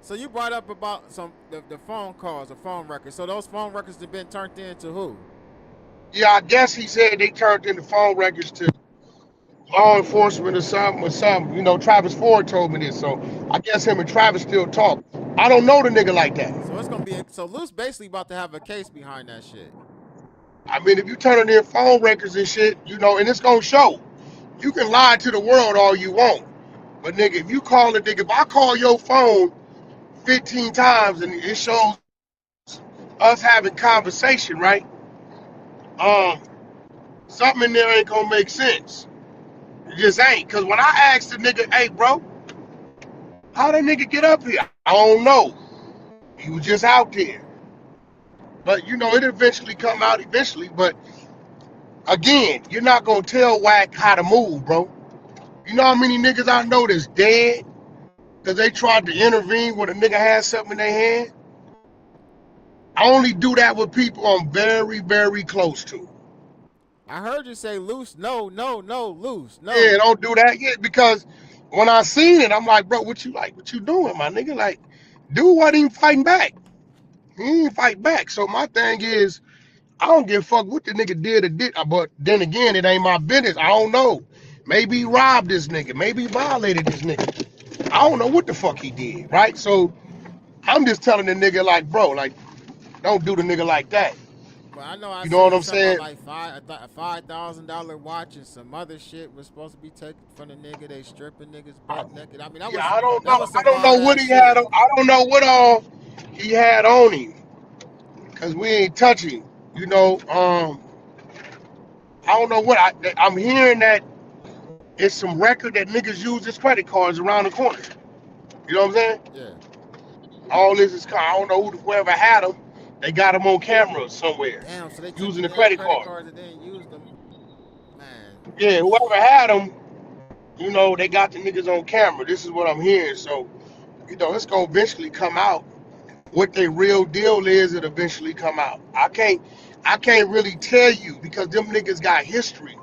so you brought up about the phone calls, the phone records. So those phone records have been turned in to who? Yeah, I guess he said they turned in the phone records to law enforcement or something or something. Travis Ford told me this, so I guess him and Travis still talk. I don't know the nigga like that. So it's gonna be so Loose basically about to have a case behind that shit. I mean, if you turn in phone records and shit, and it's gonna show. You can lie to the world all you want. But nigga, if you call a nigga, if I call your phone 15 times and it shows us having conversation, right? Um, Something in there ain't gonna make sense. It just ain't. Cause when I asked the nigga, hey bro, how that nigga get up here? I don't know. He was just out there. But it eventually come out eventually. But again, you're not gonna tell Wack how to move, bro. You know how many niggas I know that's dead because they tried to intervene when a nigga had something in their hand? I only do that with people I'm very, very close to. I heard you say Loose. No, no, no, Loose. Yeah, No. don't do that yet because when I seen it, I'm like, bro, what you like? What you doing, my nigga? Like, dude wasn't even fighting back. He ain't fight back. So my thing is, I don't give a fuck what the nigga did or did. But then again, it ain't my business. I don't know. Maybe he robbed this nigga. Maybe he violated this nigga. I don't know what the fuck he did, right? So I'm just telling the nigga like, bro, like, don't do the nigga like that. But I know I You know what seen I'm something about saying? like $5,000 watch and some other shit was supposed to be taken from the nigga. They stripping niggas butt naked. I mean, that Yeah, was I don't that know. was I some don't wild know what ass he had. shit. I don't know what all he had on him, cause we ain't touching. You know, I don't know what I'm hearing that it's some record that niggas use as credit cards around the corner. You know what I'm saying? Yeah. All this is I don't know whoever had them. They got them on camera somewhere Damn. So they took the using the damn credit credit card. cards and then used them. Man. Yeah, whoever had them, you know, they got the niggas on camera. This is what I'm hearing. So, you know, it's gonna eventually come out. What their real deal is, it eventually come out. I can't really tell you because them niggas got history.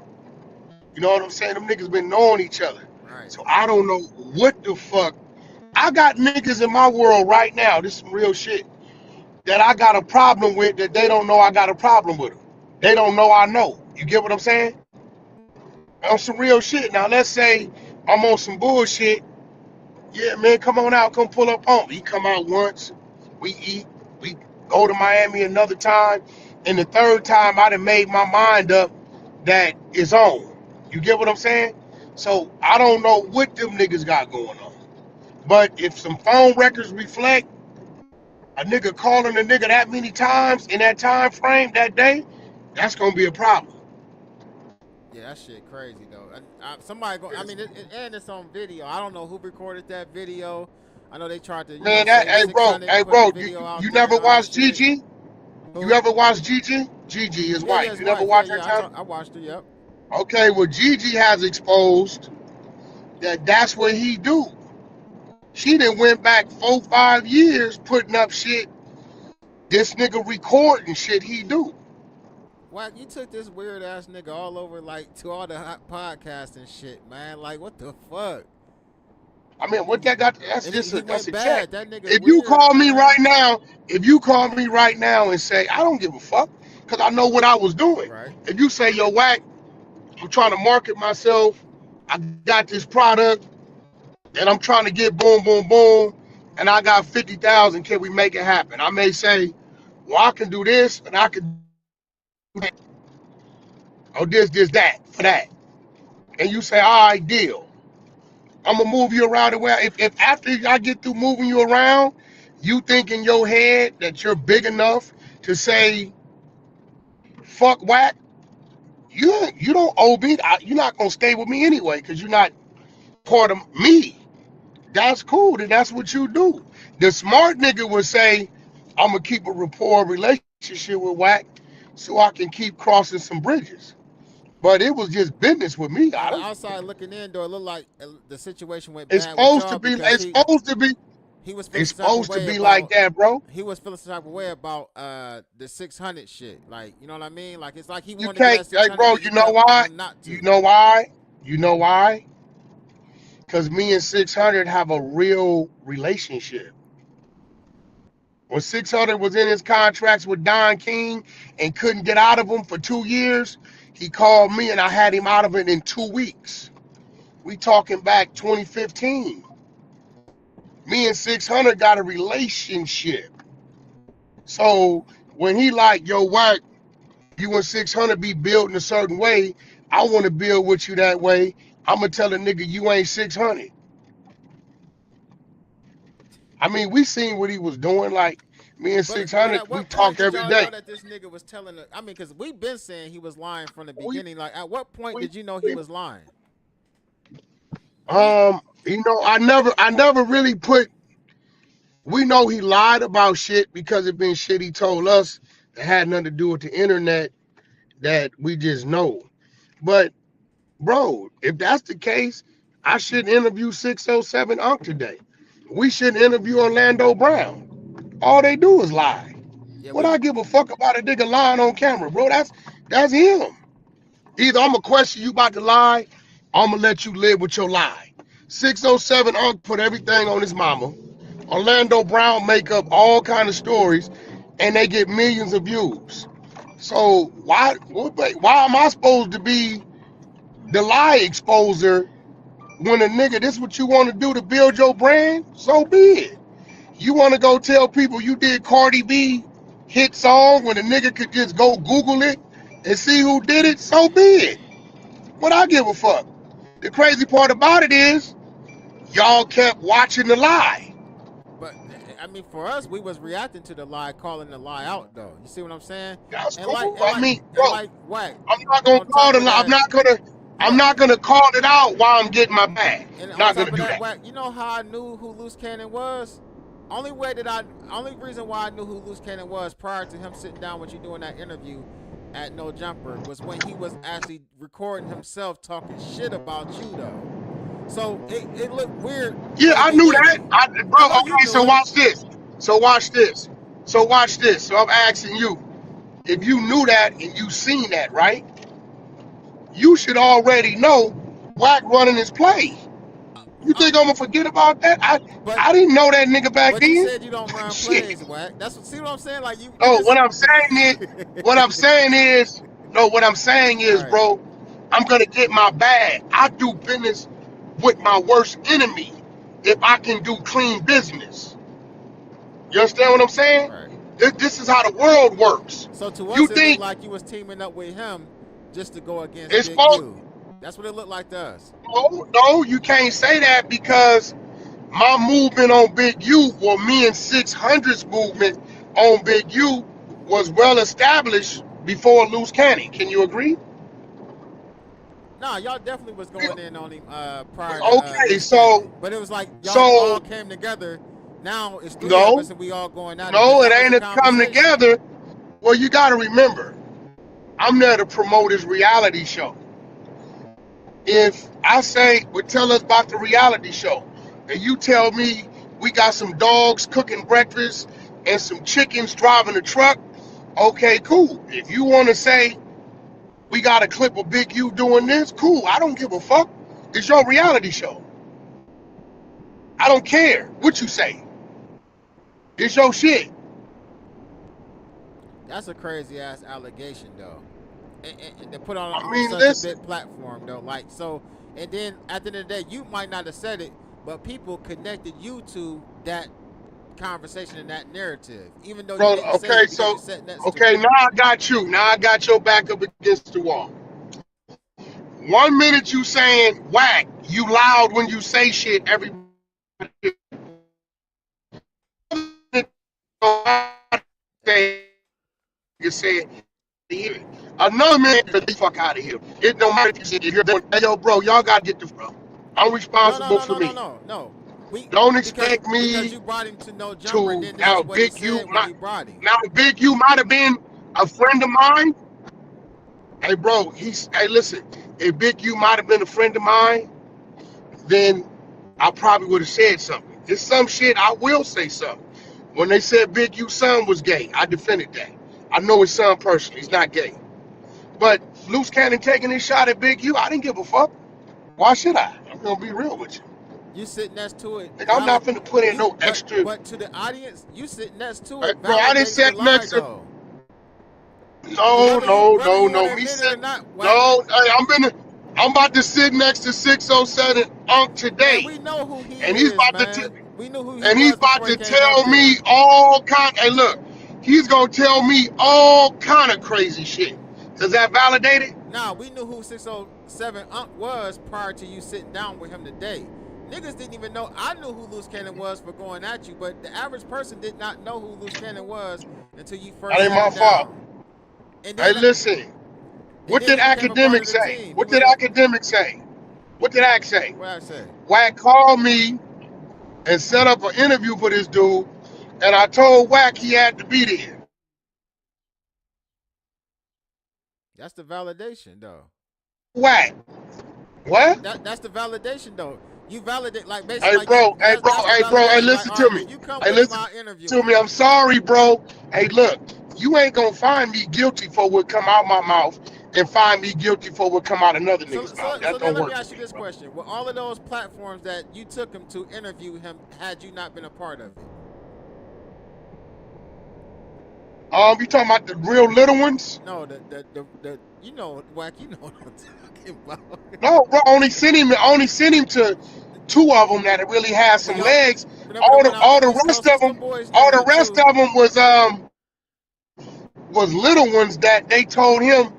You know what I'm saying? Them niggas been knowing each other. Right. So I don't know what the fuck. I got niggas in my world right now. This is some real shit that I got a problem with that they don't know I got a problem with them. They don't know I know. You get what I'm saying? On some real shit. Now let's say I'm on some bullshit. Yeah, man, come on out, come pull up on me. He come out once, we eat, we go to Miami another time, and the third time I done made my mind up that it's on. You get what I'm saying? So I don't know what them niggas got going on. But if some phone records reflect a nigga calling a nigga that many times in that time frame that day, that's gonna be a problem. Yeah, that shit crazy though. Somebody go. I mean, and it's on video. I don't know who recorded that video. I know they tried to, Man, that say hey bro, 600 hey put the bro, you, video out you there never and all that watched shit. Gigi? You Who? ever watched Gigi? Gigi, his Yeah, yeah, wife. his You never wife. Yeah, watched her yeah. time? I watched it. Yep. Okay, well Gigi has exposed that that's what he do. She done went back 4, 5 years putting up shit. This nigga recording shit he do. Wack, you took this weird ass nigga all over, like, to all the hot podcasts and shit, man. Like, what the fuck? I mean, what that got? That's And just he that's went a check. bad. That nigga If you weird, call me right man. now, if you call me right now and say I don't give a fuck, cause I know what I was doing. Right. If you say yo Wack, I'm trying to market myself. I got this product and I'm trying to get boom, boom, boom, and I got 50,000. Can we make it happen? I may say, well, I can do this and I can do that, or this, that, for that. And you say, all right, deal. I'm gonna move you around the way. If after I get through moving you around, you think in your head that you're big enough to say, fuck Wack, you don't owe me. You're not gonna stay with me anyway, because you're not part of me. That's cool. Then that's what you do. The smart nigga would say, I'm gonna keep a rapport relationship with Wack so I can keep crossing some bridges. But it was just business with me. On I the don't. outside looking in, though, it looked like the situation went It's bad with supposed to y'all be. because It's supposed to be. he was feeling It's some type of supposed to way be like about that, bro. the 600 shit. Like, you know what I mean? Like, it's like he You wanted to get can't, that hey, 600, bro. but he You know kept wanting why? him not You to. know why? You know why? Because me and 600 have a real relationship. When 600 was in his contracts with Don King and couldn't get out of them for 2 years, he called me and I had him out of it in 2 weeks. We talking back 2015. Me and 600 got a relationship. So when he like, yo, Wack, you and 600 be building a certain way, I want to build with you that way. I'm going to tell a nigga you ain't 600. I mean, we seen what he was doing. Like, me and But 600, at we what point talked did every y'all day. know that this nigga was telling I mean, because we've been saying he was lying from the We, beginning. Like, at what point we, did you know he we was lying? We I never really put, we know he lied about shit because it been shit he told us that had nothing to do with the internet that we just know. But, bro, if that's the case, I shouldn't interview 607 Unc today. We shouldn't interview Orlando Brown. All they do is lie. yeah, What I give a fuck about a nigga lying on camera, bro? That's him. Either I'm gonna question you about the lie, or I'm gonna let you live with your lie. 607 Unc put everything on his mama. Orlando Brown make up all kind of stories, and they get millions of views. So why am I supposed to be the lie exposer. When a nigga, this what you want to do to build your brand, so be it. You want to go tell people you did Cardi B hit song when a nigga could just go Google it and see who did it, so be it. What I give a fuck. The crazy part about it is y'all kept watching the lie. But I mean, for us, we was reacting to the lie, calling the lie out, though. You see what I'm saying? That's And cool. like, I mean, bro, Wack. I'm not gonna On call top the of lie. that, I'm not gonna call it out while I'm getting my bag. and on Not top gonna of do that, that. Wack, you know how I knew who Loose Cannon was? Only reason why I knew who Loose Cannon was prior to him sitting down with you doing that interview at No Jumper was when he was actually recording himself talking shit about you, though. So it looked weird. Yeah, I knew that. I Bro, know you okay, knew so it. watch this. So watch this. So I'm asking you, if you knew that and you seen that, right? You should already know Wack running his play. You think I'm gonna forget about that? But I didn't know that nigga back But you then. said you don't run Shit. plays, Wack. That's what. See what I'm saying? Like you No, just. what I'm saying is, no, what I'm saying is, Right. bro, I'm gonna get my bag. I do business with my worst enemy if I can do clean business. You understand what I'm saying? Right. This is how the world works. So to You us, it looked think like you was teaming up with him just to go against it's Big supposed? U. That's what it looked like to us. No, you can't say that because my movement on Big U, or me and 600's movement on Big U, was well established before Loose Cannon. Can you agree? Nah, y'all definitely was going in on him prior to Okay, Loose Cannon. so But it was like y'all all so came together. Now it's three of no, us and we all going at it. no, it That was ain't a a come conversation. together. Well, you got to remember, I'm there to promote his reality show. If I say, well, tell us about the reality show, and you tell me we got some dogs cooking breakfast and some chickens driving a truck, okay, cool. If you want to say we got a clip of Big U doing this, cool. I don't give a fuck. It's your reality show. I don't care what you say. It's your shit. That's a crazy ass allegation, though. And to put on I mean, such a listen, big platform, though. Like, so, and then at the end of the day, you might not have said it, but people connected you to that conversation and that narrative, even though you bro. didn't say Okay, it because you so sat next to okay, him. now I got you. Now I got your back up against the wall. 1 minute you saying whack, you loud when you say shit. Everybody you said hear it. Another man get the fuck out of here. It don't matter if you're doing, hey yo, bro, y'all gotta get the bro. I'm No, no, responsible no, for no, no, me. no, no. We Don't because expect me you brought him to No Jumper, and to then this is now what he Big U. said when you brought him. Now Big U might have been a friend of mine. Hey bro, hey listen, if Big U might have been a friend of mine, then I probably would have said something. There's some shit I will say something. When they said Big U's son was gay, I defended that. I know his son personally, he's not gay. But Loose Cannon taking his shot at Big U, I didn't give a fuck. Why should I? I'm gonna be real with you. You sit next to it, Like, I'm not finna put in you, no extra. but to the audience, you sit next to it, Like, bro, I didn't validates the sit lie next to. though. No, no, Whether no, you want no. to Me admit it sit. or not, Wack, No, hey, I'm about to sit next to 607 Unk man, today, we know who he and he's is, about to. man. We knew who he And he's was about before he to came up tell me here. all kind. And look, he's gonna tell me all kind of crazy shit. Does that validate it? Nah, we knew who 607 Unc was prior to you sitting down with him today. Niggas didn't even know. I knew who Loose Cannon was for going at you, but the average person did not know who Loose Cannon was until you That first ain't sat my him fault. down. And Hey, then listen. and What then did you became a part of academics the say? team. You What was did a academics say? What did Ack say? what I say? Wack called me and set up an interview for this dude, and I told Wack he had to be there. That's the validation though. Wack. What? That's the validation though. You validate like basically Hey, like you bro. Hey, bro. that's the Hey, bro. Hey, validation. Like, listen all to right, me. if you come Hey, with him, listen I'll interview to him. me. I'm sorry, bro. Hey, look. You ain't gonna find me guilty for what come out my mouth and find me guilty for what come out another nigga's mouth. So That now don't let me work for ask you me, this bro. question: were all of those platforms that you took him to interview him had you not been a part of it? You talking about the real little ones? No, the you know, Wack, you know what I'm talking about. No, bro. Only sent him to two of them that really had Well, some y'all legs. remember the one out in All the the East rest Coast? of What's them, them boys' name too? was little ones that they told him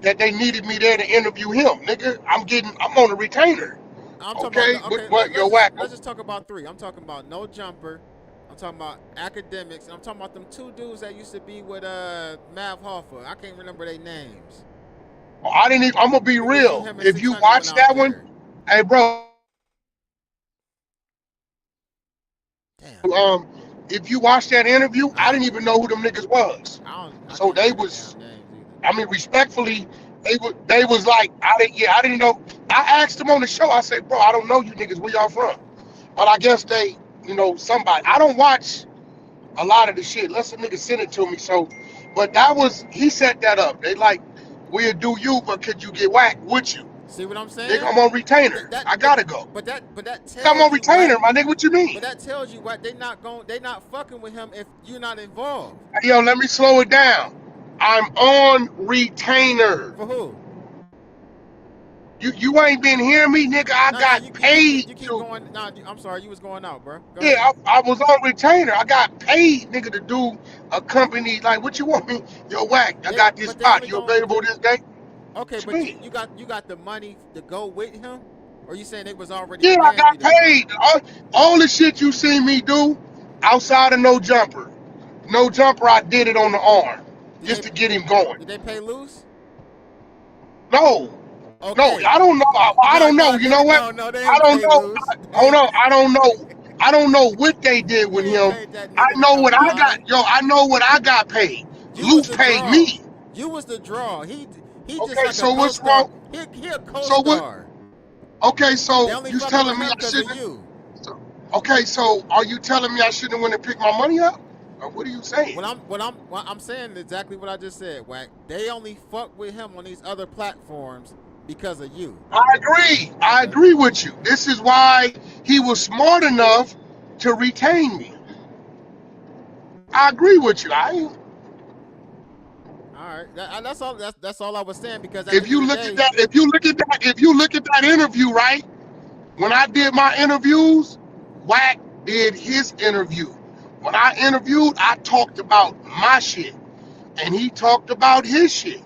that they needed me there to interview him. Nigga, I'm on a retainer. I'm talking about Okay, no, okay. what Let's yo just Wack? let's just talk about three. I'm talking about No Jumper. I'm talking about Academics, and I'm talking about them two dudes that used to be with Mav Hoffa. I can't remember their names. I didn't even, I'm gonna be It was you, real. him, and If you 600 went watch out that one, there. hey bro, Damn. if you watch that interview, I Uh, didn't even know who them niggas was. I So can't they remember their was, damn names either. I mean, respectfully, they was like, I didn't know. I asked them on the show. I said, bro, I don't know you niggas. Where y'all from? But I guess they, somebody. I don't watch a lot of the shit. Unless a nigga send it to me. So, but he set that up. They like, we'll do you, but could you get whacked? Would you? See what I'm Nigga, saying? I'm on retainer. I gotta go. But that I'm on tells you what. retainer, my nigga. What you But mean? that tells you what they not fucking with him if you're not involved. Yo, let me slow it down. I'm on retainer. For who? You ain't been hearing me, nigga. I No, no, got paid you keep to. going. No, I'm sorry, you was going out, bro. Go Yeah, ahead. I was on retainer. I got paid, nigga, to do a company. Like, what you want me? Yo, Wack, I got this But they spot. only You going. available this day? Okay, What you but mean? you got the money to go with him, or you saying they was already Yeah, I paying you got to go? paid. All the shit you see me do outside of no jumper. No jumper, I did it on the arm Did just they to get him going. did they pay loose? No, no, Okay. I don't know. I No, don't know. no, You know what? they I ain't don't pay know. loose. They Hold ain't on. I don't know. I don't know what they did with they ain't him. paid that I nigga to know go what I lie. got. Yo, I know what I got paid. You was Luke the paid draw. me. You was the draw. He just Okay, like a so what's co-star. wrong? He a So what? co-star. Okay, They so only you fucking telling with me him I because of shouldn't? you. Okay, so are you telling me I shouldn't have went and picked my money up? Or what are you saying? What I'm saying exactly what I just said, Wack. They only fuck with him on these other platforms because of you. I agree. I Okay. agree with you. This is why he was smart enough to retain me. I agree with you. All right. That's all. That's all I was saying because at the If end of you the look at day, that, if you look at that interview, right? When I did my interviews, Wack did his interview. When I interviewed, I talked about my shit, and he talked about his shit.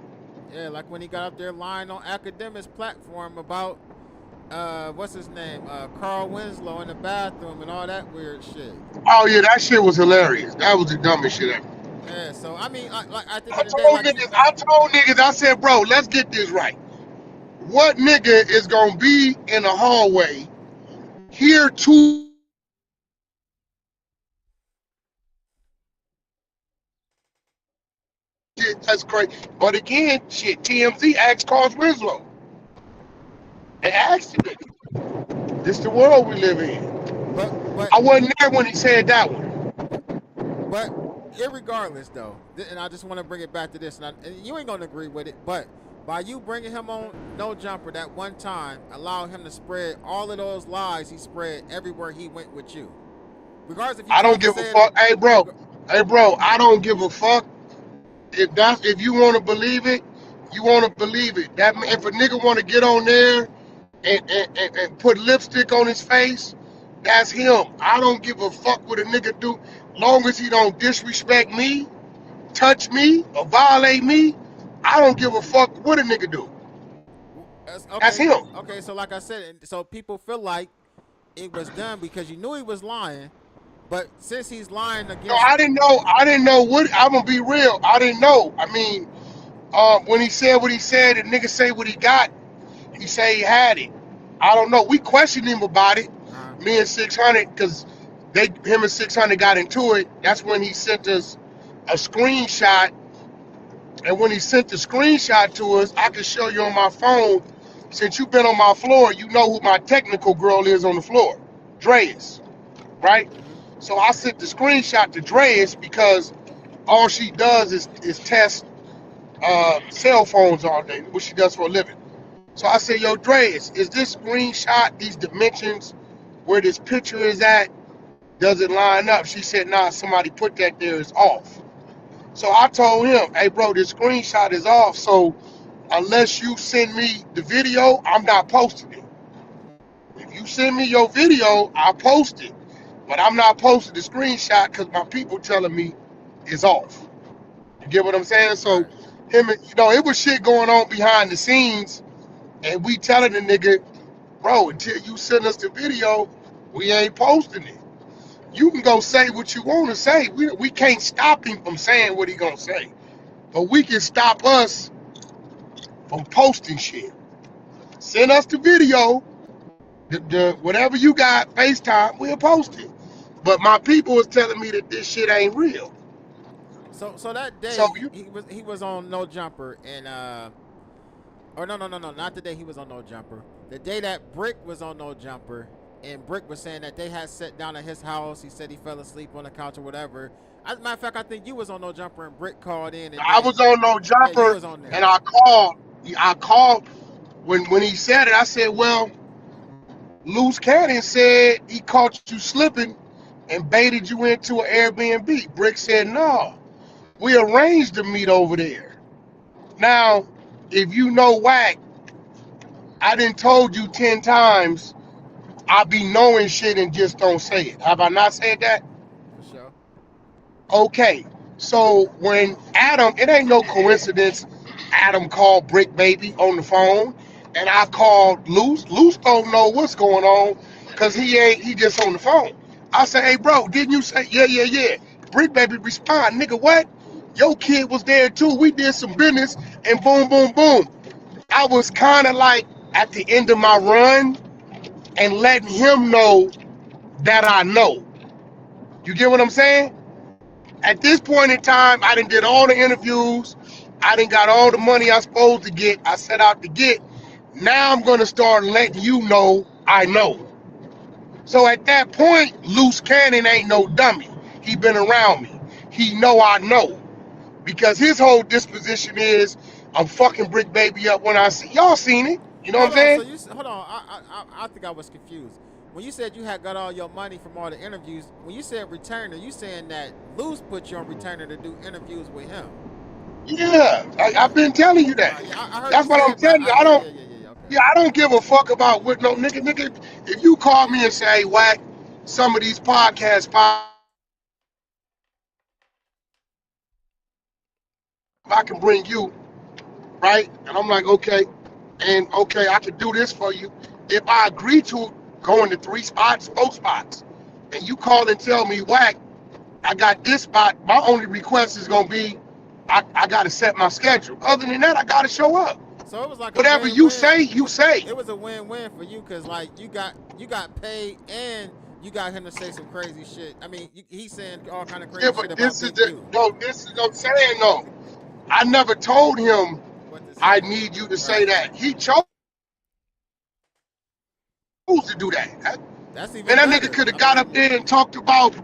yeah, like when he got up there lying on academics platform about what's his name, Carl Winslow in the bathroom and all that weird shit. Oh yeah, that shit was hilarious. That was the dumbest shit ever. Yeah. So I mean, like at the end I of the day, told like you. niggas, I said, bro, let's get this right. What nigga is gonna be in the hallway, hear two shit, that's crazy. But again, shit, TMZ asked Carl Winslow. They asked the nigga. This the world we live in. But but I wasn't there when he said that one. but irregardless though, and I just want to bring it back to this, and you ain't gonna agree with it, but by you bringing him on No Jumper that one time, allow him to spread all of those lies he spread everywhere he went with you. Regardless if you I tried don't to give a say it, fuck. Hey bro, I don't give a fuck. If you want to believe it, you want to believe it. That if a nigga want to get on there and put lipstick on his face, that's him. I don't give a fuck what a nigga do, long as he don't disrespect me, touch me, or violate me. I don't give a fuck what a nigga do. That's okay, him. okay. So like I said, so people feel like it was done because you knew he was lying, but since he's lying No, against, I didn't know. I didn't know what. I'm gonna be real. I didn't know. I mean, when he said what he said, and nigga say what he got, he say he had it. I don't know. We questioned him about it. uh, Me and 600, because him and 600 got into it. That's when he sent us a screenshot. And when he sent the screenshot to us, I can show you on my phone. Since you've been on my floor, you know who my technical girl is on the floor, Dreas, right? mm-hmm. So I sent the screenshot to Dreas because all she does is test cell phones all day, what she does for a living. So I said, yo, Dreas, is this screenshot, these dimensions, where this picture is at, does it line up? She said, nah, somebody put that there, it's off. So I told him, hey bro, this screenshot is off. So unless you send me the video, I'm not posting it. If you send me your video, I'll post it. But I'm not posting the screenshot because my people telling me it's off. You get what I'm saying? So Right. it was shit going on behind the scenes, and we telling the nigga, bro, until you send us the video, we ain't posting it. You can go say what you want to say. We can't stop him from saying what he gonna say, but we can stop us from posting shit. Send us the video, the whatever you got, FaceTime, we'll post it. But my people was telling me that this shit ain't real. So that So day you, he was on No Jumper and or no, not the day he was on No Jumper. The day that Brick was on No Jumper, and Brick was saying that they had sat down at his house. He said he fell asleep on the couch or whatever. As a matter of fact, I think you was on No Jumper and Brick called in, and I then was on No yeah, you Jumper, was on and there. I called when he said it. I said, well, Loose Cannon said he caught you slipping and baited you into an Airbnb. Brick said, no, we arranged to meet over there. Now, if you know Wack, I done told you 10 times I be knowing shit and just don't say it. Have I not said that? For sure. Okay. So when Adam, it ain't no coincidence, Adam called Brick Baby on the phone and I called Loose. Loose don't know what's going on because he just on the phone. I say, hey bro, didn't you say, yeah. Brick Baby respond, nigga, what? Your kid was there too. We did some business and boom, boom, boom. I was kind of like at the end of my run and letting him know that I know. You get what I'm saying? At this point in time, I done did all the interviews. I done got all the money I supposed to get. I set out to get. Now I'm gonna start letting you know I know. So at that point, Loose Cannon ain't no dummy. He been around me. He know I know. Because his whole disposition is I'm fucking Brick Baby up when I see y'all seen it. You know what I'm Hold on. So saying? hold on. I think I was confused. When you said you had got all your money from all the interviews, when you said returner, you saying that Luce put you on retainer to do interviews with him. Yeah, I've been telling you that. Yeah, I heard you That's what say I'm it, but telling you. I yeah, don't. yeah, yeah, yeah, yeah. Okay. Yeah, I don't give a fuck about what no nigga. If you call me and say, hey, Wack, some of these podcasts, if I can bring you, right? And I'm like, okay, and okay, I can do this for you. If I agree to going to 3 spots, 4 spots, and you call and tell me, Wack, I got this spot, my only request is gonna be, I gotta set my schedule. Other than that, I gotta show up. So it was like a Whatever you win-win. say, you say. It was a win-win for you because like you got paid and you got him to say some crazy shit. I mean, he's saying all kind of Yeah, crazy shit but about this is Big the U. no. This is what I'm saying though. I never told him What to I say? need you to say Right. that. He chose to do that. That's Man, even that nigga better. could have I got up mean, there and talked about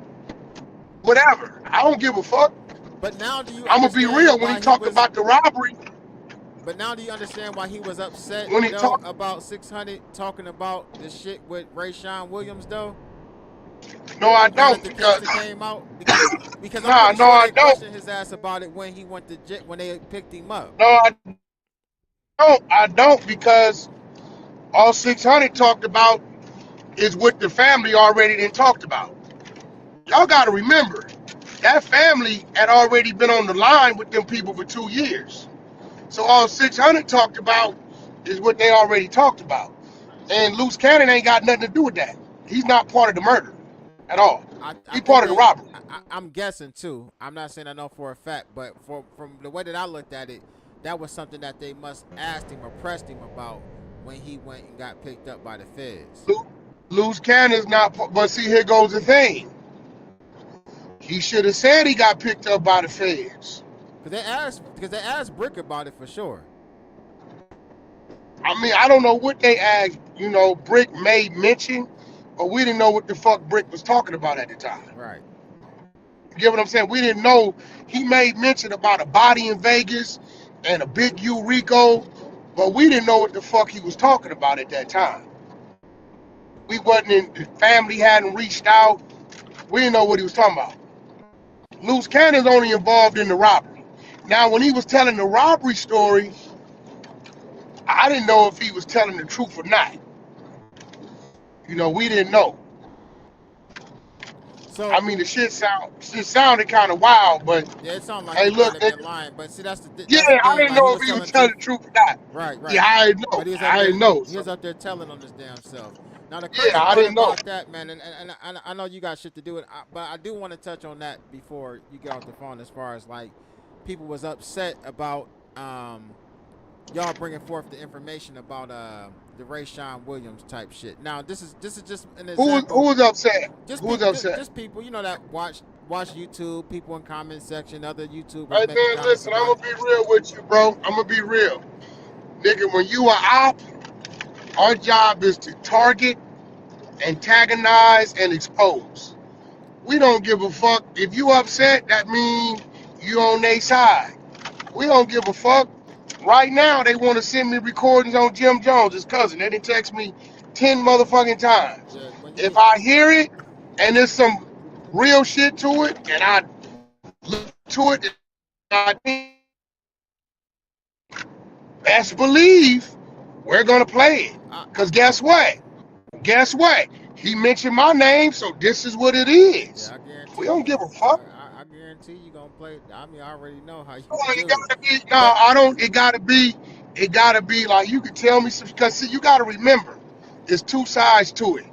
whatever. I don't give a fuck. but now do you I'm gonna be understand real. When he why he talked was? about the robbery, But now do you understand why he was upset when he though talked, about 600 talking about the shit with Ray Sean Williams though? no, I Now that don't the case because that came out, because I'm nah, pretty no, sure I they don't. questioned his ass about it when he went to when they picked him up. No, I don't. I don't because all 600 talked about is what the family already done talked about. Y'all got to remember that family had already been on the line with them people for 2 years. So all 600 talked about is what they already talked about. And Loose Cannon ain't got nothing to do with that. He's not part of the murder at all. I He part think of the they. robbery. I'm guessing too. I'm not saying I know for a fact, but from the way that I looked at it, that was something that they must asked him or pressed him about when he went and got picked up by the feds. Loose Cannon's not. But see, here goes the thing. He should have said he got picked up by the feds. Because they asked Brick about it for sure. I mean, I don't know what they asked. Brick made mention, but we didn't know what the fuck Brick was talking about at the time. Right. You get what I'm saying? We didn't know he made mention about a body in Vegas and a big U Rico, but we didn't know what the fuck he was talking about at that time. We wasn't in the family hadn't reached out. We didn't know what he was talking about. Loose Cannon's only involved in the robbery. Now, when he was telling the robbery story, I didn't know if he was telling the truth or not. You know, we didn't know. So I mean, the shit sounded kind of wild, but yeah, it sounded like hey, he might look, have been nigga, lying. But see, that's yeah, the I thing. didn't Like he know was if he was telling the telling truth. the truth or not. Right, right. Yeah, I didn't know. But he was up I there. didn't know. He was So up there telling on his damn self. Now the yeah, crazy I part didn't know. about that, man, and I know you got shit to do it, but I do want to touch on that before you get off the phone. As far as like people was upset about y'all bringing forth the information about the Rayshawn Williams type shit. Now this is just an Who example. was upset? Just Who was people, upset? just people, you know, that watch YouTube, people in comment section, other YouTubers Right making there, comments listen, I'm about gonna it. be real with you, bro. I'm gonna be real. Nigga, when you are op, our job is to target, antagonize, and expose. We don't give a fuck. If you upset, that means you on their side. We don't give a fuck. Right now, they want to send me recordings on Jim Jones, his cousin. They done text me 10 motherfucking times. Yeah, when you If get I hear it and there's some real shit to it, and I look to it, I think, best believe we're gonna play it. Cause guess okay, what? Guess what? He mentioned my name, so this is what it yeah, is. I guarantee We don't you give gonna, a fuck. I guarantee you gonna play. I mean, I already know how you No, it do, gotta be. No, but I don't. It gotta be like you can tell me some. Cause see, you gotta remember, there's two sides to it.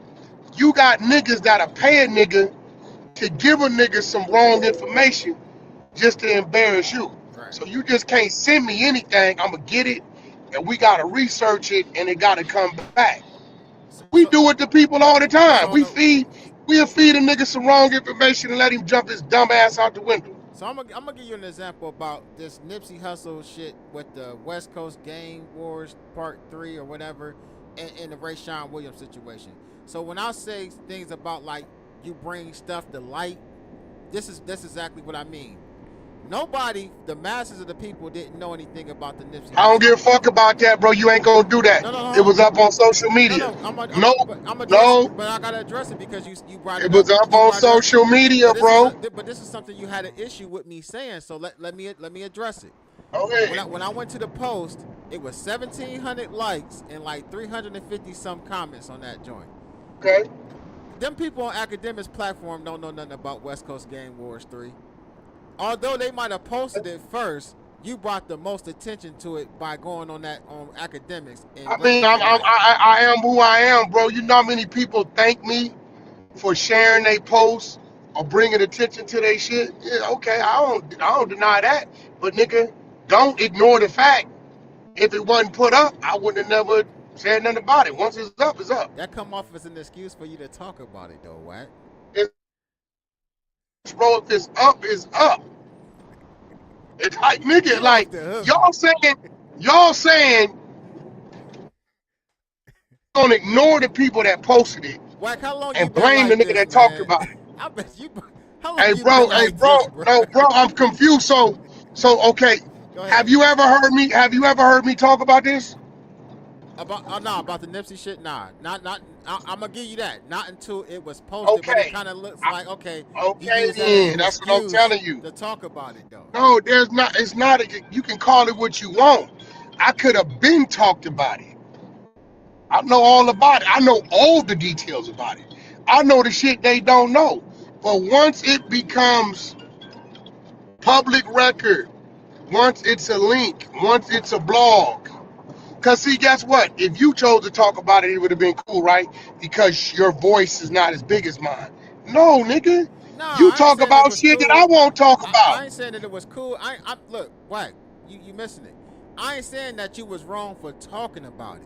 You got niggas that'll pay a nigga to give a nigga some wrong information just to embarrass you. right. So you just can't send me anything. I'ma get it, and we gotta research it, and it gotta come back. So, We so, do it to people all the time. so on the We'll feed a nigga some wrong information and let him jump his dumb ass out the window. So I'm gonna give you an example about this Nipsey Hussle shit with the West Coast Game Wars Part 3 or whatever, and the Rayshawn Williams situation. So when I say things about like you bring stuff to light, this is exactly what I mean. Nobody, the masses of the people, didn't know anything about the Nipsey I don't Hussle. give a fuck about that, bro. You ain't gonna do that. No, no, It no, was up on social no, media. no. No, I'm address it, no, but I gotta address it because you brought it it up. was up You on brought it up. social media, bro. But this is something you had an issue with me saying. So let me address it. Okay, When I went to the post, it was 1,700 likes and like 350 some comments on that joint. okay. Them people on academics platform don't know nothing about West Coast Game Wars 3. Although they might have posted it first, you brought the most attention to it by going on that on academics and I bringing mean, it to light. I am who I am, bro. You know how many people thank me for sharing their posts or bringing attention to their shit? Yeah, okay, I don't deny that. But nigga, don't ignore the fact. If it wasn't put up, I wouldn't have never said nothing about it. Once it's up, it's up. That come off as an excuse for you to talk about it though, Wack. It's, bro, if it's up, it's up. It's like nigga, You off like the hook. y'all saying don't ignore the people that posted it Wack, how long you and been blame the like nigga this, that talked man? about it. I bet you. How long you been Hey like bro, this, bro? no bro, I'm confused. So okay, Go ahead. have you ever heard me talk about this? About no, about the Nipsey shit. Nah, not. I'm gonna give you that. Not until it was posted, but it Okay, kind of looks I, like okay. You okay use that as then, an that's what I'm excuse telling you. to talk about it, though. No, there's not. It's not. You can call it what you want. I could have been talked about it. I know all about it. I know all the details about it. I know the shit they don't know. But once it becomes public record, once it's a link, once it's a blog, because see, guess what? If you chose to talk about it, it would have been cool, right? Because your voice is not as big as mine. No, nigga. Nah, You I ain't talk saying it about was shit that I cool. won't talk I about. ain't saying that it was cool. I look, Wack, you missing it. I ain't saying that you was wrong for talking about it.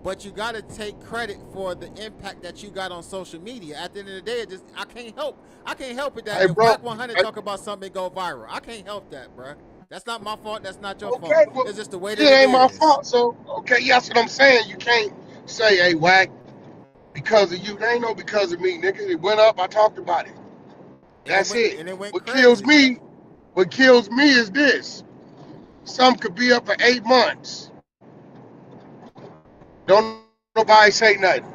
But you gotta take credit for the impact that you got on social media. At the end of the day, I can't help it that Hey, if bro. Wack 100 talk about something, it go viral. I can't help that, bruh. That's not my fault. That's not your fault. Okay, well, It's just the way it that it ain't my is. fault. So, okay, yeah, that's what I'm saying. You can't say, hey, Wack, because of you. They ain't no because of me, nigga. It went up, I talked about it. That's it. And it went What kills crazy. me, what kills me is this. Some could be up for 8 months. Don't nobody say nothing.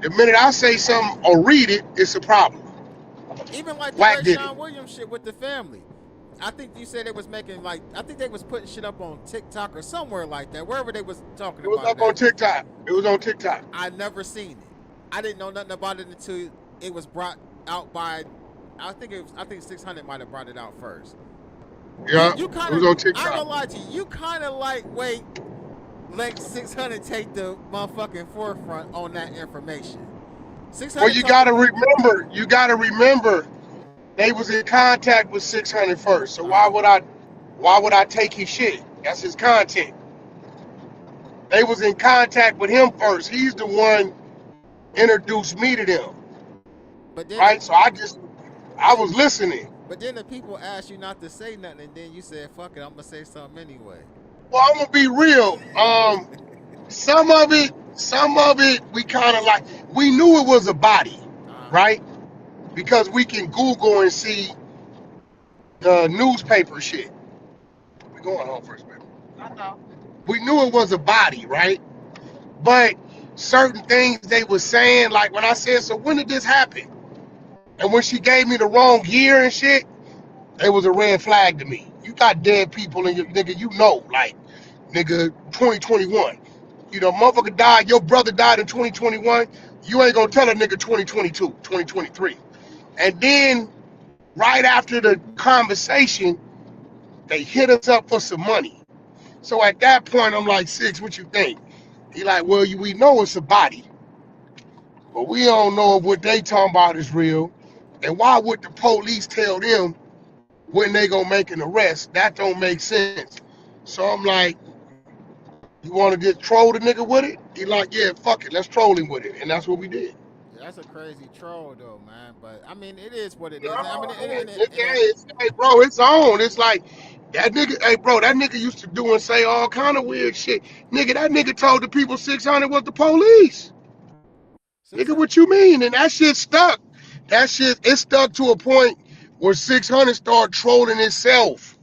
The minute I say something or read it, it's a problem. Even like the Wack Ray did it. Sean Williams shit with the family. I think you said they was making like I think they was putting shit up on TikTok or somewhere like that, wherever they was talking It was about it up on at. TikTok. It was on TikTok. I never seen it. I didn't know nothing about it until it was brought out by. I think 600 might have brought it out first. Yeah, You it kind of. was on I ain't TikTok. gonna lie to you. You kind of like wait, let 600 take the motherfucking forefront on that information. Well, 600 you talking. gotta remember. You gotta remember. They was in contact with 600 first. So Uh-huh. why would I take his shit? That's his content. They was in contact with him first. He's the one introduced me to them, But then, right? So I was listening. but then the people asked you not to say nothing, and then you said, "Fuck it, I'm gonna say something anyway." Well, I'm gonna be real. Some of it, we kind of like. We knew it was a body, Uh-huh. right? Because we can Google and see the newspaper shit. We going home first, baby. I know. We knew it was a body, right? But certain things they were saying, like when I said, "So when did this happen?" And when she gave me the wrong year and shit, it was a red flag to me. You got dead people in your nigga, you know, like nigga, 2021. You know, motherfucker died, your brother died in 2021. You ain't gonna tell a nigga 2022, 2023. And then right after the conversation, they hit us up for some money. So at that point, I'm like, Six, what you think? He like, well, we know it's a body, but we don't know if what they talking about is real. And why would the police tell them when they gonna make an arrest? That don't make sense. So I'm like, you want to just troll the nigga with it? He like, yeah, fuck it, let's troll him with it, and that's what we did. Yeah, that's a crazy troll though, man. But I mean, it is what it is. I mean, No, hey, bro, it's on. It's like that nigga. Hey, bro, that nigga used to do and say all kind of weird shit. Nigga, that nigga told the people 600 was the police. six Nigga, hundred. what you mean? And that shit stuck. That shit, it stuck to a point where 600 started trolling itself.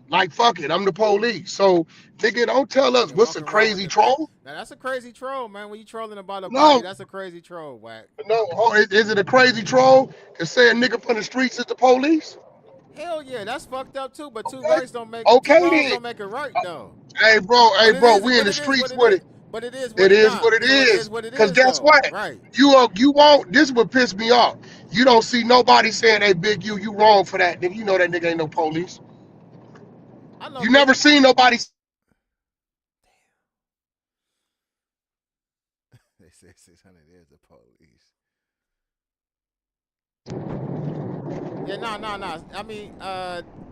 Like, fuck it, I'm the police. So, nigga, don't tell us Yeah, what's a walking around with crazy the bat. troll. Now that's a crazy troll, man. When you trolling about a body, No, that's a crazy troll, Wack. no. Is it a crazy troll to say a nigga from the streets is the police? Hell yeah, that's fucked up too. But Okay, two okay wrongs then. don't make it right though. Hey, bro, we in But the it is what streets it with is. it. But it is what It it is not. what it So it is is. what it Cause is guess though. what? Right. You won't. This would piss me off. You don't see nobody saying, "Hey, Big you wrong for that." Nigga, you know that nigga ain't no police. I know You big. never seen nobody. They said 600 is the police. Yeah, no. I mean,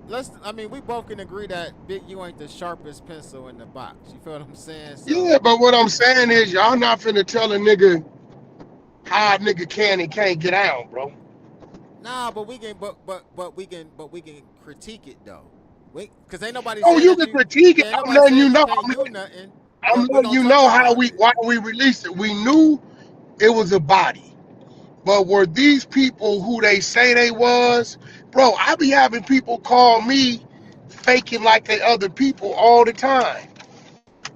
let's. I mean, we both can agree that Big U ain't the sharpest pencil in the box. You feel what I'm saying? So, Yeah, but what I'm saying is, y'all not finna tell a nigga how a nigga can and can't get out, bro. nah, but we can, but we can critique it though. Wait, cause ain't nobody Oh, saying you that can you. critique it. Yeah, ain't I'm nobody letting you saying you know. can't do nothing. I'm But letting don't you talk know how about it. why we released it. We knew it was a body. But were these people who they say they was? Bro, I be having people call me faking like they other people all the time.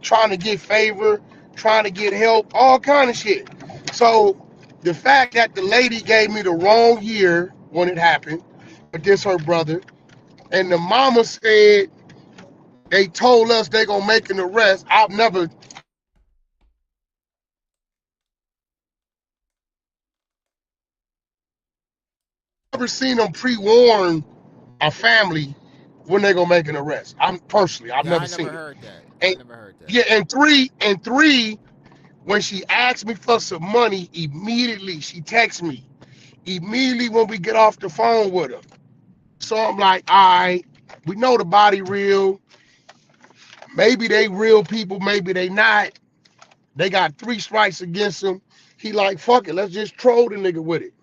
Trying to get favor, trying to get help, all kind of shit. So the fact that the lady gave me the wrong year when it happened, but this her brother, and the mama said they told us they gonna make an arrest. I've never seen them pre-warn a family when they gonna make an arrest. I've Yeah, never I never seen it. heard that. I And never heard that. yeah, and three, when she asked me for some money, immediately she texts me. Immediately when we get off the phone with her. So I'm like, all right, we know the body real. Maybe they real people, maybe they not. They got 3 strikes against them. He like, fuck it, let's just troll the nigga with it.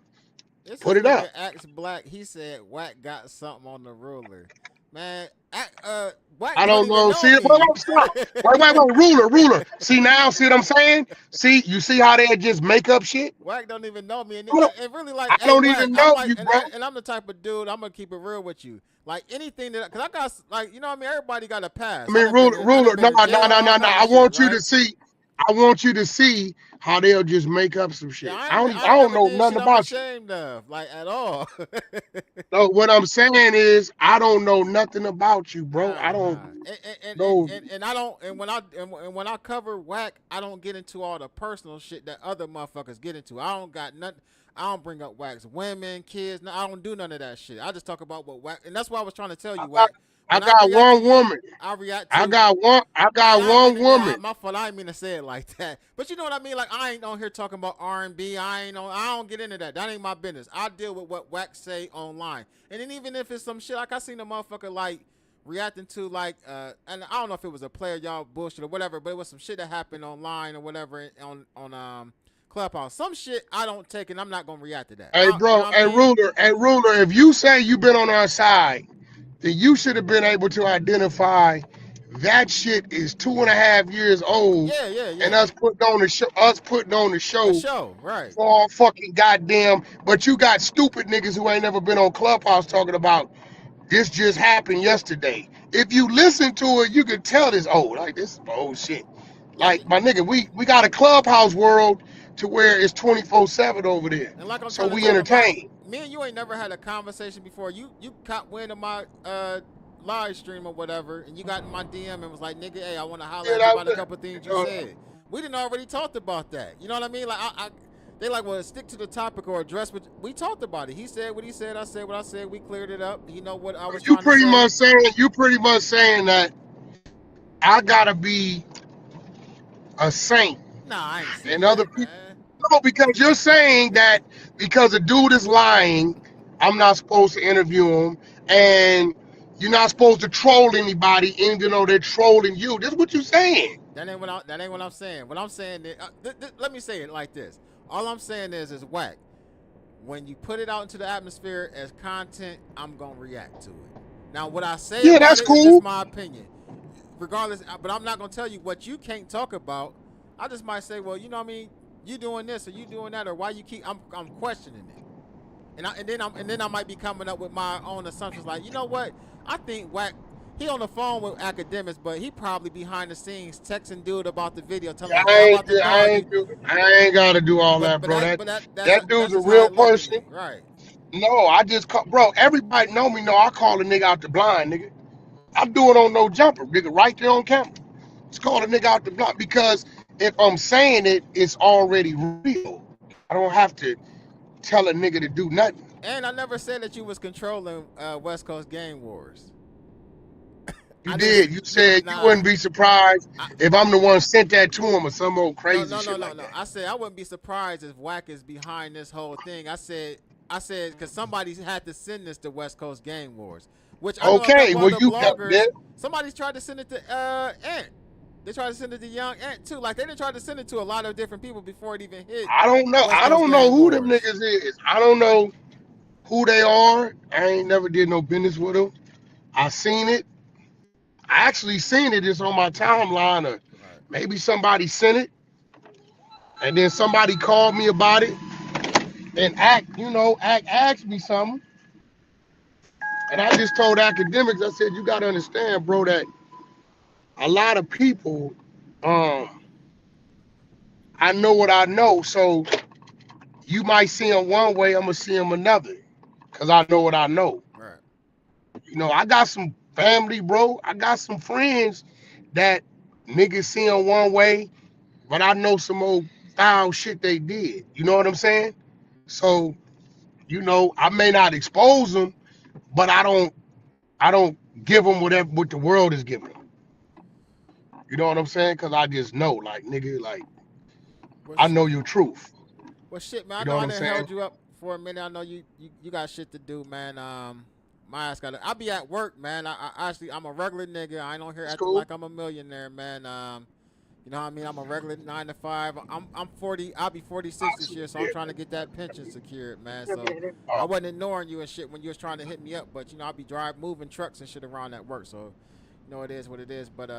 This Put is it up. nigga Axe Black. He said Wack got something on the ruler. Man, Wack I don't don't even know. know See, wait, me. stop. Wait. Ruler. See now, see what I'm saying? See, you see how they just make up shit? Wack don't even know me, I don't, and really like, I hey don't Wack, even I'm know like, you, bro. and I'm the type of dude. I'm gonna keep it real with you. Like anything that, cause I got like, you know what I mean. Everybody got a I past. mean, I done ruler. been to No. jail, all kind I of shit, want you to right? see. I want you to see how they'll just make up some Yeah, shit. I I don't never know did nothing shit I'm about you. ashamed of, like at all. No, what I'm saying is I don't know nothing about you, bro. I don't Nah. know. And I don't and when I cover whack, I don't get into all the personal shit that other motherfuckers get into. I don't got nothing. I don't bring up whack's women, kids. No, I don't do none of that shit. I just talk about what whack, and that's why I was trying to tell I you, got whack. I When I got react to one you, woman. I react I to. got one. I got I ain't mean one to, yeah, woman. my fault. I ain't mean to say it like that. But you know what I mean? Like I ain't on here talking about R&B. I don't get into that. That ain't my business. I deal with what wax say online. And then even if it's some shit, like I seen a motherfucker like reacting to like and I don't know if it was a player y'all bullshit or whatever, but it was some shit that happened online or whatever on Clubhouse. Some shit I don't take and I'm not gonna react to that. Hey, You know bro. what I mean? Hey, ruler. If you say you've been on our side, then you should have been able to identify that shit is 2.5 years old, Yeah, yeah, and yeah. us putting on the show. Us putting on the A show show, right? for all fucking goddamn. But you got stupid niggas who ain't never been on Clubhouse talking about this just happened yesterday. If you listen to it, you can tell this old. Like this is old shit. Yeah, Like my nigga, we got a Clubhouse world to where it's 24/7 over there. and like I'm So trying to we tell him, my entertain. me and you ain't never had a conversation before. You caught wind of my live stream or whatever, and you got in my DM and was like, "Nigga, hey, I want to holler Yeah, at you that about a was couple things you it. said." We didn't already talked about that. You know what I mean? Like they like, well, stick to the topic or address. But we talked about it. He said what he said. I said what I said. We cleared it up. You know what I was trying to say? You pretty much saying that I gotta be a saint Nah, I ain't and saying other that, people. man. No, because you're saying that because a dude is lying, I'm not supposed to interview him, and you're not supposed to troll anybody, even though they're trolling you. This is what you're saying. That ain't what I'm saying. What I'm saying is, let me say it like this. All I'm saying is whack. When you put it out into the atmosphere as content, I'm gonna react to it. Now, what I say Yeah, about that's it is just cool. my opinion, regardless. But I'm not gonna tell you what you can't talk about. I just might say, well, you know what I mean. You doing this or you doing that or why you keep? I'm questioning it, and then I might be coming up with my own assumptions. Like, you know what? I think Wack. He on the phone with academics, but he probably behind the scenes texting dude about the video, telling Yeah, him, "Hey, I'm about to call you." I ain't gotta do all that, bro. That That's dude's a just how real it look to person. me, right? No, I just call, bro. Everybody know me. Know I call a nigga out the blind, nigga. I'm doing on no jumper, nigga, right there on camera. It's called a nigga out the block because if I'm saying it, it's already real. I don't have to tell a nigga to do nothing. And I never said that you was controlling West Coast Gang Wars. You I didn't. did. You said you Nah. wouldn't be surprised I, if I'm the one sent that to him or some old no, crazy shit like no. that. I said I wouldn't be surprised if Wack is behind this whole thing. I said because somebody had to send this to West Coast Gang Wars, which I know a Okay, couple well other you got bloggers. that. Somebody's tried to send it to Ant. They tried to send it to Young Ant too. Like they didn't try to send it to a lot of different people before it even hit I don't know. West I Coast don't know Gang who them Wars. niggas is. I don't know who they are. I ain't never did no business with them. I seen it. I actually seen it. It's on my timeline. Or Right. maybe somebody sent it, and then somebody called me about it, and Act asked me something, and I just told academics. I said, you got to understand, bro, that a lot of people, um, I know what I know. So you might see them one way, I'm gonna see them another, cause I know what I know. Right. I got some family, bro. I got some friends that niggas see them one way, but I know some old foul shit they did. You know what I'm saying? So, I may not expose them, but I don't give them what the world is giving them. You know what I'm saying? Cause I just know, like nigga, like Well, I know your truth. shit, man. I You know know what I I'm didn't saying? held you up for a minute. I know you got shit to do, man. My ass got. I'll be at work, man. I actually I'm a regular nigga. I ain't on here It's acting cool. like I'm a millionaire, man. You know what I mean? I'm a regular 9 to 5. I'm 40. I'll be 46 this year, so I'm trying to get that pension secured, man. So I wasn't ignoring you and shit when you was trying to hit me up, but I'll be moving trucks and shit around at work. So it is what it is. But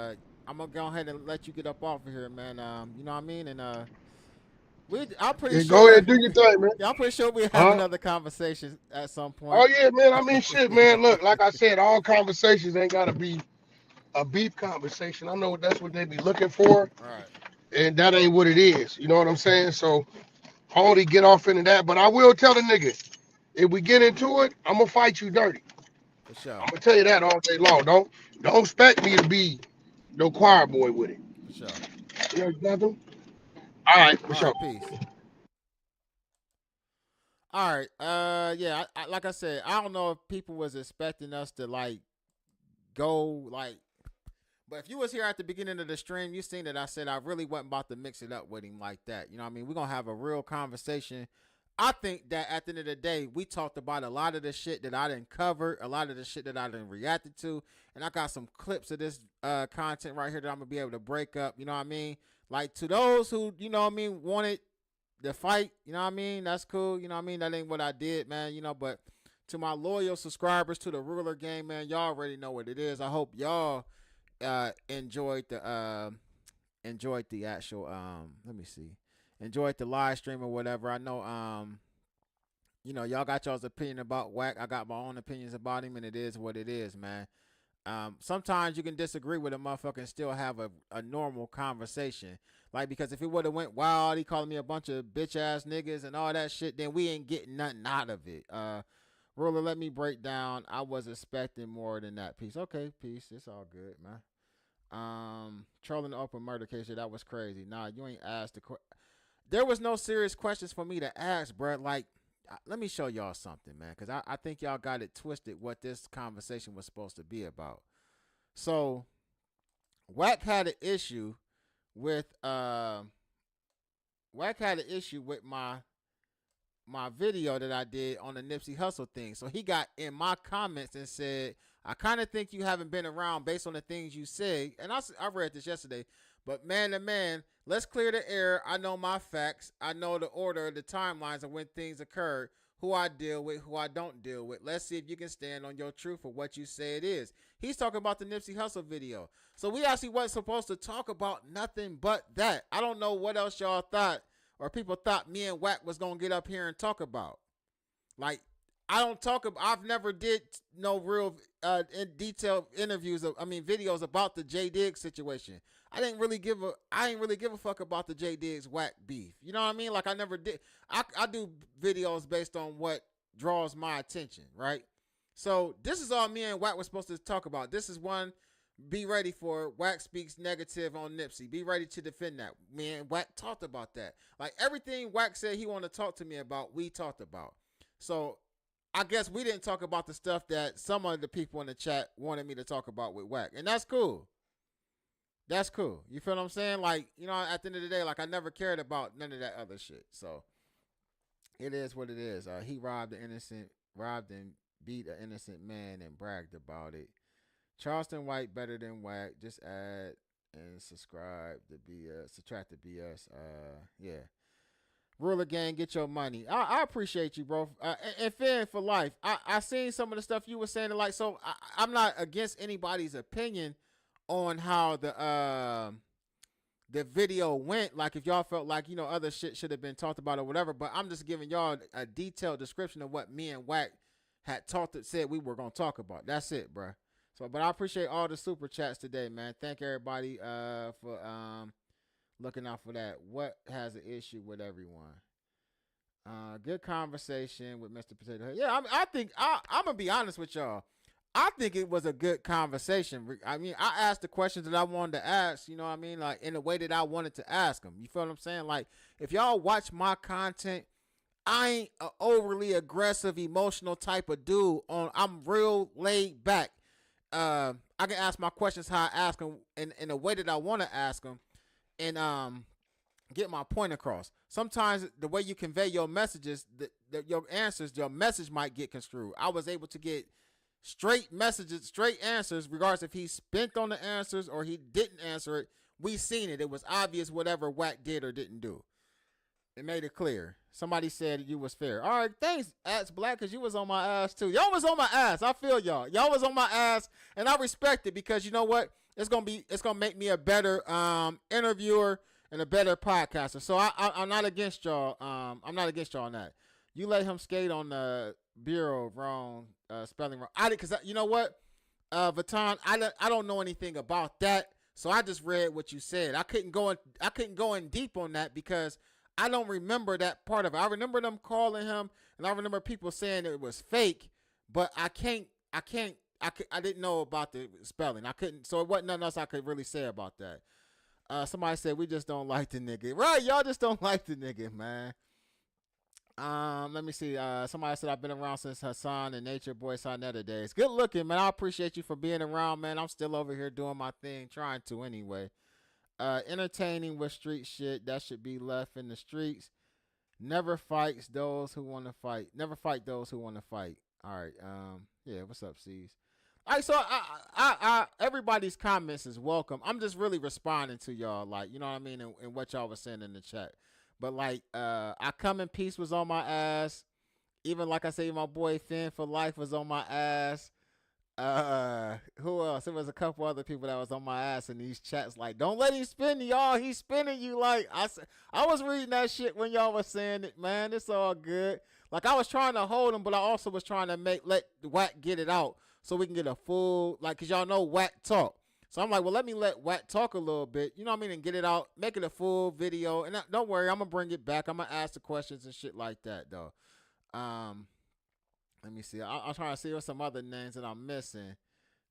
I'm gonna go ahead and let you get up off of here, man. You know what I mean? And I'm pretty Yeah, go sure. ahead, do your thing, man. Yeah, I'm pretty sure we have Huh? another conversation at some Oh point. yeah, man. I mean, shit, man. Look, like I said, all conversations ain't gotta be a beef conversation. I know that's what they be looking for. Right. and that ain't what it is. You know what I'm saying? So I only get off into that, but I will tell the nigga, if we get into it, I'm gonna fight you dirty. For I'm sure. gonna tell you that all day long. Don't expect me to be no choir boy with it. For sure. You understand? All right, for All sure. right. Peace. All right. Yeah. Like I said, I don't know if people was expecting us to like go like. But if you was here at the beginning of the stream, you seen that I said I really wasn't about to mix it up with him like that. You know what I mean? We're gonna have a real conversation. I think that at the end of the day, we talked about a lot of the shit that I didn't cover, a lot of the shit that I didn't reacted to, and I got some clips of this content right here that I'm gonna be able to break up. You know what I mean? Like to those who, you know what I mean, wanted the fight, you know what I mean? That's cool. You know what I mean? That ain't what I did, man. You know, but to my loyal subscribers to the Ruler Game, man, y'all already know what it is. I hope y'all enjoyed the actual let me see. Enjoyed the live stream or whatever. I know you know, y'all got y'all's opinion about Wack. I got my own opinions about him, and it is what it is, man. Sometimes you can disagree with a motherfucker and still have a normal conversation. Like, because if it would have went wild, he calling me a bunch of bitch ass niggas and all that shit, then we ain't getting nothing out of it. Ruler, let me break down. I was expecting more than that. Peace. Okay, peace. It's all good, man. Trolling the open murder case, yeah, that was crazy. Nah, you ain't asked there was no serious questions for me to ask, bro. Like, let me show y'all something, man, because I think y'all got it twisted what this conversation was supposed to be about. So, Wack had an issue with my video that I did on the Nipsey Hussle thing. So he got in my comments and said, I kind of think you haven't been around based on the things you say. And I read this yesterday. But man to man, let's clear the air. I know my facts. I know the order, the timelines of when things occurred, who I deal with, who I don't deal with. Let's see if you can stand on your truth for what you say it is. He's talking about the Nipsey Hussle video. So we actually wasn't supposed to talk about nothing but that. I don't know what else y'all thought or people thought me and Wack was going to get up here and talk about. Like, I don't talk about, I've never did no real in detailed videos about the J Diggs situation. I ain't really give a fuck about the J Diggs Wack beef. You know what I mean? Like, I never did. I do videos based on what draws my attention, right? So this is all me and Wack was supposed to talk about. This is one. Be ready for it. Wack speaks negative on Nipsey. Be ready to defend that. Me and Wack talked about that. Like, everything Wack said he wanted to talk to me about, we talked about. So I guess we didn't talk about the stuff that some of the people in the chat wanted me to talk about with Wack. And that's cool. That's cool. You feel what I'm saying? Like, you know, at the end of the day, like, I never cared about none of that other shit. So it is what it is. He robbed and beat an innocent man and bragged about it. Charleston White better than Wack. Just add and subscribe to BS. Subtract the BS. Yeah. Ruler gang, get your money. I appreciate you, bro. And fan for life. I seen some of the stuff you were saying. Like, so I'm not against anybody's opinion on how the video went. Like, if y'all felt like, you know, other shit should have been talked about or whatever. But I'm just giving y'all a detailed description of what me and Wack had said we were gonna talk about. That's it, bro. So, but I appreciate all the super chats today, man. Thank everybody for looking out for that. What has an issue with everyone? Good conversation with Mr. Potato Head. Yeah, I think I'm gonna be honest with y'all. I think it was a good conversation. I mean, I asked the questions that I wanted to ask. You know what I mean? Like, in the way that I wanted to ask them. You feel what I'm saying? Like, if y'all watch my content, I ain't an overly aggressive, emotional type of dude. I'm real laid back. I can ask my questions how I ask them in the way that I want to ask them, and get my point across. Sometimes the way you convey your messages, your answers, your message might get construed. I was able to get straight messages, straight answers, regardless if he spent on the answers or he didn't answer it. We seen it. It was obvious whatever Wack did or didn't do. It made it clear. Somebody said you was fair. All right, thanks, Axe Black, because you was on my ass too. Y'all was on my ass. I feel y'all. Y'all was on my ass, and I respect it because you know what? It's gonna make me a better interviewer and a better podcaster. So I'm not against y'all. I'm not against y'all on that. You let him skate on the bureau wrong, spelling wrong. Because you know what, Vatan, I don't know anything about that. So I just read what you said. I couldn't go in deep on that because I don't remember that part of it. I remember them calling him, and I remember people saying it was fake, but I didn't know about the spelling. I couldn't, so it wasn't nothing else I could really say about that. Somebody said we just don't like the nigga. Right, y'all just don't like the nigga, man. Let me see. Somebody said I've been around since Hassan and Nature Boy Sonetta days. Good looking, man. I appreciate you for being around, man. I'm still over here doing my thing, trying to anyway. Entertaining with street shit that should be left in the streets. Never fights those who want to fight. Never fight those who want to fight. All right. Yeah. What's up, C's? All right. So everybody's comments is welcome. I'm just really responding to y'all, like, you know what I mean, and what y'all was saying in the chat. But like, I Come in Peace was on my ass. Even like I say, my boy Finn for Life was on my ass. Who else? There was a couple other people that was on my ass in these chats. Like, don't let him spin y'all. He's spinning you. Like I was reading that shit when y'all was saying it, man. It's all good. Like I was trying to hold him, but I also was trying to let Wack get it out so we can get a full, like, cause y'all know Wack talk. So I'm like, well, let me let Wack talk a little bit, you know what I mean, and get it out, make it a full video. And don't worry, I'm gonna bring it back. I'm gonna ask the questions and shit like that, though. Let me see. I'm trying to see what some other names that I'm missing.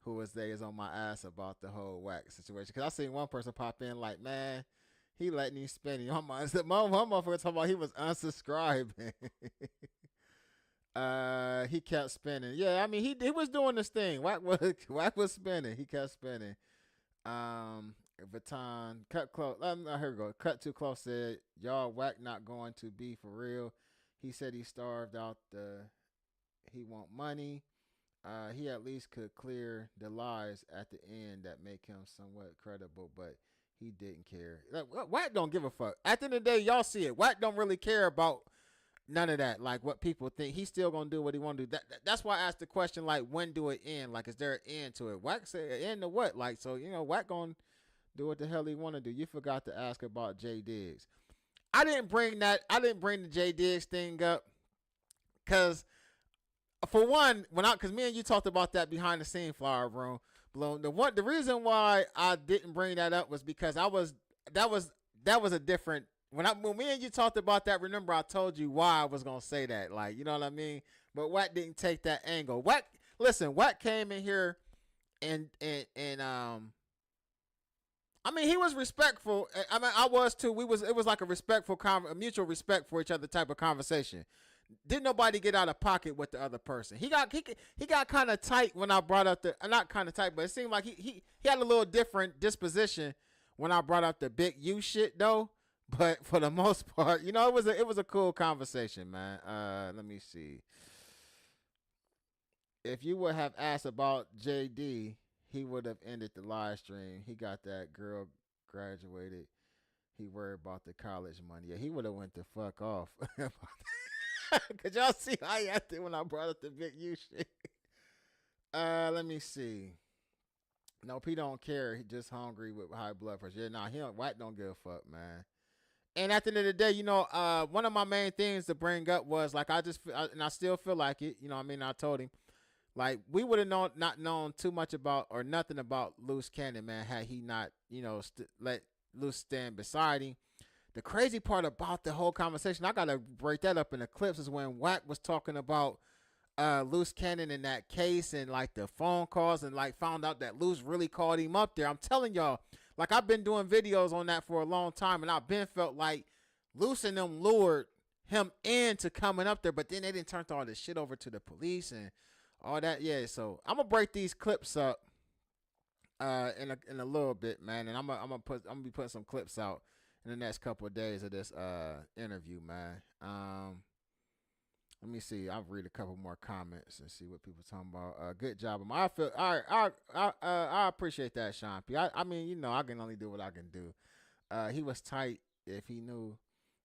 Who was they is on my ass about the whole Wack situation? Cause I seen one person pop in like, man, he letting you spin. My motherfucker talking about he was unsubscribing. He kept spinning. Yeah, I mean he was doing this thing. Wack was spinning. He kept spinning. Vuitton cut close. Here we go. Cut too close said, y'all Wack not going to be for real. He said he starved out he want money. He at least could clear the lies at the end that make him somewhat credible, but he didn't care. Wack don't give a fuck. At the end of the day, y'all see it. Wack don't really care about none of that. Like what people think. He's still gonna do what he want to do. That's why I asked the question, like, when do it end? Like, is there an end to it? Wack said end to what? Like, so Wack gonna do what the hell he want to do. You forgot to ask about Jay Diggs. I didn't bring the Jay Diggs thing up because, for one, because me and you talked about that behind the scene flower room balloon. The reason why I didn't bring that up was because that was a different. When me and you talked about that, remember I told you why I was gonna say that, like, you know what I mean. But Wack didn't take that angle. Wack came in here and I mean, he was respectful. I mean, I was too. It was like a mutual respect for each other type of conversation. Didn't nobody get out of pocket with the other person. He got kind of tight when I brought up not kind of tight, but it seemed like he had a little different disposition when I brought up the big U shit though. But for the most part, it was a cool conversation, man. Let me see. If you would have asked about JD, he would have ended the live stream. He got that girl graduated. He worried about the college money. Yeah, he would have went the fuck off. Could y'all see how he acted when I brought up the big U shit? Let me see. Nope, he don't care. He just hungry with high blood pressure. Yeah, Wack don't give a fuck, man. And at the end of the day, one of my main things to bring up was, like, and I still feel like it, I mean, I told him, like, we would have not known too much about or nothing about Loose Cannon, man, had he not, let Loose stand beside him. The crazy part about the whole conversation, I got to break that up in the clips, is when Wack was talking about Loose Cannon in that case and, like, the phone calls and, like, found out that Loose really called him up there. I'm telling y'all, like, I've been doing videos on that for a long time, and I've been felt like Loose and them lured him into coming up there, but then they didn't turn all this shit over to the police and all that. Yeah, so I'm gonna break these clips up in a little bit, man, and I'm gonna be putting some clips out in the next couple of days of this interview, man. Let me see. I'll read a couple more comments and see what people talking about. Good job. I feel I appreciate that, Sean P. I mean, I can only do what I can do. He was tight. If he knew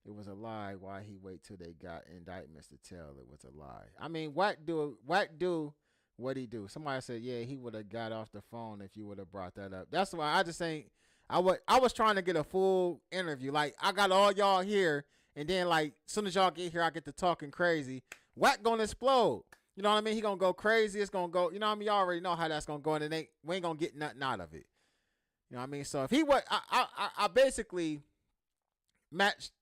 it was a lie, why he wait till they got indictments to tell it was a lie? I mean, Wack do what he do. Somebody said, yeah, he would have got off the phone if you would have brought that up. That's why I just ain't. I was trying to get a full interview. Like, I got all y'all here. And then, like, as soon as y'all get here, I get to talking crazy. Wack gonna explode. You know what I mean? He gonna go crazy. It's gonna go. You know what I mean? Y'all already know how that's gonna go, and we ain't gonna get nothing out of it. You know what I mean? So if he was, I basically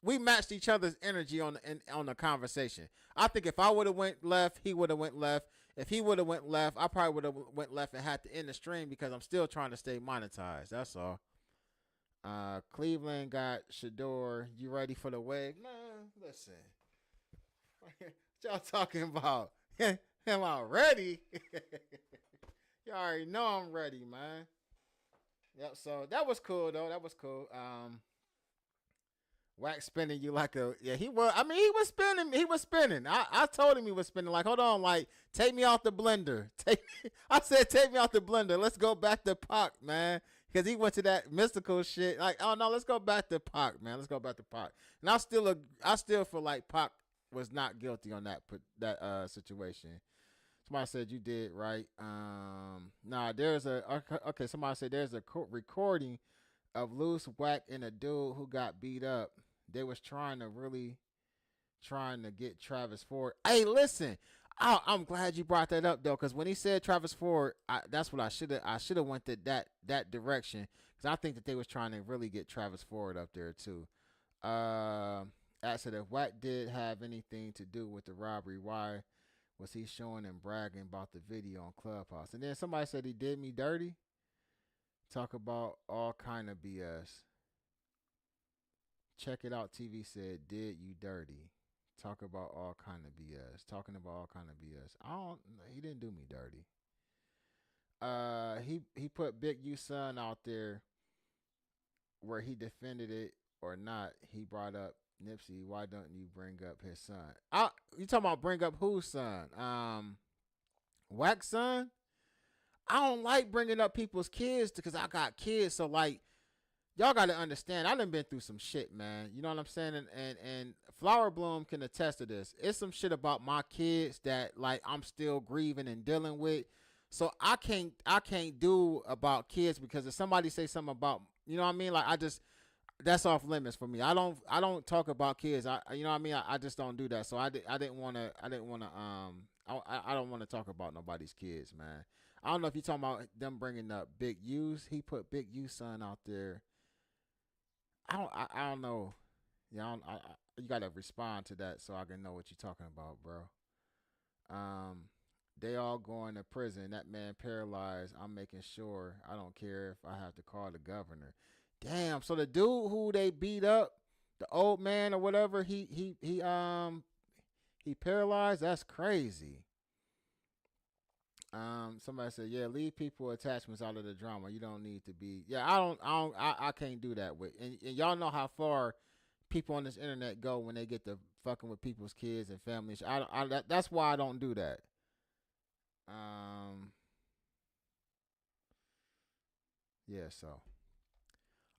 we matched each other's energy on the conversation. I think if I would have went left, he would have went left. If he would have went left, I probably would have went left and had to end the stream because I'm still trying to stay monetized. That's all. Cleveland got Shador. You ready for the wig? Man, listen. What y'all talking about? Am I ready? You already know I'm ready, man. Yep. So that was cool though. That was cool. Wack spinning you like a he was. I mean, he was spinning. He was spinning. I told him he was spinning. Like, hold on, like take me out the blender. I said take me out the blender. Let's go back to Pac, man, because he went to that mystical shit. Like, oh no, let's go back to Pac, man. Let's go back to Pac. And I still feel like Pac was not guilty on that situation. Somebody said you did right. Nah, there's okay. Somebody said there's a recording of Loose, Wack, and a dude who got beat up. They was trying to get Travis Ford. Hey, listen, I'm glad you brought that up though, because when he said Travis Ford, that's what I should have went to that direction, because I think that they was trying to really get Travis Ford up there too. Said if Wack did have anything to do with the robbery, why was he showing and bragging about the video on Clubhouse? And then somebody said he did me dirty. Talk about all kind of BS. Check it out. TV said, "Did you dirty?" Talk about all kind of BS. Talking about all kind of BS. He didn't do me dirty. He put Big U son out there where he defended it or not. He brought up Nipsey. Why don't you bring up his son? You talking about bring up whose son? Wack's son. I don't like bringing up people's kids because I got kids. So like, y'all got to understand, I done been through some shit, man. You know what I'm saying? And Flower Bloom can attest to this. It's some shit about my kids that like I'm still grieving and dealing with. So I can't do about kids, because if somebody say something about, you know what I mean? Like that's off limits for me. I don't talk about kids. You know what I mean? I just don't do that. So I didn't want to I don't want to talk about nobody's kids, man. I don't know if you're talking about them bringing up Big U's. He put Big U's son out there. I don't know. Yeah, you gotta respond to that so I can know what you're talking about, bro. They all going to prison. That man paralyzed. I'm making sure. I don't care if I have to call the governor. Damn. So the dude who they beat up, the old man or whatever, he paralyzed. That's crazy. Somebody said, yeah, leave people attachments out of the drama. You don't need to be. Yeah, I can't do that with. And y'all know how far people on this internet go when they get to fucking with people's kids and families. That's why I don't do that. Yeah, so.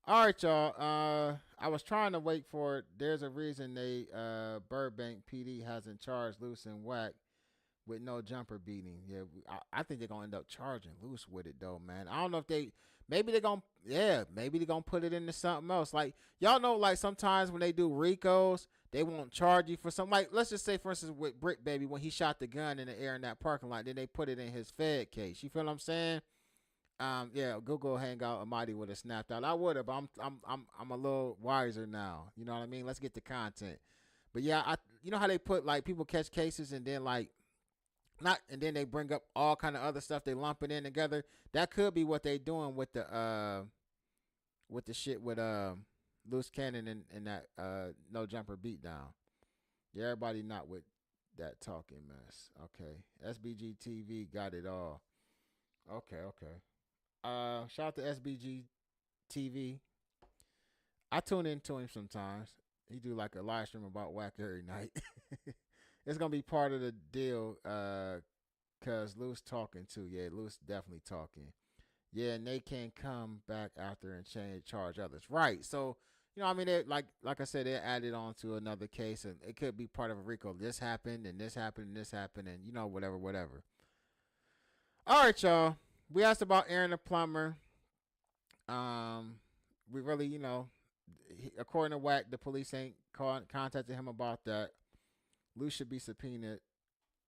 All right, y'all. I was trying to wait for it. There's a reason they Burbank PD hasn't charged Loose and Wack with no jumper beating. Yeah, I think they're gonna end up charging Loose with it though, man. I don't know if maybe they're gonna put it into something else. Like y'all know, like sometimes when they do Ricos, they won't charge you for something. Like let's just say, for instance, with Brick Baby when he shot the gun in the air in that parking lot, then they put it in his Fed case. You feel what I'm saying? Yeah, Google Hangout Amadi would have snapped out. I would have, but I'm a little wiser now. You know what I mean? Let's get the content. But yeah, you know how they put like people catch cases and then like not, and then they bring up all kind of other stuff. They lump it in together. That could be what they doing with the shit with Loose Cannon and that no jumper beatdown. Yeah, everybody not with that talking mess. Okay, SBG TV got it all. Okay. Shout out to SBG TV. I tune into him sometimes. He do like a live stream about Wack every night. It's gonna be part of the deal, cause Loose talking too. Yeah, Loose definitely talking. Yeah, and they can come back after and charge others. Right. So you know, I mean, like I said, they added on to another case, and it could be part of a RICO. This happened, and this happened, and this happened, and you know, whatever. All right, y'all. We asked about Aaron the plumber. We really, you know, according to Wack, the police ain't contacted him about that. Lou should be subpoenaed.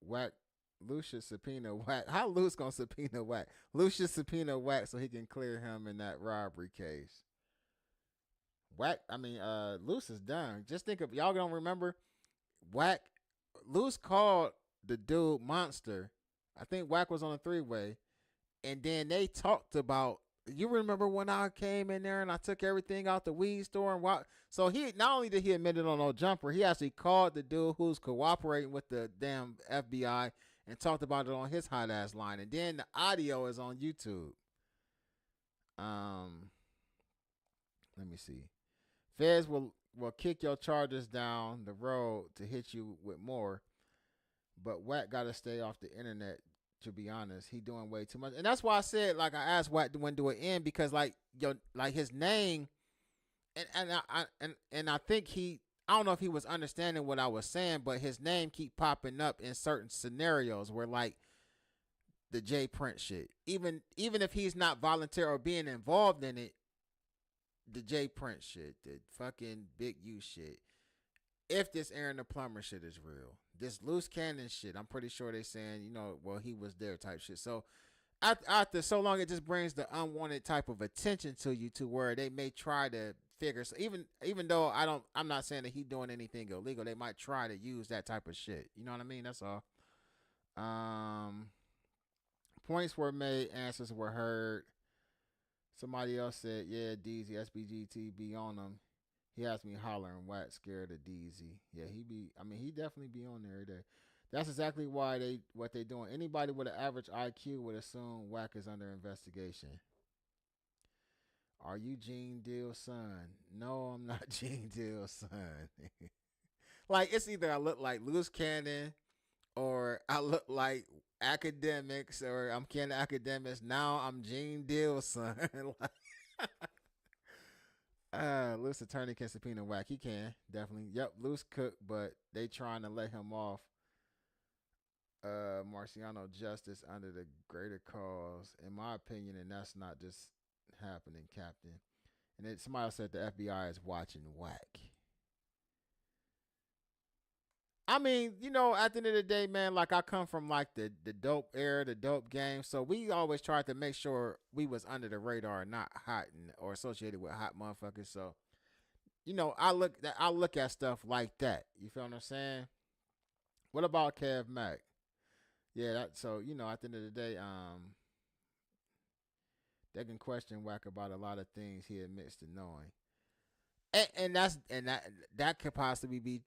Wack Lucius subpoena Wack. How Luce gonna subpoena Wack? Lucius subpoena Wack so he can clear him in that robbery case. Wack, Luce is done. Just think of y'all don't remember Wack. Luce called the dude monster. I think Wack was on a three-way, and then they talked about. You remember when I came in there and I took everything out the weed store and what? So he not only did he admit it on no jumper, he actually called the dude who's cooperating with the damn FBI and talked about it on his hot ass line. And then the audio is on YouTube. Let me see. Feds will kick your charges down the road to hit you with more, but Wack got to stay off the internet. To be honest, he doing way too much, and that's why I said like I asked Wack when do it end because like his name, and I think I don't know if he was understanding what I was saying, but his name keep popping up in certain scenarios where like the J Prince shit, even if he's not volunteer or being involved in it, the J Prince shit, the fucking Big U shit. If this Aaron the Plumber shit is real, this loose cannon shit, I'm pretty sure they saying, well, he was there type shit. So after so long, it just brings the unwanted type of attention to you to where they may try to figure. So even though I'm not saying that he doing anything illegal, they might try to use that type of shit. You know what I mean? That's all. Points were made, answers were heard. Somebody else said, yeah, DZ, SBGT be on them. He has me hollering, Wack scared of DZ. Yeah, he definitely be on there every day. That's exactly why what they doing. Anybody with an average IQ would assume Wack is under investigation. Are you Gene Deal's son? No, I'm not Gene Deal's son. Like, it's either I look like Loose Cannon or I look like academics or I'm Ken Academics. Now I'm Gene Deal's son. Loose attorney can subpoena Wack. He can, definitely. Yep, Loose cook, but they trying to let him off. Marciano justice under the greater cause, in my opinion, and that's not just happening, Captain. And then somebody said the FBI is watching Wack. I mean, at the end of the day, man, like I come from like the dope era, the dope game. So we always tried to make sure we was under the radar, not hot or associated with hot motherfuckers. So, I look at stuff like that. You feel what I'm saying? What about Kev Mack? Yeah, so at the end of the day, they can question Wack about a lot of things he admits to knowing. And that could possibly be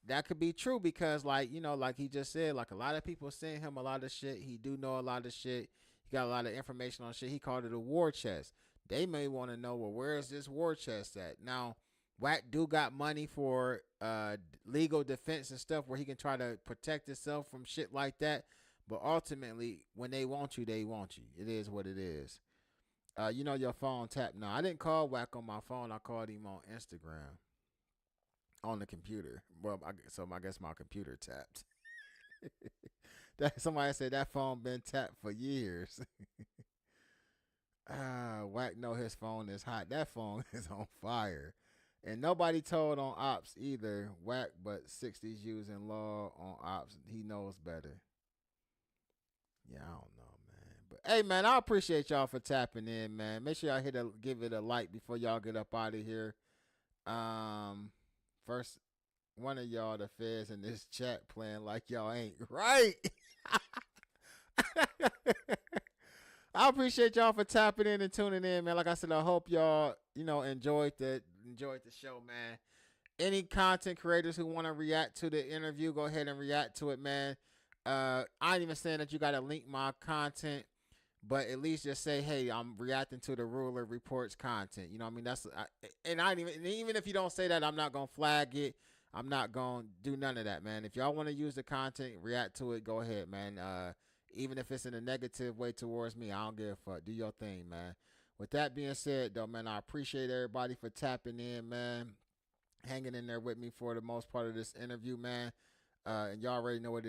that could be true because like like he just said, like a lot of people send him a lot of shit. He do know a lot of shit. He got a lot of information on shit. He called it a war chest. They may want to know, well, where is this war chest at? Now, Wack do got money for legal defense and stuff where he can try to protect himself from shit like that. But ultimately, when they want you, they want you. It is what it is. Your phone tapped. No, I didn't call Wack on my phone. I called him on Instagram on the computer. Well, I guess my computer tapped. Somebody said that phone been tapped for years. Wack know his phone is hot. That phone is on fire. And nobody told on ops either. Wack, but 60s using law on ops. He knows better. Yeah, I don't know. But hey, man, I appreciate y'all for tapping in, man. Make sure y'all give it a like before y'all get up out of here. First, one of y'all, the feds in this chat, playing like y'all ain't right. I appreciate y'all for tapping in and tuning in, man. Like I said, I hope y'all, enjoyed the show, man. Any content creators who want to react to the interview, go ahead and react to it, man. I ain't even saying that you got to link my content, but at least just say, hey, I'm reacting to the Ruler Reports content. You know what I mean? Even if you don't say that, I'm not going to flag it. I'm not going to do none of that, man. If y'all want to use the content, react to it, go ahead, man. Even if it's in a negative way towards me, I don't give a fuck. Do your thing, man. With that being said, though, man, I appreciate everybody for tapping in, man. Hanging in there with me for the most part of this interview, man. And y'all already know what it is.